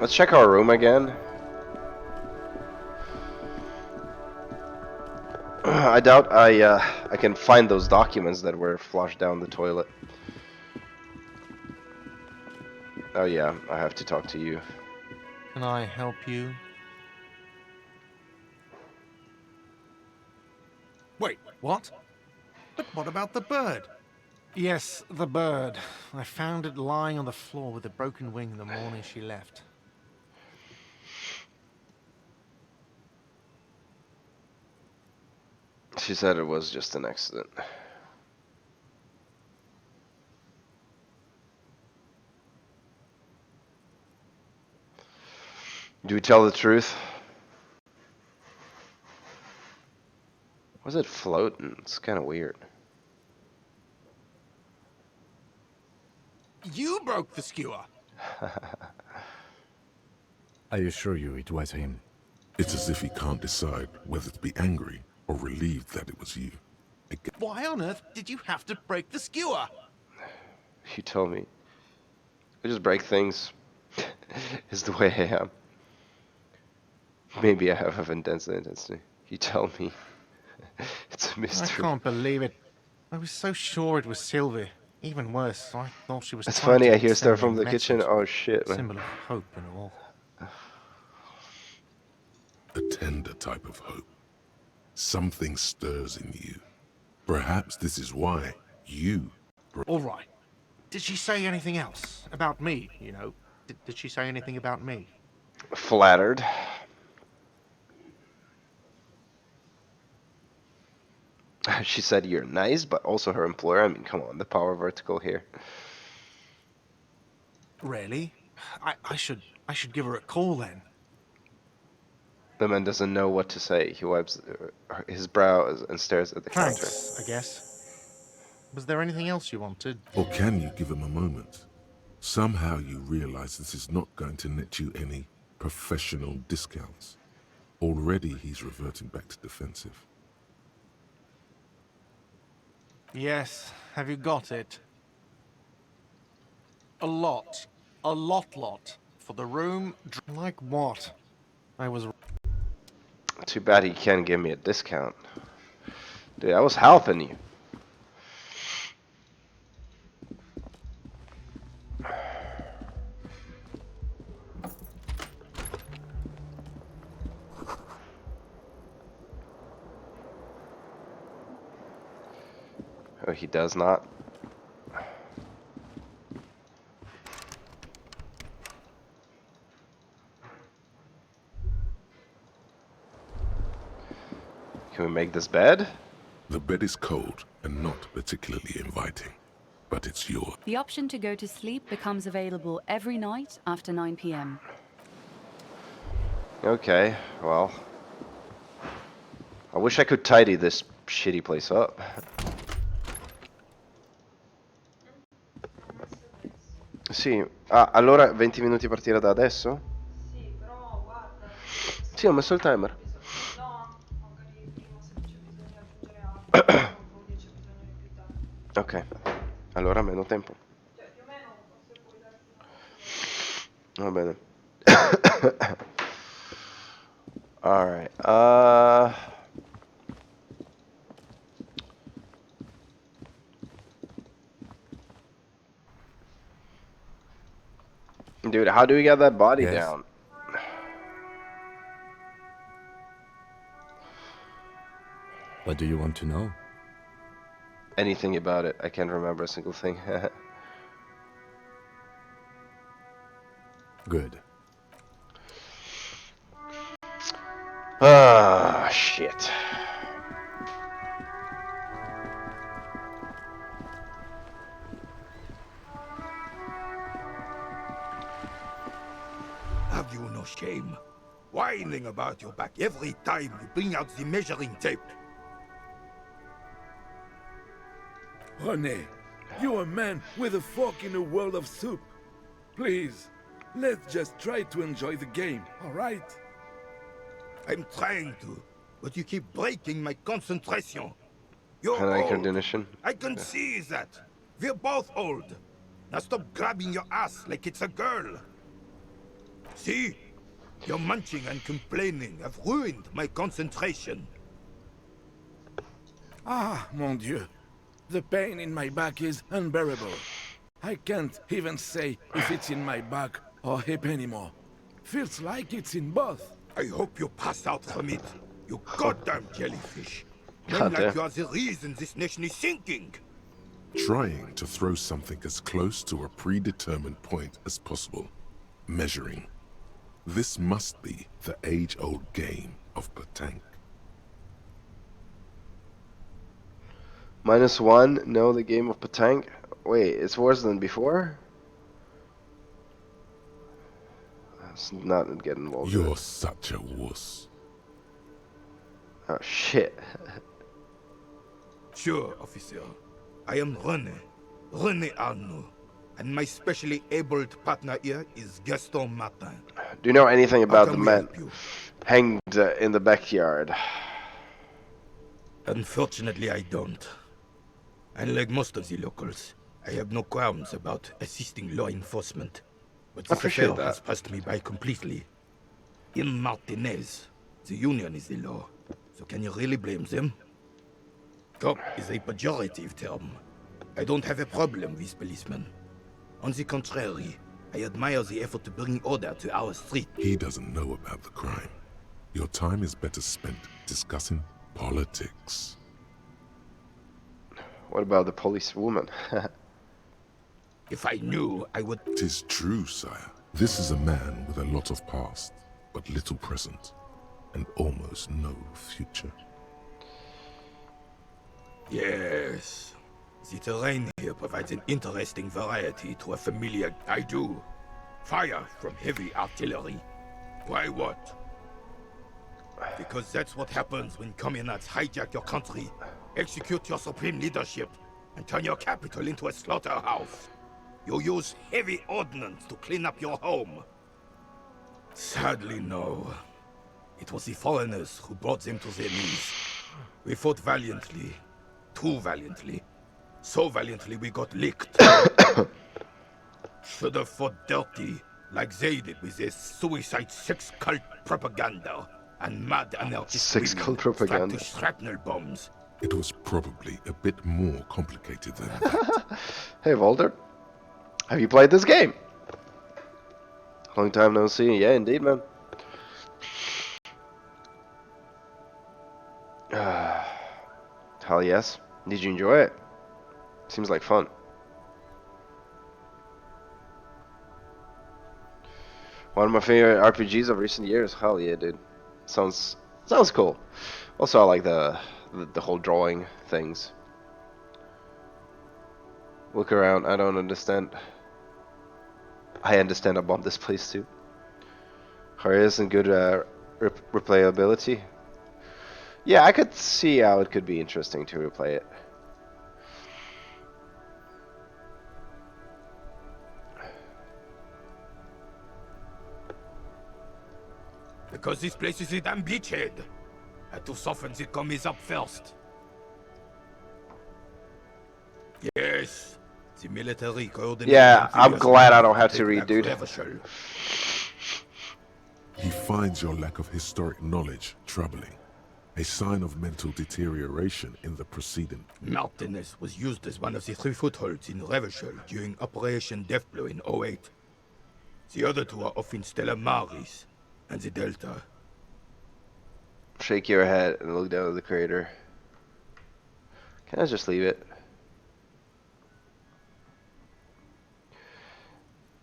Let's check our room again. I doubt I can find those documents that were flushed down the toilet. Oh yeah, I have to talk to you. Can I help you? Wait, what? But what about the bird? Yes, the bird. I found it lying on the floor with a broken wing the morning she left. She said it was just an accident. Do we tell the truth? Was it floating? It's kind of weird. You broke the skewer! I assure you it was him. It's as if he can't decide whether to be angry or relieved that it was you. Why on earth did you have to break the skewer? You told me. I just break things. Is the way I am. Maybe I have a vendetta intensity. You tell me. It's a mystery. I can't believe it. I was so sure it was Sylvie. Even worse, I thought she was It's trying funny, to I hear send stuff me a from the kitchen. message. Oh shit, man. Symbol of hope and all. A tender type of hope. Something stirs in you. Perhaps this is why you... All right. Did she say anything else? About me, you know? Did she say anything about me? Flattered. She said you're nice, but also her employer. I mean, come on, the power vertical here. Really? I should give her a call then. The man doesn't know what to say. He wipes his brow and stares at the counter. Thanks, I guess. Was there anything else you wanted? Or can you give him a moment? Somehow you realize this is not going to net you any professional discounts. Already he's reverting back to defensive. Yes, have you got it? A lot. A lot. For the room, like what? I was... Too bad he can't give me a discount. Dude, I was helping you. Oh, he does not. Can we make this bed? The bed is cold and not particularly inviting, but it's yours. The option to go to sleep becomes available every night after 9 p.m. Okay, well. I wish I could tidy this shitty place up. Sì, allora 20 minuti a partire da adesso? Sì, però guarda. Sì, ho messo il timer. No, magari prima se c'è bisogno di aggiungere altro, dopo 10 bisogno di più tardi. Ok, allora meno tempo. Cioè, più o meno, forse puoi darti una... Va bene. Alright, dude, how do we get that body Yes? down? What do you want to know? Anything about it. I can't remember a single thing. Good. Ah, shit. Have you no shame? Whining about your back every time you bring out the measuring tape. René, you're a man with a fork in a world of soup. Please, let's just try to enjoy the game, alright? I'm trying to, but you keep breaking my concentration. You're Hand-eye old. coordination. I can Okay. see that. We're both old. Now stop grabbing your ass like it's a girl. See? Your munching and complaining have ruined my concentration. Ah, mon Dieu. The pain in my back is unbearable. I can't even say if it's in my back or hip anymore. Feels like it's in both. I hope you pass out from it, you goddamn jellyfish. Men Goddamn. like you are the reason this nation is sinking. Trying to throw something as close to a predetermined point as possible. Measuring. This must be the age-old game of petanque. -1, no, the game of petanque. Wait, it's worse than before? Let's not get involved in You're it. such a wuss. Oh, shit. Sure, officer. I am René Arnaud. And my specially abled partner here is Gaston Martin. Do you know anything about the can we man help you? hanged in the backyard? Unfortunately, I don't. Unlike most of the locals, I have no qualms about assisting law enforcement. But I this appreciate affair has that. passed me by completely. In Martinez, the union is the law. So can you really blame them? Cop is a pejorative term. I don't have a problem with policemen. On the contrary, I admire the effort to bring order to our street. He doesn't know about the crime. Your time is better spent discussing politics. What about the policewoman? If I knew, I would... 'Tis true, sire. This is a man with a lot of past, but little present, and almost no future. Yes. The terrain here provides an interesting variety to a familiar... I do. Fire from heavy artillery. Why what? Because that's what happens when communards hijack your country, execute your supreme leadership, and turn your capital into a slaughterhouse. You use heavy ordnance to clean up your home. Sadly, no. It was the foreigners who brought them to their knees. We fought valiantly. Too valiantly. So valiantly we got licked. Should have fought dirty, like they did with their suicide sex cult propaganda and mad anarchist Sex women cult propaganda. strapped to shrapnel bombs. It was probably a bit more complicated than that. Hey, Walter. Have you played this game? Long time no see. Yeah, indeed, man. Hell yes. Did you enjoy it? Seems like fun. One of my favorite RPGs of recent years. Hell yeah, dude. Sounds cool. Also, I like the whole drawing things. Look around. I don't understand. I understand I bombed this place too. Harris and good replayability. Yeah, I could see how it could be interesting to replay it. Because this place is a damn beachhead. And to soften the commies up first. Yes, the military coordinated. Yeah, I'm glad I don't have to read, dude. He finds your lack of historic knowledge troubling, a sign of mental deterioration in the proceeding. Martinez was used as one of the 3 footholds in Revachol during Operation Deathblow in '08. The other 2 are off in Stella Maris and the Delta. Shake your head and look down at the crater. Can I just leave it?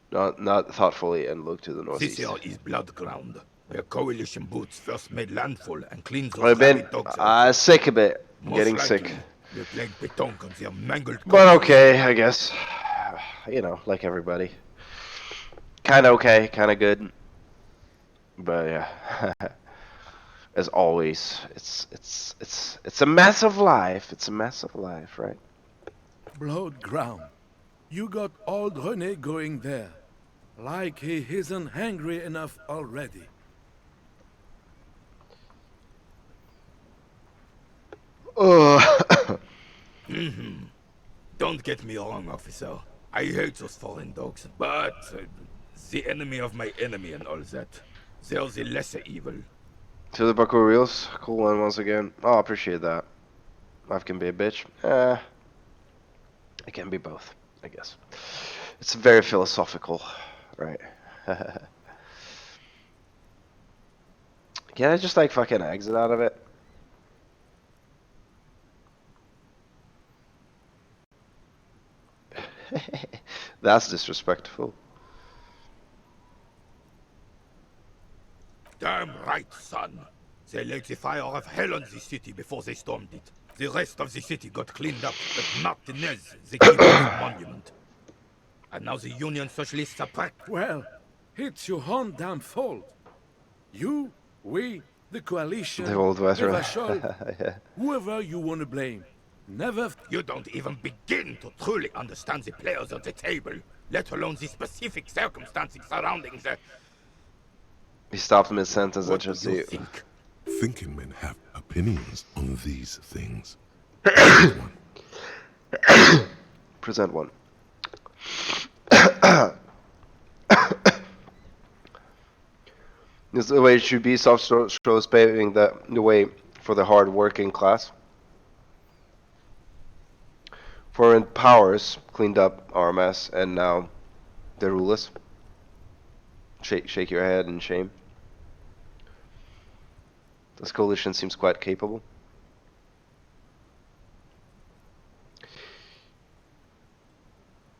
Not thoughtfully, and look to the northeast. This here is Blood Ground, where Coalition boots first made landfall and cleaned those I've been rabid dogs out. sick a bit. Most Getting likely, sick. they played pétanque on their mangled But corpses. okay, I guess. You know, like everybody. Kinda okay, kinda good. But yeah. As always, it's a mess of life. It's a mess of life, right? Blood ground. You got old René going there. Like he isn't hungry enough already. Don't get me wrong, officer. I hate those foreign dogs, but the enemy of my enemy and all that. They're the lesser evil. To the parkour reels, cool one once again. Oh, I appreciate that. Life can be a bitch. It can be both, I guess. It's very philosophical, right? Can I just like fucking exit out of it? That's disrespectful. Damn right, son. They lit the fire of hell on the city before they stormed it. The rest of the city got cleaned up, but Martinez, they keep the monument. And now the Union Socialists are packed. Well, it's your own damn fault. You, we, the coalition, The old veteran. Revachol, Yeah. whoever you want to blame. Never. You don't even begin to truly understand the players at the table, let alone the specific circumstances surrounding the... He stopped mid-sentence and just see. Thinking men have opinions on these things. Present one. This is the way it should be. Soft shows paving the way for the hard-working class. Foreign powers cleaned up our mess, and now they rule us. Shake your head in shame. This coalition seems quite capable.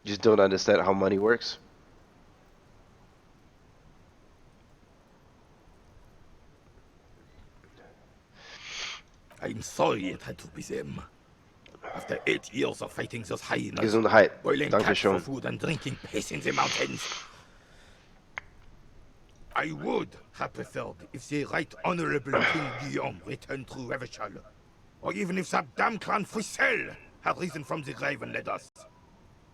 Just don't understand how money works. I'm sorry it had to be them. After 8 years of fighting those hyenas, Gesundheit. boiling Danke cats for schön. food and drinking piss in the mountains, I would have preferred if the Right Honorable King Guillaume returned through Revachol, or even if that damn clan Frisel had risen from the grave and led us.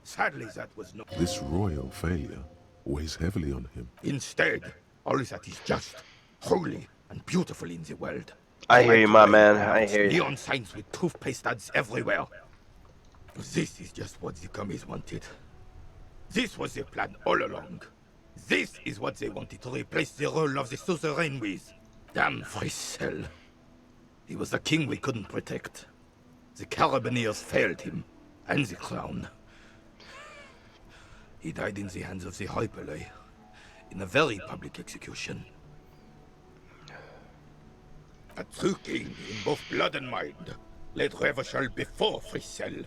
Sadly, that was not. This royal failure weighs heavily on him. Instead, all that is just, holy, and beautiful in the world. I hear you, my man. I hear you. Neon signs with toothpaste ads everywhere. This is just what the commies wanted. This was their plan all along. This is what they wanted to replace the role of the suzerain with. Damn Frisel. He was the king we couldn't protect. The Carabineers failed him, and the crown. He died in the hands of the Hyperlay, in a very public execution. A true king in both blood and mind led Revachol before Frisel.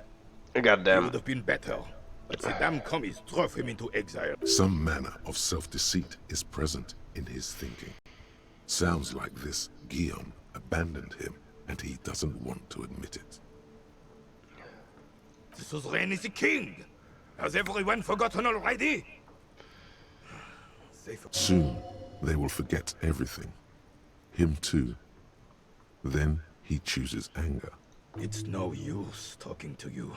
Goddamn. He would have been better, but the damn commies drove him into exile. Some manner of self-deceit is present in his thinking. Sounds like this Guillaume abandoned him, and he doesn't want to admit it. The suzerain is the king! Has everyone forgotten already? Soon, they will forget everything. Him too. Then he chooses anger. It's no use talking to you.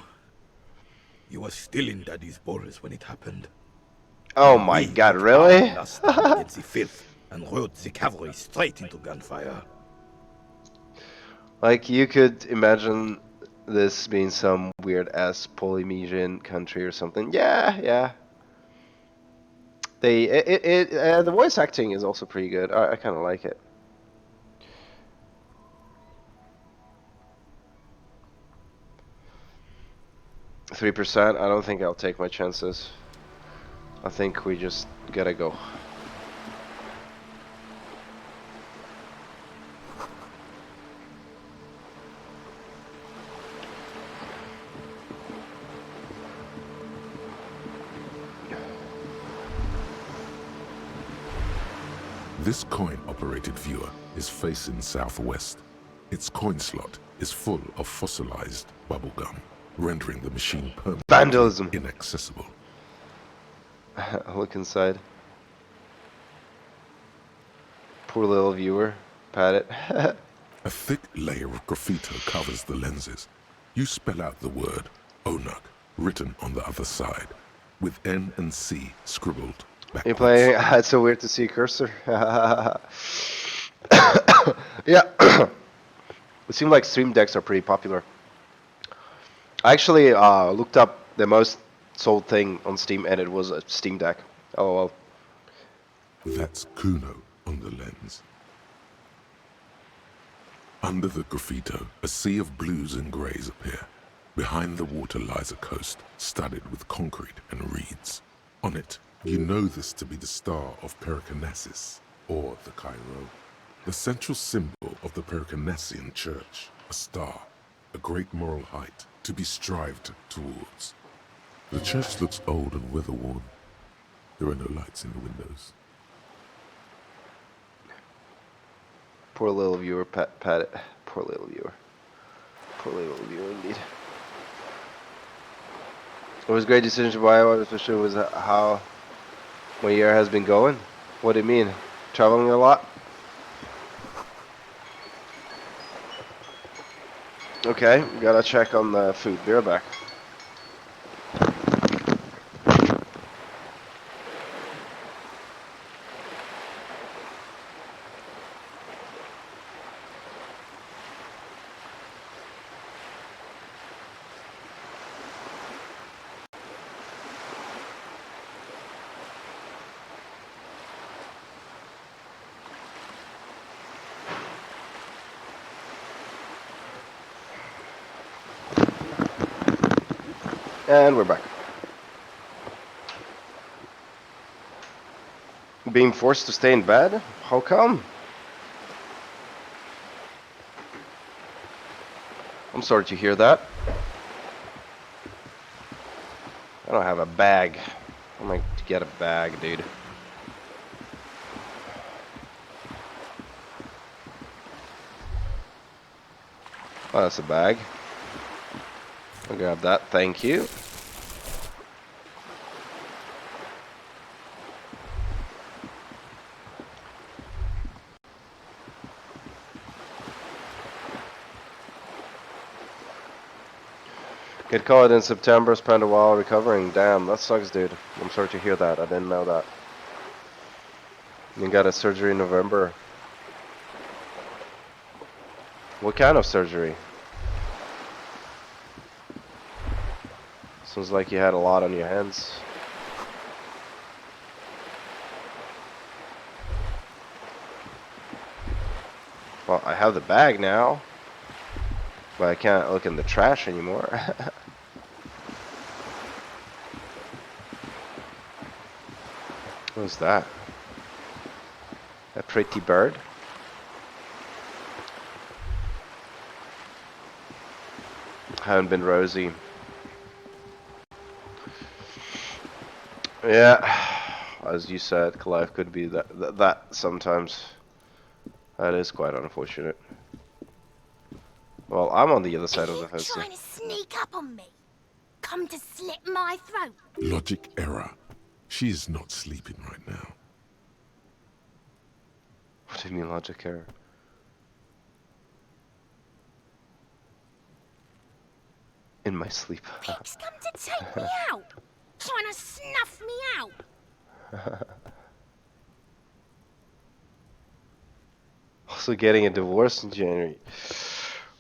You were still in Daddy's balls when it happened. Oh my god, really? Against the filth and rode the cavalry straight into gunfire. Like, you could imagine this being some weird-ass Polynesian country or something. Yeah, yeah. The voice acting is also pretty good. I kind of like it. %. I don't think I'll take my chances. I think we just gotta go. This coin-operated viewer is facing southwest. Its coin slot is full of fossilized bubblegum, rendering the machine permanently Vandalism. inaccessible. Look inside. Poor little viewer. Pat it. A thick layer of graffito covers the lenses. You spell out the word Onuk written on the other side, with N and C scribbled backwards. You playing? It's so weird to see a cursor. Yeah. It seems like Stream Decks are pretty popular. I actually looked up the most sold thing on Steam, and it was a Steam Deck. LOL. That's Kuno on the lens. Under the graffito, a sea of blues and greys appear. Behind the water lies a coast, studded with concrete and reeds. On it, you know this to be the star of Pericanasis, or the Cairo. The central symbol of the Pericanassian church, a star, a great moral height to be strived towards. The church looks old and weather-worn. There are no lights in the windows. Poor little viewer, pat it. Poor little viewer. Poor little viewer, indeed. It was a great decision to buy one, especially with how my year has been going. What do you mean? Traveling a lot? Okay, gotta check on the food. Be right back. And we're back. Being forced to stay in bed? How come? I'm sorry to hear that. I don't have a bag. I'm going to get a bag, dude. Oh, that's a bag. I'll grab that, thank you. Get caught in September, spend a while recovering. Damn, that sucks, dude. I'm sorry to hear that. I didn't know that. You got a surgery in November. What kind of surgery? Sounds like you had a lot on your hands. Well, I have the bag now, but I can't look in the trash anymore. What's that? A pretty bird? Haven't been rosy. Yeah, as you said, life could be that sometimes. That is quite unfortunate. Well, I'm on the other side of the fence. Trying to sneak up on me? Come to slit my throat? Logic error. She is not sleeping right now. What do you mean logic error? In my sleep. Pig's come to take me out. Trying to snuff me out. Also getting a divorce in January.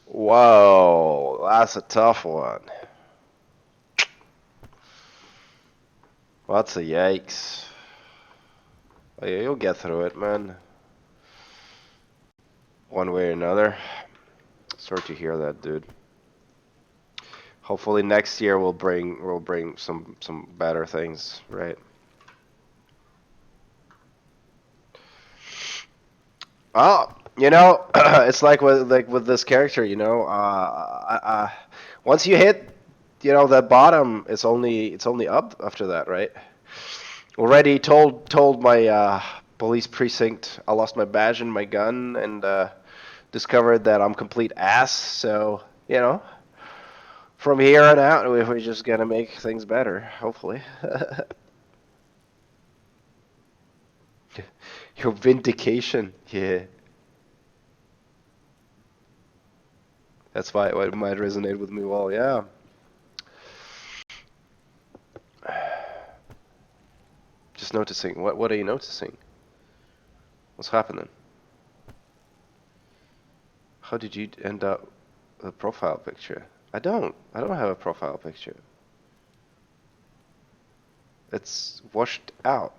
Whoa, that's a tough one. That's a yikes. Oh, yeah, you'll get through it, man. One way or another. Sorry to hear that, dude. Hopefully next year we'll bring some better things, right? Oh, you know, it's like with this character, you know. Once you hit, you know, that bottom, it's only up after that, right? Already told my police precinct I lost my badge and my gun, and discovered that I'm complete ass. So you know, from here on out, we're just gonna make things better, hopefully. Your vindication, yeah. That's why it might resonate with me well, yeah. Just noticing. What are you noticing? What's happening? How did you end up with a profile picture? I don't have a profile picture. It's washed out.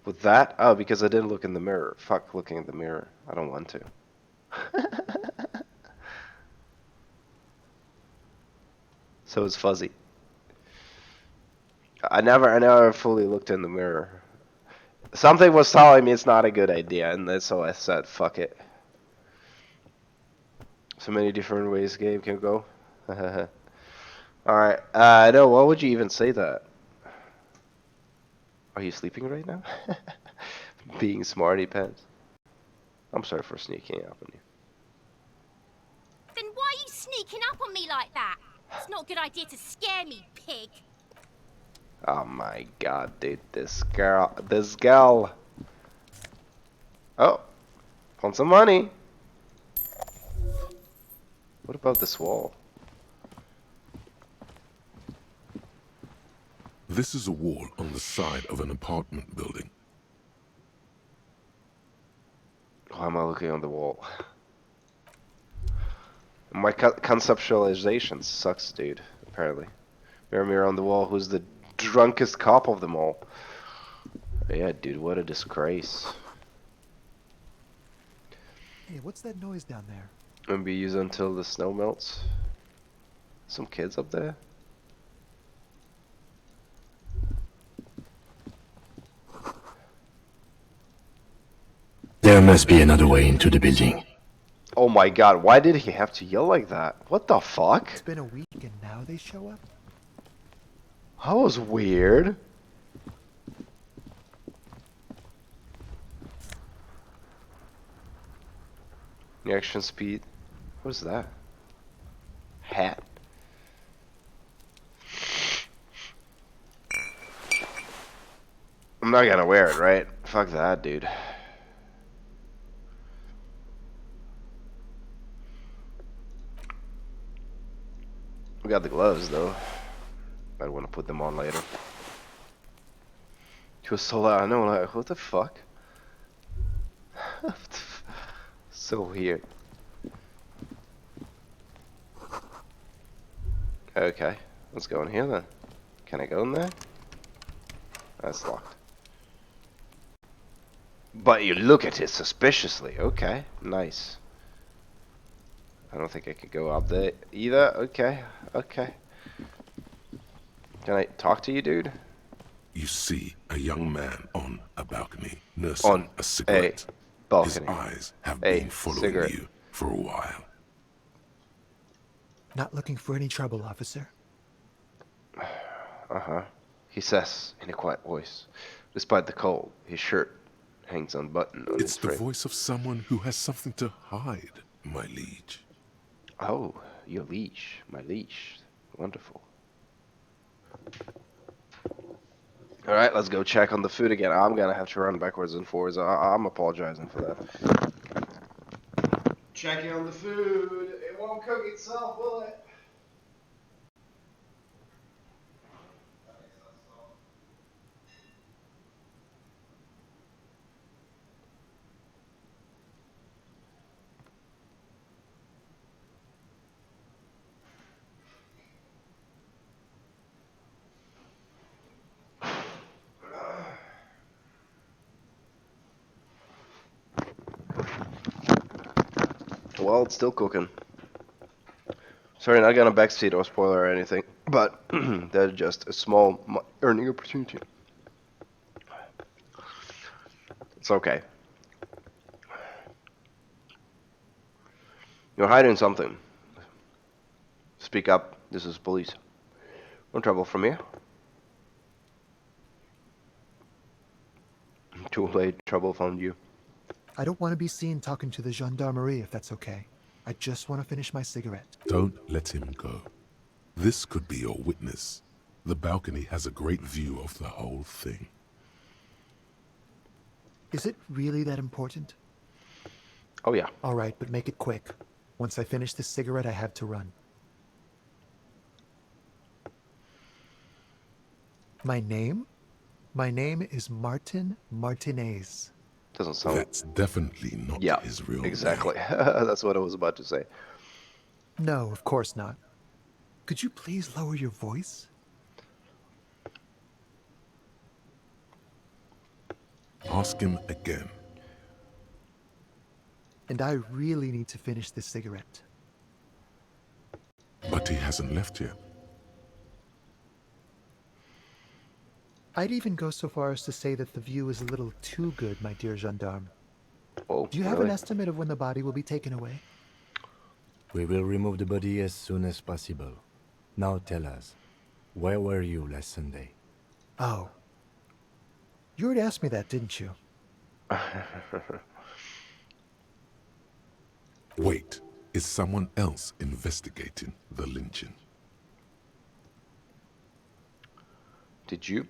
With that? Oh, because I didn't look in the mirror. Fuck looking in the mirror. I don't want to. So it's fuzzy. I never fully looked in the mirror. Something was telling me it's not a good idea, and so I said, fuck it. So many different ways game can go. Alright, no, why would you even say that? Are you sleeping right now? Being smarty pants. I'm sorry for sneaking up on you. Then why are you sneaking up on me like that? It's not a good idea to scare me, pig. Oh my god, dude, this girl. Oh, want some money? What about this wall? This is a wall on the side of an apartment building. Why am I looking on the wall? My conceptualization sucks, dude, apparently. Mirror on the wall, who's the drunkest cop of them all? Yeah, dude, what a disgrace. Hey, what's that noise down there? And be used until the snow melts. Some kids up there? There must be another way into the building. Oh my god, why did he have to yell like that? What the fuck? It's been a week and now they show up? That was weird. Reaction speed. What is that? Hat. I'm not gonna wear it, right? Fuck that, dude. We got the gloves, though. Might want to put them on later. He was so loud. I know, like, what the fuck? So weird. Okay, let's go in here then. Can I go in there? That's locked. But you look at it suspiciously. Okay, nice. I don't think I could go up there either. Okay, okay. Can I talk to you, dude? You see a young man on a balcony nursing On a cigarette. balcony. His eyes have A been following cigarette. you for a while. Not looking for any trouble, officer. Uh-huh. He says in a quiet voice. Despite the cold, his shirt hangs unbuttoned on It's his the frame. voice of someone who has something to hide, my liege. Oh, your leash, my leash. Wonderful. Alright, let's go check on the food again. I'm gonna have to run backwards and forwards. I'm apologizing for that. Checking on the food. It won't cook itself, will it? well, it's still cooking. Sorry, not gonna backseat or spoiler or anything, but that's just a small earning opportunity. It's okay. You're hiding something. Speak up. This is police. No trouble from here. Too late. Trouble found you. I don't want to be seen talking to the gendarmerie if that's okay. I just want to finish my cigarette. Don't let him go. This could be your witness. The balcony has a great view of the whole thing. Is it really that important? Oh yeah. All right, but make it quick. Once I finish this cigarette, I have to run. My name? My name is Martin Martinez. Doesn't sound... That's definitely not his real exactly. name. That's what I was about to say. No, of course not. Could you please lower your voice? Ask him again. And I really need to finish this cigarette. But he hasn't left yet. I'd even go so far as to say that the view is a little too good, my dear gendarme. Oh, do you have an estimate of when the body will be taken away? We will remove the body as soon as possible. Now tell us, where were you last Sunday? Oh. You already asked me that, didn't you? Wait, is someone else investigating the lynching? Did you?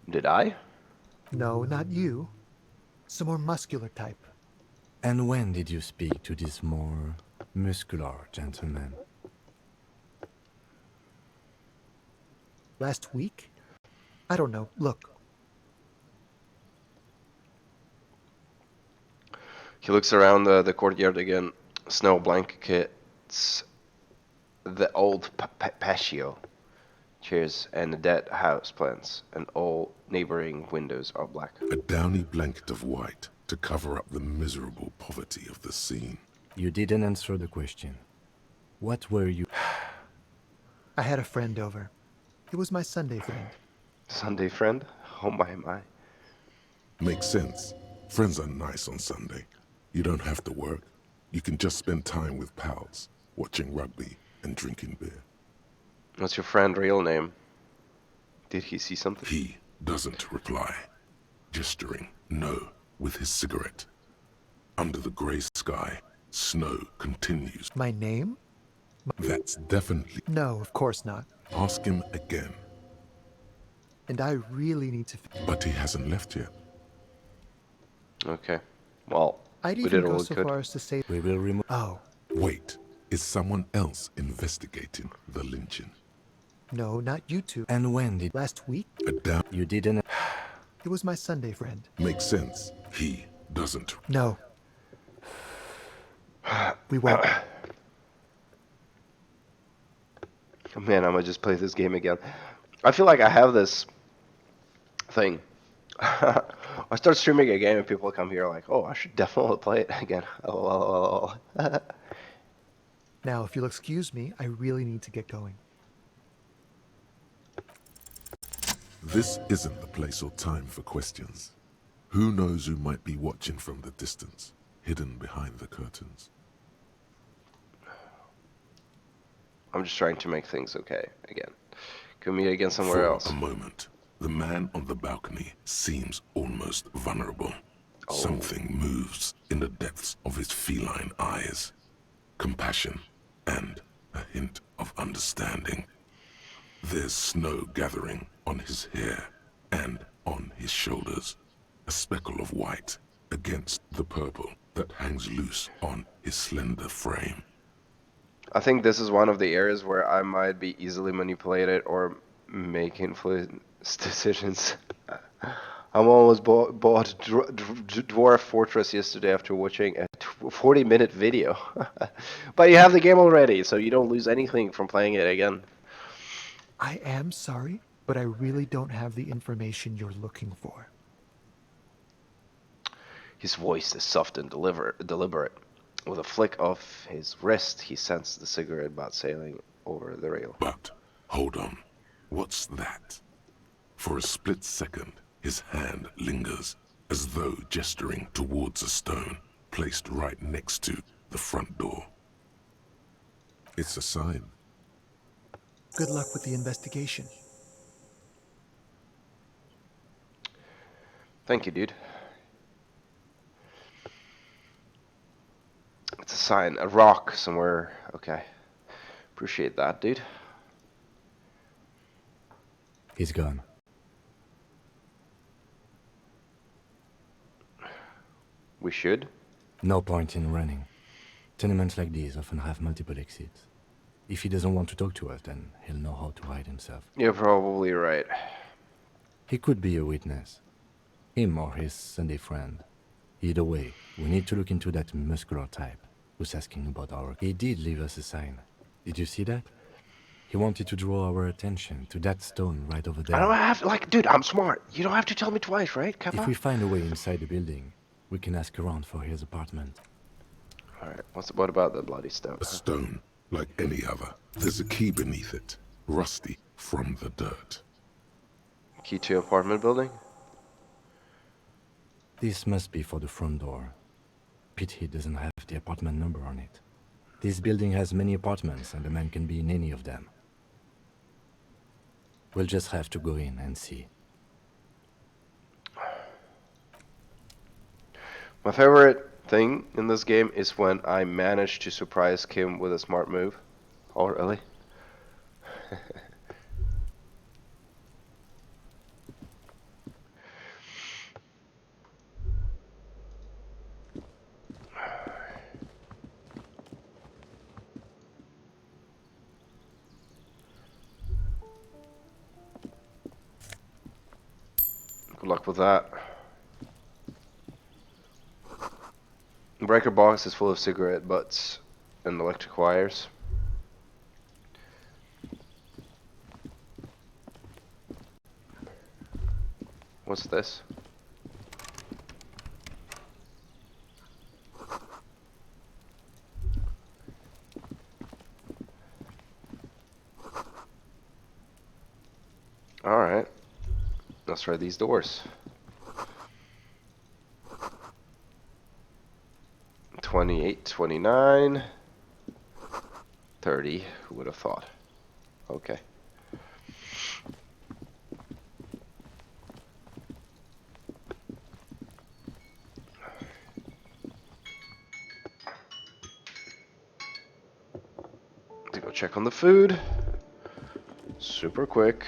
Did I? No, not you. Some more muscular type. And when did you speak to this more muscular gentleman? Last week? I don't know. Look. He looks around the courtyard again. Snow blankets, the old patio, chairs, and the dead house plants, and all neighboring windows are black. A downy blanket of white to cover up the miserable poverty of the scene. You didn't answer the question. What were you... I had a friend over. It was my Sunday friend. Sunday friend? Oh my. Makes sense. Friends are nice on Sunday. You don't have to work. You can just spend time with pals, watching rugby and drinking beer. What's your friend's real name? Did he see something? He doesn't reply, gesturing no with his cigarette. Under the grey sky, snow continues. My name? That's definitely... No, of course not. Ask him again. And I really need to... But he hasn't left yet. Okay. Well, I'd we even did all go we so could. far as to say... We will remove... Oh. Wait, is someone else investigating the lynching? No, not you two. And when did... Last week? You didn't... It was my Sunday friend. Makes sense. He doesn't... No. We won't. Man, I'm gonna just play this game again. I feel like I have this thing. I start streaming a game and people come here like, oh, I should definitely play it again. Oh. Now, if you'll excuse me, I really need to get going. This isn't the place or time for questions. Who knows who might be watching from the distance, hidden behind the curtains. I'm just trying to make things okay again. Can we meet again somewhere else? For a moment, the man on the balcony seems almost vulnerable. Oh. Something moves in the depths of his feline eyes. Compassion and a hint of understanding. There's snow gathering on his hair and on his shoulders. A speckle of white against the purple that hangs loose on his slender frame. I think this is one of the areas where I might be easily manipulated or make influence decisions. I'm almost bought Dwarf Fortress yesterday after watching a 40-minute video. But you have the game already, so you don't lose anything from playing it again. I am sorry, but I really don't have the information you're looking for. His voice is soft and deliberate. With a flick of his wrist, he sends the cigarette butt sailing over the rail. But, hold on. What's that? For a split second, his hand lingers, as though gesturing towards a stone placed right next to the front door. It's a sign. Good luck with the investigation. Thank you, dude. It's a sign, a rock somewhere. Okay. Appreciate that, dude. He's gone. We should? No point in running. Tenements like these often have multiple exits. If he doesn't want to talk to us, then he'll know how to hide himself. You're probably right. He could be a witness. Him or his Sunday friend. Either way, we need to look into that muscular type who's asking about our... He did leave us a sign. Did you see that? He wanted to draw our attention to that stone right over there. I don't have to, like, dude, I'm smart. You don't have to tell me twice, right? Come on. If we find a way inside the building, we can ask around for his apartment. Alright, what about the bloody stone? A stone, like any other. There's a key beneath it, rusty from the dirt. Key to apartment building? This must be for the front door. Pity doesn't have the apartment number on it. This building has many apartments and the man can be in any of them. We'll just have to go in and see. My favorite thing in this game is when I manage to surprise Kim with a smart move. Oh, really? Good luck with that. The breaker box is full of cigarette butts and electric wires. What's this? Alright. Let's try these doors. 28, 29, 30. Who would have thought? Okay. To go check on the food. Super quick.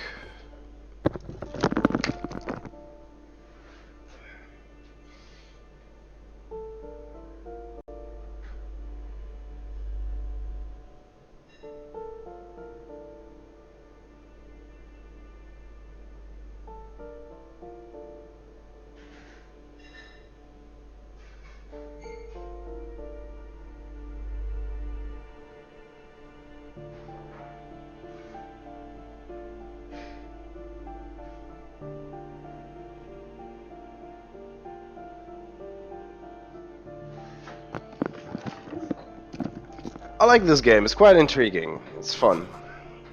I like this game, it's quite intriguing, it's fun.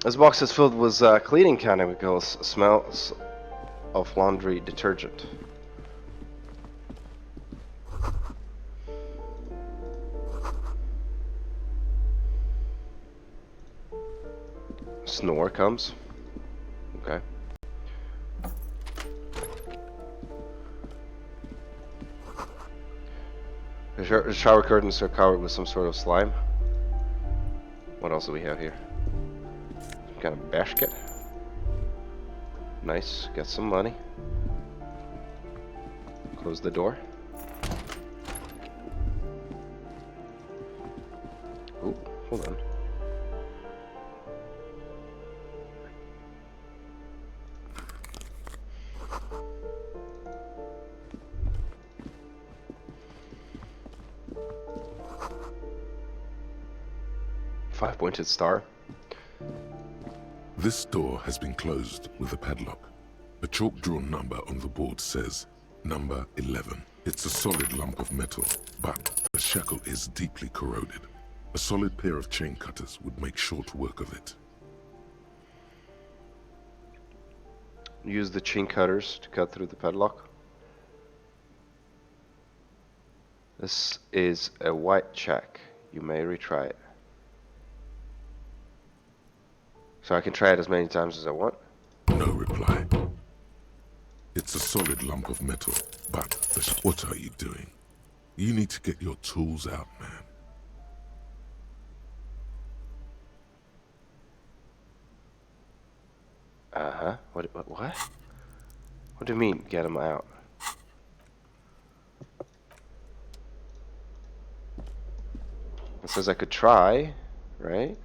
This box is filled with cleaning chemicals, smells of laundry detergent. Snore comes. Okay. The shower curtains are covered with some sort of slime. What else do we have here? Some kind of basket. Nice, got some money. Close the door. Ooh, hold on. Five-pointed star. This door has been closed with a padlock. A chalk-drawn number on the board says Number 11. It's a solid lump of metal, but the shackle is deeply corroded. A solid pair of chain cutters would make short work of it. Use the chain cutters to cut through the padlock. This is a white check. You may retry it. So I can try it as many times as I want? No reply. It's a solid lump of metal, but what are you doing? You need to get your tools out, man. Uh-huh. What? What do you mean, get them out? It says I could try, right?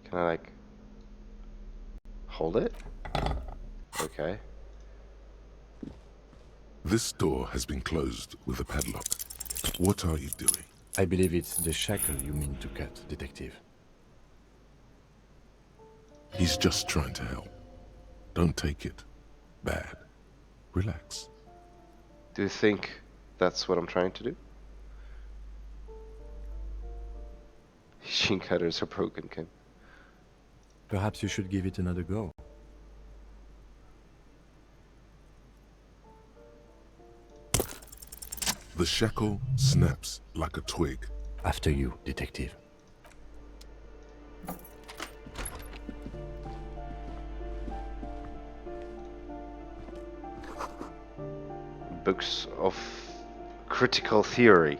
Can I, like, hold it? Okay. This door has been closed with a padlock. What are you doing? I believe it's the shackle you mean to cut, Detective. He's just trying to help. Don't take it bad. Relax. Do you think that's what I'm trying to do? Chain cutters are broken, Kim. Perhaps you should give it another go. The shackle snaps like a twig. After you, Detective. Books of critical theory.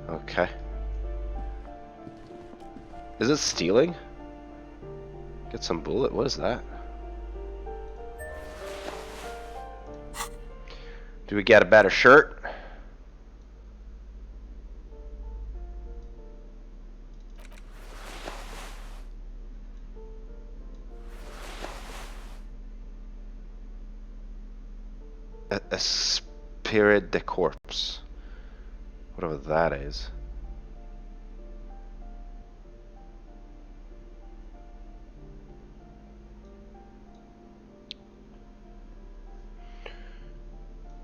Okay. Is it stealing? Get some bullet. What is that? Do we get a better shirt? A spirit de corpse. Whatever that is.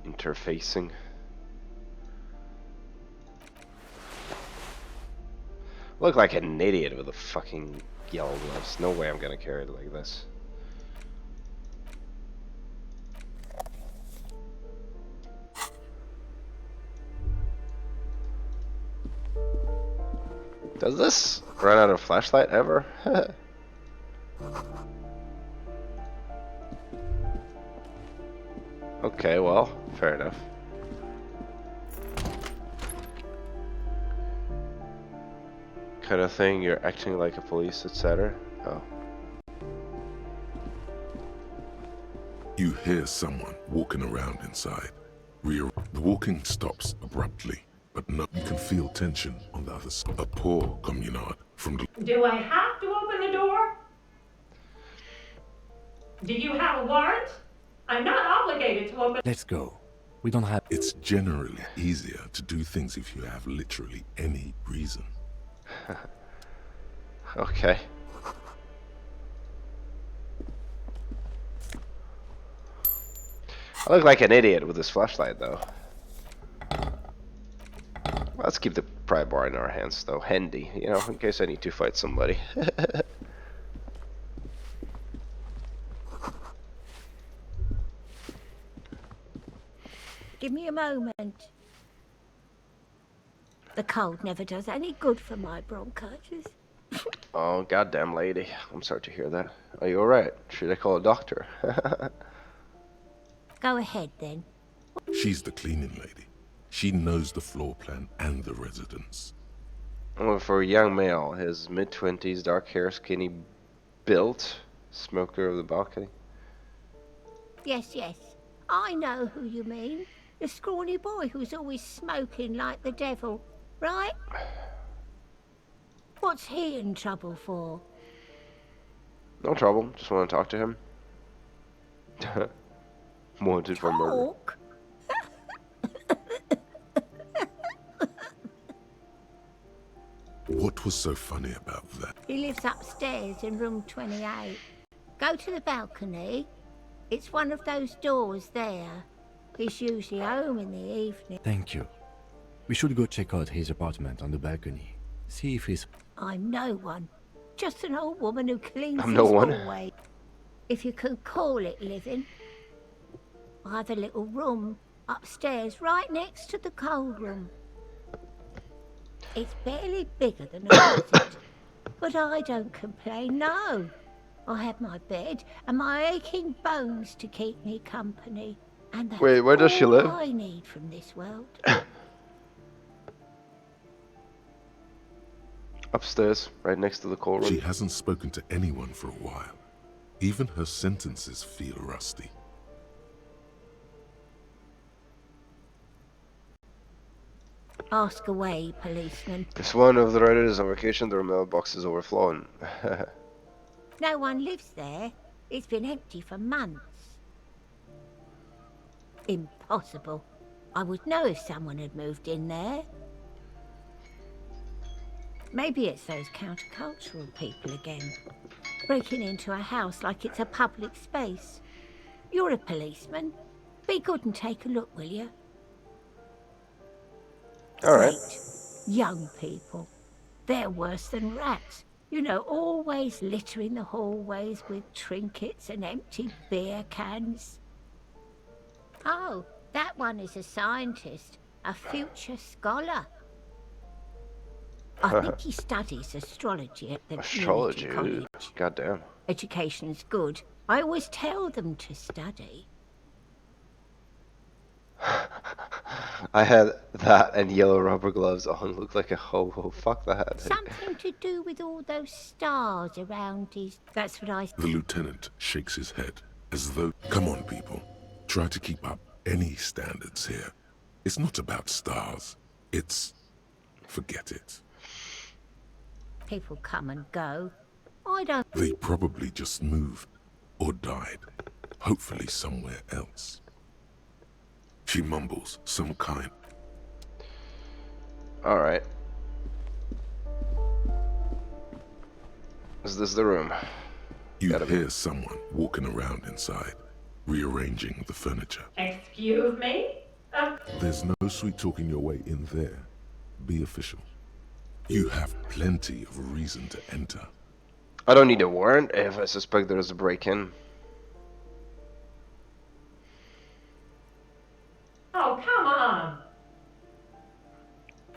Interfacing. Look like an idiot with a fucking yellow gloves. No way I'm gonna carry it like this. Does this run out of flashlight ever? Okay, well, fair enough. Kind of thing, you're acting like a police, etc. Oh. You hear someone walking around inside. The walking stops abruptly, but no, you can feel tension on the other side. A poor communard from the... Do I have to open the door? Do you have a warrant? I'm not obligated to open... Let's go. We don't have... It's generally easier to do things if you have literally any reason. Okay. I look like an idiot with this flashlight, though. Let's keep the pry bar in our hands, though, handy, you know, in case I need to fight somebody. Give me a moment. The cold never does any good for my bronchitis. Oh, goddamn lady. I'm sorry to hear that. Are you alright? Should I call a doctor? Go ahead, then. She's the cleaning lady. She knows the floor plan and the residence. Well, for a young male, his mid-20s, dark hair, skinny built, smoker of the balcony. Yes, yes. I know who you mean. The scrawny boy who's always smoking like the devil, right? What's he in trouble for? No trouble. Just want to talk to him. Wanted for murder. Talk? What was so funny about that? He lives upstairs in room 28. Go to the balcony, It's one of those doors there. He's usually home in the evening. Thank you. We should go check out his apartment on the balcony. See if he's... I'm no one. Just an old woman who cleans I'm his no one. hallway. If you can call it living. I have a little room upstairs right next to the cold room. It's barely bigger than a closet, but I don't complain, no. I have my bed and my aching bones to keep me company. And that's Wait, where does she all live? I need from this world. Upstairs, right next to the cold room. She hasn't spoken to anyone for a while. Even her sentences feel rusty. Ask away, policeman. If one of the writers is on vacation, their mailbox is overflowing. No one lives there. It's been empty for months. Impossible. I would know if someone had moved in there. Maybe it's those countercultural people again. Breaking into a house like it's a public space. You're a policeman. Be good and take a look, will you? Alright. Young people. They're worse than rats. You know, always littering the hallways with trinkets and empty beer cans. Oh, that one is a scientist, a future scholar. I think he studies astrology at the Astrology? community college. Goddamn. Education's good. I always tell them to study. I had that and yellow rubber gloves on. Looked like a hobo. Fuck that. Something to do with all those stars around his... That's what I... The lieutenant shakes his head, as though... Come on, people. Try to keep up any standards here. It's not about stars. It's... Forget it. People come and go. I don't... They probably just moved. Or died. Hopefully somewhere else. She mumbles some kind. Alright. Is this the room? You hear someone walking around inside, rearranging the furniture. Excuse me? There's no sweet talking your way in there. Be official. You have plenty of reason to enter. I don't need a warrant if I suspect there's a break-in. Oh, come on.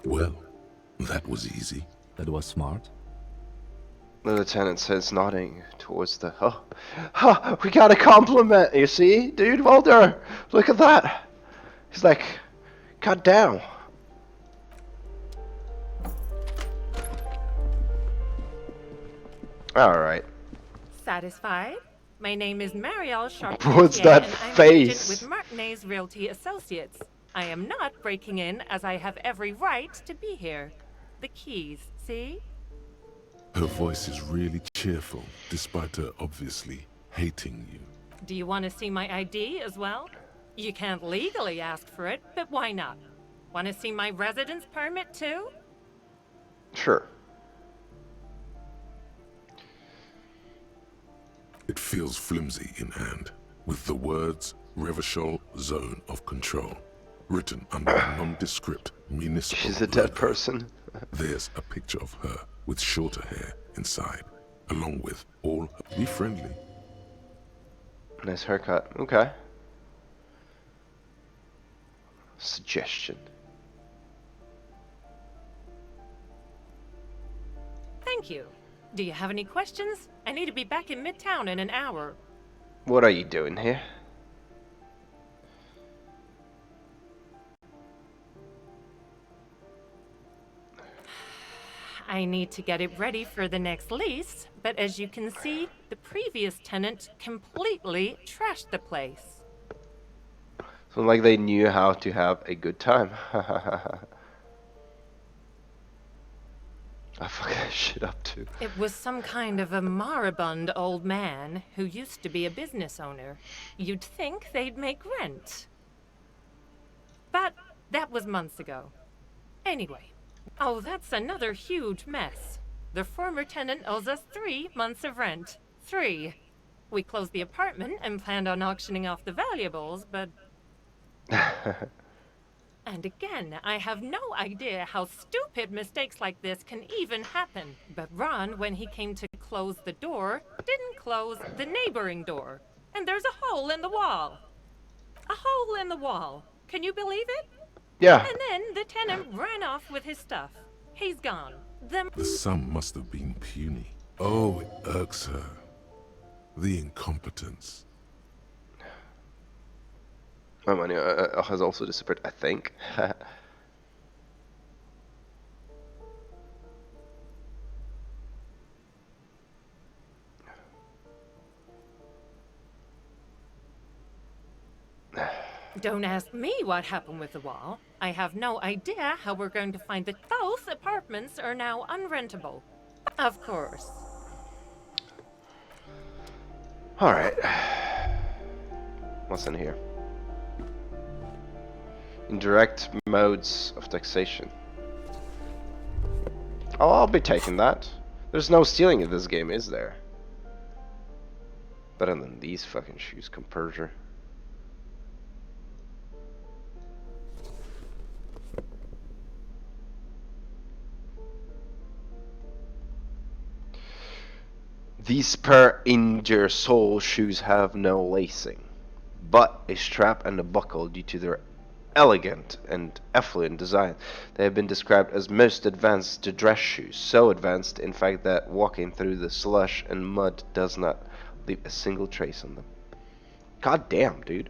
Well, that was easy. That was smart. The lieutenant says, nodding towards the... Oh, we got a compliment, you see? Dude, Walter, look at that. He's like, God damn. Alright. Satisfied? My name is Marielle What's Charpentier, that and I'm face? an agent with Martinez Realty Associates. I am not breaking in, as I have every right to be here. The keys, see? Her voice is really cheerful, despite her obviously hating you. Do you want to see my ID as well? You can't legally ask for it, but why not? Want to see my residence permit too? Sure. It feels flimsy in hand, with the words Revachol Zone of Control written under a nondescript municipal She's a dead logo. person. There's a picture of her with shorter hair inside, along with all her... Be friendly. Nice haircut. Okay. Suggestion. Thank you. Do you have any questions? I need to be back in Midtown in an hour. What are you doing here? I need to get it ready for the next lease, but as you can see, the previous tenant completely trashed the place. So like they knew how to have a good time. I fuck that shit up too. It was some kind of a moribund old man who used to be a business owner. You'd think they'd make rent. But that was months ago. Anyway. Oh, that's another huge mess. The former tenant owes us 3 months of rent. 3. We closed the apartment and planned on auctioning off the valuables, but... And again, I have no idea how stupid mistakes like this can even happen. But Ron, when he came to close the door, didn't close the neighboring door. And there's a hole in the wall. A hole in the wall. Can you believe it? Yeah. And then the tenant ran off with his stuff. He's gone. The sum must have been puny. Oh, it irks her. The incompetence. My money has also disappeared, I think. Don't ask me what happened with the wall. I have no idea how we're going to find that both apartments are now unrentable. Of course. Alright. What's in here? Indirect modes of taxation. Oh, I'll be taking that. There's no stealing in this game, is there? Better than these fucking shoes, composure. These per injure sole shoes have no lacing, but a strap and a buckle due to their elegant and affluent design. They have been described as most advanced to dress shoes, so advanced in fact that walking through the slush and mud does not leave a single trace on them. God damn, dude.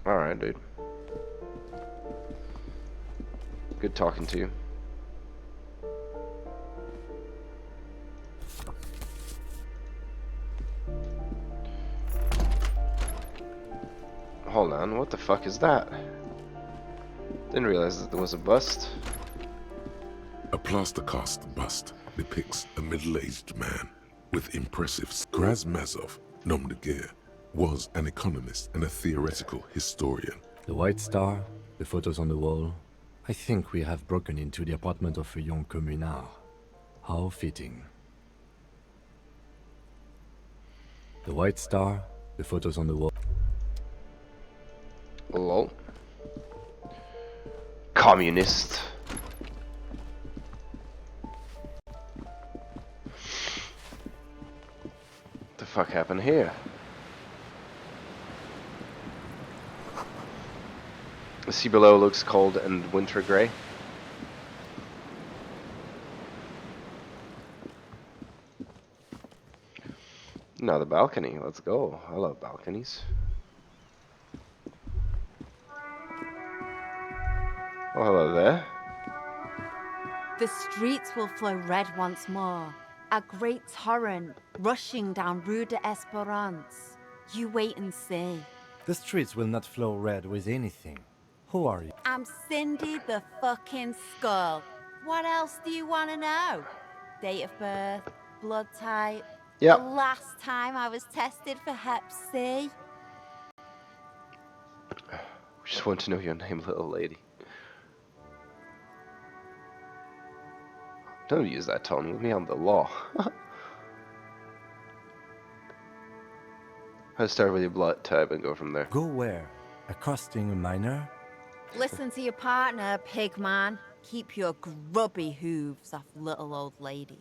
Alright, dude. Good talking to you. Hold on, what the fuck is that? Didn't realize that there was a bust. A plaster cast bust depicts a middle-aged man with impressive Krasmazov, nom de guerre, was an economist and a theoretical historian. The White Star, the photos on the wall. I think we have broken into the apartment of a young communard. How fitting. The White Star, the photos on the wall. Lol. Communist. What the fuck happened here? The sea below looks cold and winter grey. Now the balcony, let's go. I love balconies. Oh, hello there. The streets will flow red once more. A great torrent rushing down Rue de Esperance. You wait and see. The streets will not flow red with anything. Who are you? I'm Cindy the fucking Skull. What else do you want to know? Date of birth, blood type. Yep. The last time I was tested for Hep C. We just want to know your name, little lady. Don't use that tone with me on the law. I'll start with your blood type and go from there. Go where? Accosting a minor? Listen to your partner, pig man. Keep your grubby hooves off little old ladies.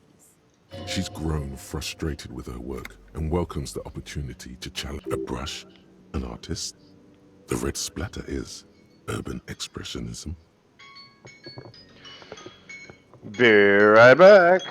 She's grown frustrated with her work and welcomes the opportunity to challenge a brush, an artist. The red splatter is urban expressionism. Be right back.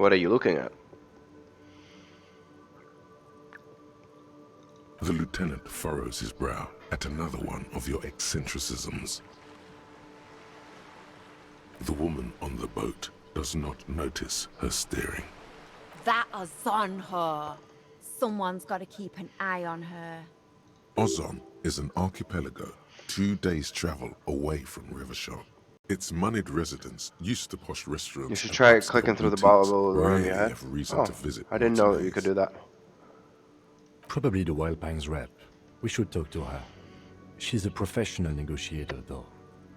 What are you looking at? The lieutenant furrows his brow at another one of your eccentricisms. The woman on the boat does not notice her staring. That is on her. Someone's got to keep an eye on her. Ozon is an archipelago 2 days' travel away from Rivershaw. Its moneyed residents used to posh restaurants. You should and try upscale clicking through the boutiques bubble around your rarely head. have reason Oh, to visit I didn't know that you matinees. could do that. Probably the Wild Pines rep. We should talk to her. She's a professional negotiator, though.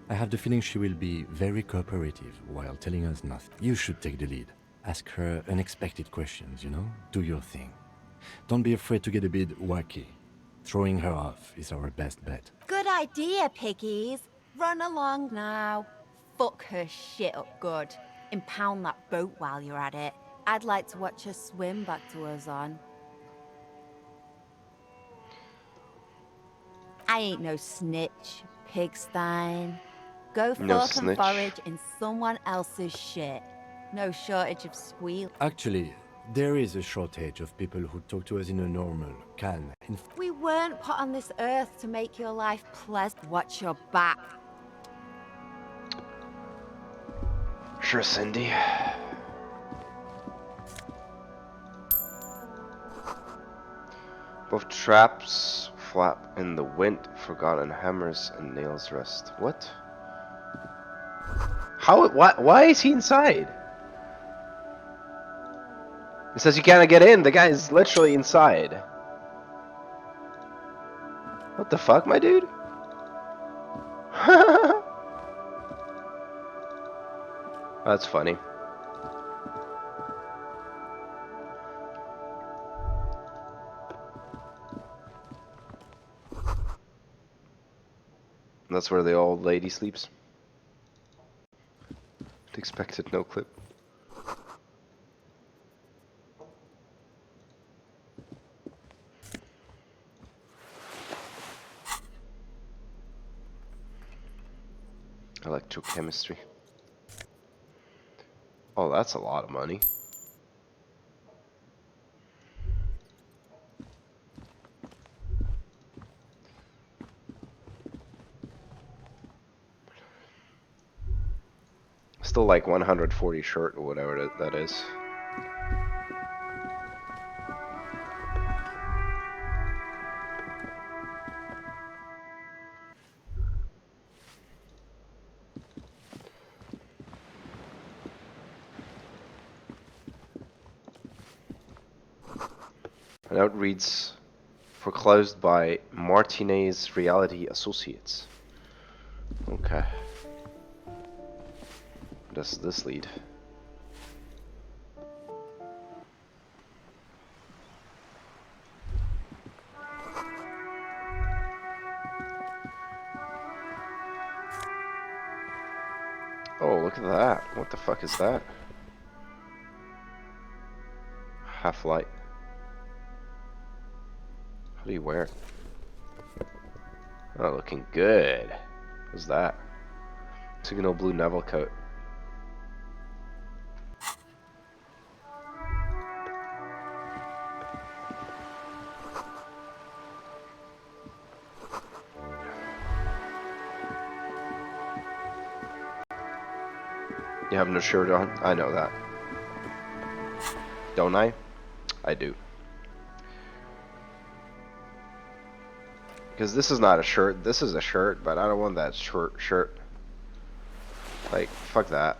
I have the feeling she will be very cooperative while telling us nothing. You should take the lead. Ask her unexpected questions, you know? Do your thing. Don't be afraid to get a bit wacky. Throwing her off is our best bet. Good idea, piggies. Run along now. Fuck her shit up good. Impound that boat while you're at it. I'd like to watch her swim back to Ozon. I ain't no snitch, Pigstein. Go No forth and snitch. forage in someone else's shit. No shortage of squeal. Actually, there is a shortage of people who talk to us in a normal, calm, We weren't put on this earth to make your life pleasant. Watch your back. Sure, Cindy. Both traps flap in the wind, forgotten hammers and nails rest. What? How? Why is he inside? It says you can't get in. The guy is literally inside. What the fuck, my dude? That's funny. That's where the old lady sleeps. Expected no clip. Electrochemistry. Oh, that's a lot of money. Still like 140 short or whatever that is. And now it reads, foreclosed by Martinez Reality Associates. Okay. Does this lead? Oh, look at that. What the fuck is that? Half-light. How do you wear it? Oh, looking good. What's that? Signal blue Neville coat. You have no shirt on? I know that. Don't I? I do. Because this is not a shirt. This is a shirt, but I don't want that shirt. Like, fuck that.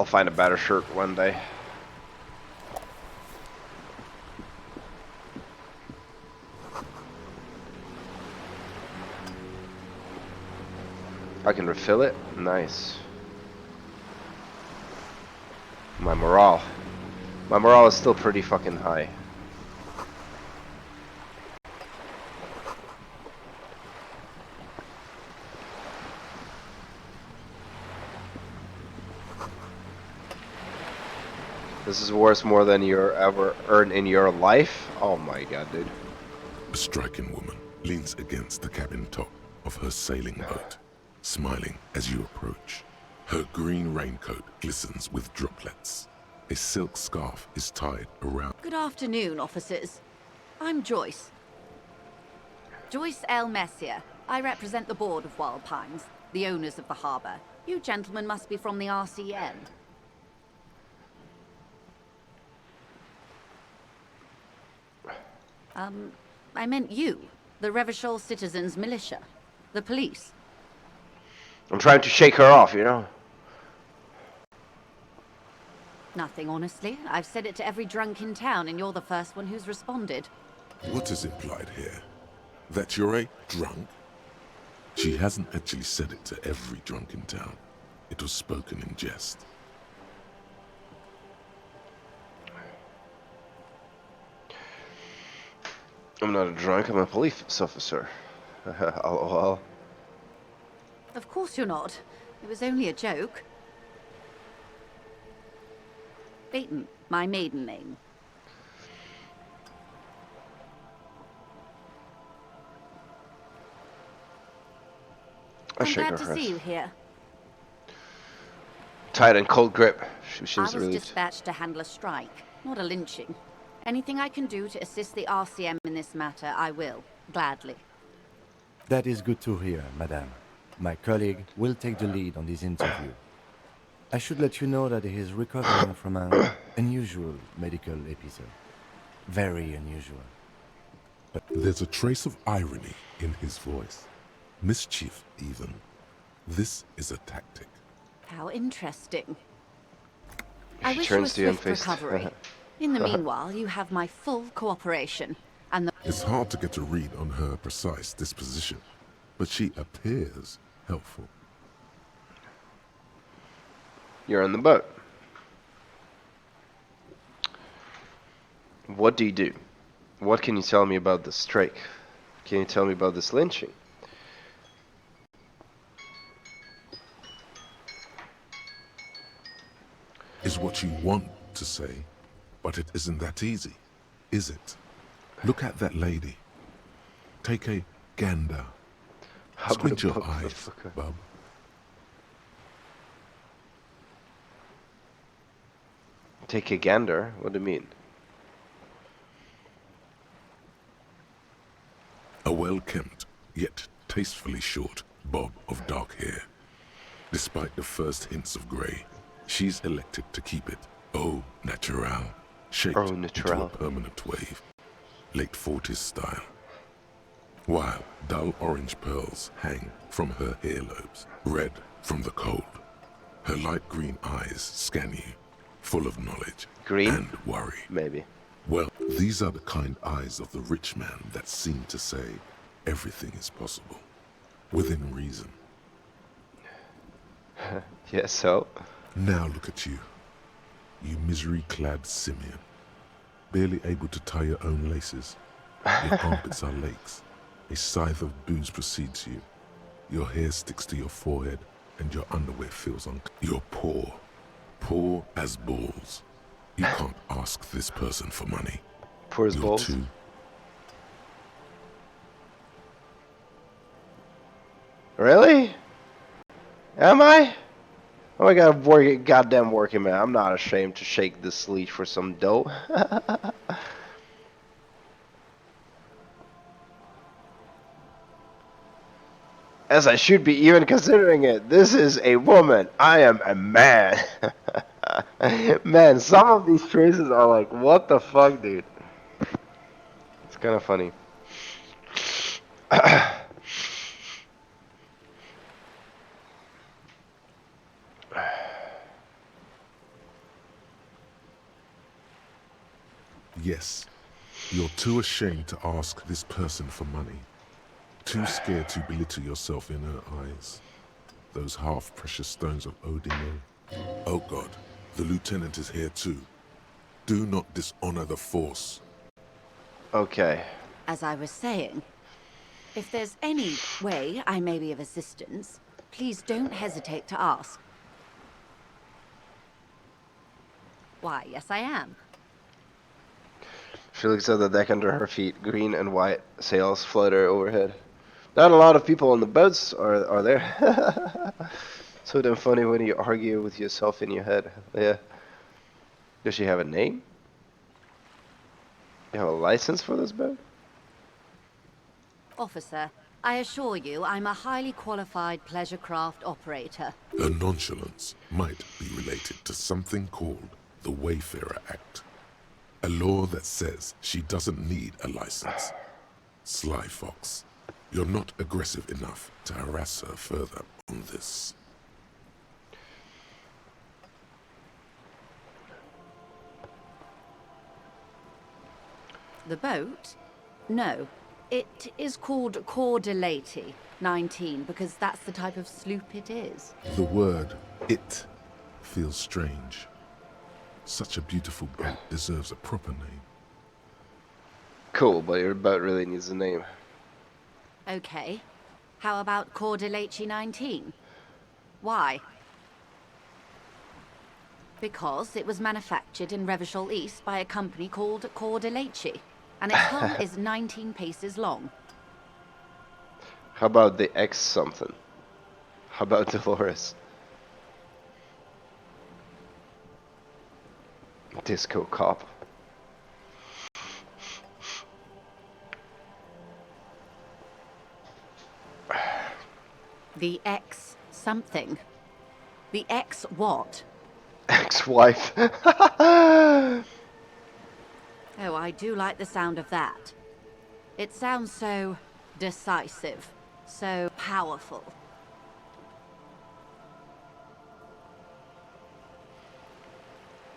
I'll find a better shirt one day. I can refill it? Nice. My morale is still pretty fucking high. This is worth more than you ever earned in your life? Oh my god, dude. A striking woman leans against the cabin top of her sailing boat, smiling as you approach. Her green raincoat glistens with droplets. A silk scarf is tied around. Good afternoon, officers. I'm Joyce. Joyce L. Messier. I represent the board of Wild Pines, the owners of the harbour. You gentlemen must be from the RCM. I meant you, the Revachol Citizens Militia, the police. I'm trying to shake her off, you know? Nothing, honestly. I've said it to every drunk in town, and you're the first one who's responded. What is implied here? That you're a drunk? She hasn't actually said it to every drunk in town. It was spoken in jest. I'm not a drunk, I'm a police officer. LOL. Of course you're not. It was only a joke. Baton, my maiden name. I'm glad to see you here. Tight and cold grip. She I seems was relieved. dispatched to handle a strike, not a lynching. Anything I can do to assist the RCM in this matter, I will, gladly. That is good to hear, madame. My colleague will take the lead on this interview. I should let you know that he is recovering from an unusual medical episode. Very unusual. But there's a trace of irony in his voice. Mischief, even. This is a tactic. How interesting. She I wish you a turns to you and swift face. recovery. In the meanwhile, you have my full cooperation, and the... It's hard to get a read on her precise disposition, but she appears helpful. You're on the boat. What do you do? What can you tell me about the strike? Can you tell me about this lynching? Is what you want to say, but it isn't that easy, is it? Look at that lady. Take a gander. Squint your eyes, bub. Take a gander? What do you mean? A well-kempt, yet tastefully short bob of dark hair. Despite the first hints of grey, she's elected to keep it au naturel, shaped into a permanent wave, late 40s style. While dull orange pearls hang from her earlobes, red from the cold. Her light green eyes scan you, full of knowledge and worry. Maybe. Well, these are the kind eyes of the rich man that seem to say everything is possible, within reason. Yes, so? Now look at you, you misery-clad simian, barely able to tie your own laces. Your armpits are lakes. A scythe of booze precedes you. Your hair sticks to your forehead, and your underwear feels You're poor, poor as balls. You can't ask this person for money. Poor as balls? Too. Really? Am I? Oh my god, goddamn working man. I'm not ashamed to shake this leash for some dough. As I should be even considering it. This is a woman. I am a man. Man, some of these choices are like, what the fuck, dude? It's kind of funny. Yes, you're too ashamed to ask this person for money. Too scared to belittle yourself in her eyes. Those half-precious stones of Odin. Oh God, the lieutenant is here too. Do not dishonor the force. Okay. As I was saying, if there's any way I may be of assistance, please don't hesitate to ask. Why, yes I am. She looks at the deck under her feet. Green and white sails flutter overhead. Not a lot of people on the boats, are there? So damn funny when you argue with yourself in your head. Yeah. Does she have a name? You have a license for this boat? Officer, I assure you I'm a highly qualified pleasure craft operator. Her nonchalance might be related to something called the Wayfarer Act, a law that says she doesn't need a license. Sly Fox, you're not aggressive enough to harass her further on this. The boat? No. It is called Cordelati 19 because that's the type of sloop it is. The word "it" feels strange. Such a beautiful boat deserves a proper name. Cool, but your boat really needs a name. Okay. How about Cordelati 19? Why? Because it was manufactured in Revachol East by a company called Cordelati, and its hull is 19 paces long. How about the X something? How about Dolores? Disco cop. The X something. The X what? Ex-wife. Oh, I do like the sound of that. It sounds so decisive, so powerful.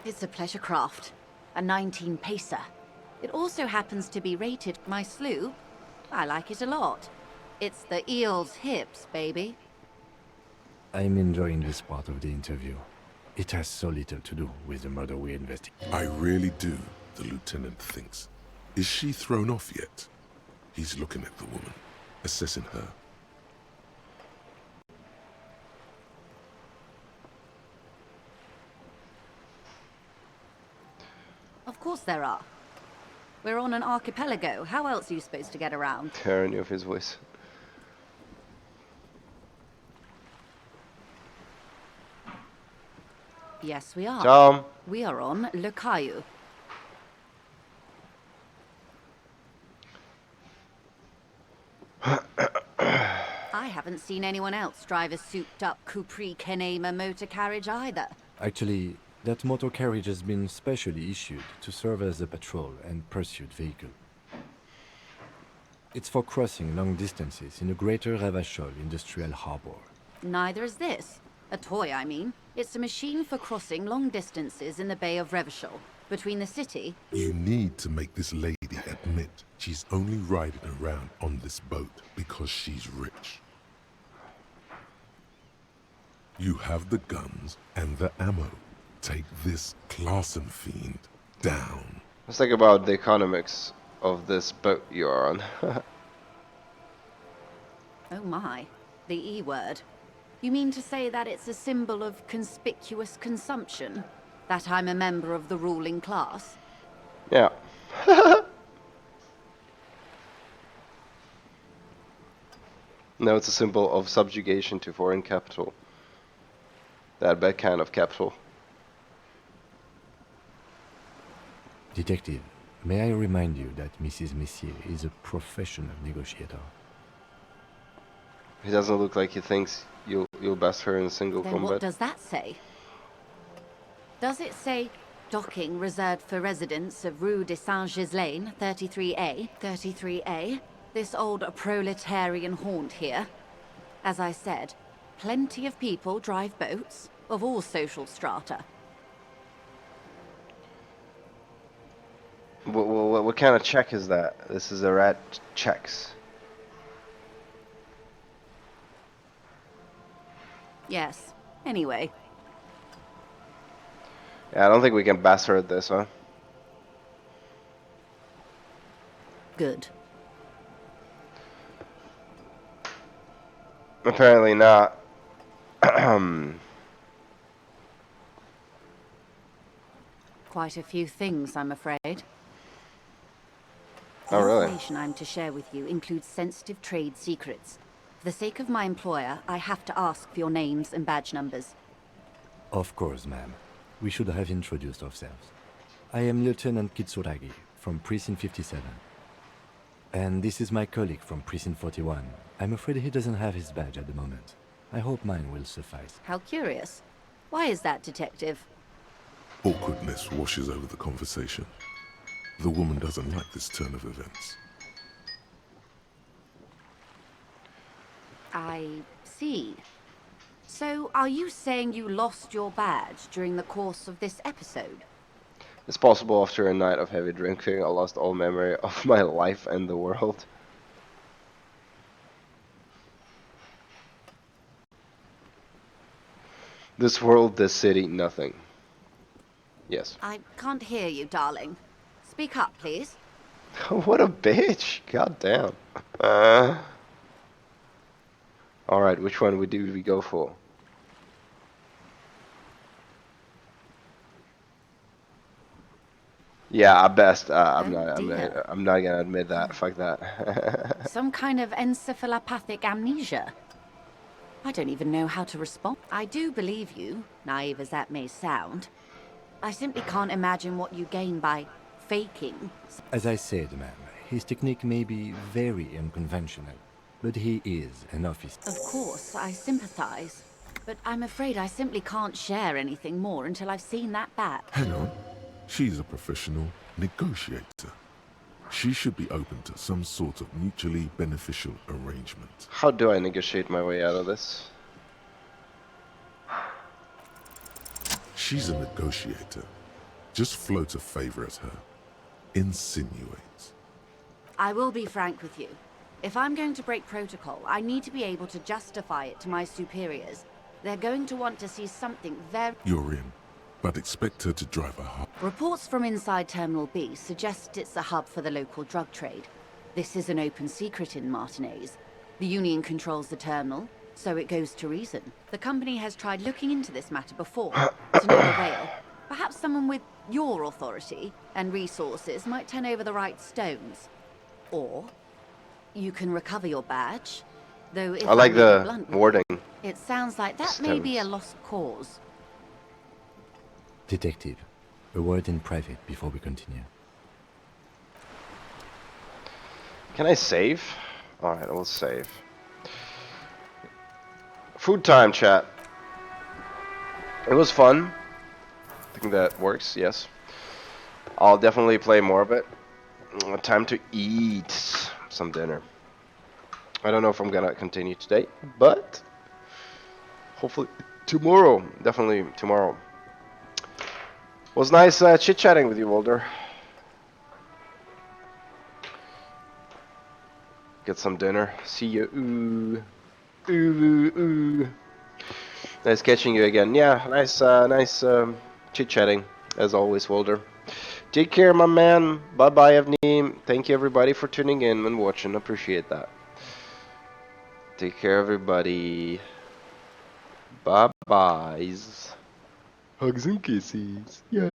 It's a pleasure craft, a 19 pacer. It also happens to be rated my sloop. I like it a lot. It's the eel's hips, baby. I'm enjoying this part of the interview. It has so little to do with the murder we investigate. I really do, the lieutenant thinks. Is she thrown off yet? He's looking at the woman, assessing her. Of course there are. We're on an archipelago. How else are you supposed to get around? Tyranny of his voice. Yes, we are. Tom. We are on Le Caillou. I haven't seen anyone else drive a souped-up Capri Kenema motor carriage either. Actually, that motor carriage has been specially issued to serve as a patrol and pursuit vehicle. It's for crossing long distances in the greater Revachol industrial harbor. Neither is this. A toy, I mean. It's a machine for crossing long distances in the Bay of Revachol, between the city... You need to make this lady admit she's only riding around on this boat because she's rich. You have the guns and the ammo. Take this Clausen fiend down. Let's think about the economics of this boat you're on. Oh my. The E word. You mean to say that it's a symbol of conspicuous consumption? That I'm a member of the ruling class? Yeah. No, it's a symbol of subjugation to foreign capital. That bad kind of capital. Detective, may I remind you that Mrs. Messier is a professional negotiator. He doesn't look like he thinks you'll best her in single Then combat. what does that say? Does it say docking reserved for residents of Rue de Saint-Ghislain, 33A? 33A? This old proletarian haunt here. As I said, plenty of people drive boats, of all social strata. What kind of check is that? This is a rat checks. Yes. Anyway. Yeah, I don't think we can bastard this, huh? Good. Apparently not. Quite a few things, I'm afraid. Oh, The really? information I'm to share with you includes sensitive trade secrets. For the sake of my employer, I have to ask for your names and badge numbers. Of course, ma'am. We should have introduced ourselves. I am Lieutenant Kitsuragi from Precinct 57. And this is my colleague from Precinct 41. I'm afraid he doesn't have his badge at the moment. I hope mine will suffice. How curious. Why is that, Detective? Awkwardness washes over the conversation. The woman doesn't like this turn of events. I see. So, are you saying you lost your badge during the course of this episode? It's possible after a night of heavy drinking, I lost all memory of my life and the world. This world, this city, nothing. Yes. I can't hear you, darling. Speak up, please. What a bitch! God damn. Alright, which one do we go for? Yeah, I best. I'm not gonna admit that. Fuck that. Some kind of encephalopathic amnesia. I don't even know how to respond. I do believe you, naive as that may sound. I simply can't imagine what you gain by faking. As I said, ma'am, his technique may be very unconventional, but he is an officer. Of course, I sympathize. But I'm afraid I simply can't share anything more until I've seen that back. Hang on. She's a professional negotiator. She should be open to some sort of mutually beneficial arrangement. How do I negotiate my way out of this? She's a negotiator. Just float a favor at her. Insinuate. I will be frank with you. If I'm going to break protocol, I need to be able to justify it to my superiors. They're going to want to see something very... You're in, but expect her to drive a hard... Reports from inside Terminal B suggest it's a hub for the local drug trade. This is an open secret in Martinez. The Union controls the terminal, so it goes to reason. The company has tried looking into this matter before, to no avail. Perhaps someone with your authority and resources might turn over the right stones. Or you can recover your badge, though if I like the blunt, wording. it sounds like that may be a lost cause. Detective, a word in private before we continue. Can I save? Alright, I will save. Food time, chat. It was fun. I think that works, yes. I'll definitely play more of it. Time to eat some dinner. I don't know if I'm gonna continue today, but hopefully tomorrow. Definitely tomorrow. Was nice chit-chatting with you, Walter. Get some dinner. See you. Ooh. Ooh, ooh. Nice catching you again. Yeah, nice chit-chatting as always, Walter. Take care, my man. Bye-bye, Evneem. Thank you, everybody, for tuning in and watching. Appreciate that. Take care, everybody. Bye-byes. Hugs and kisses. Yeah.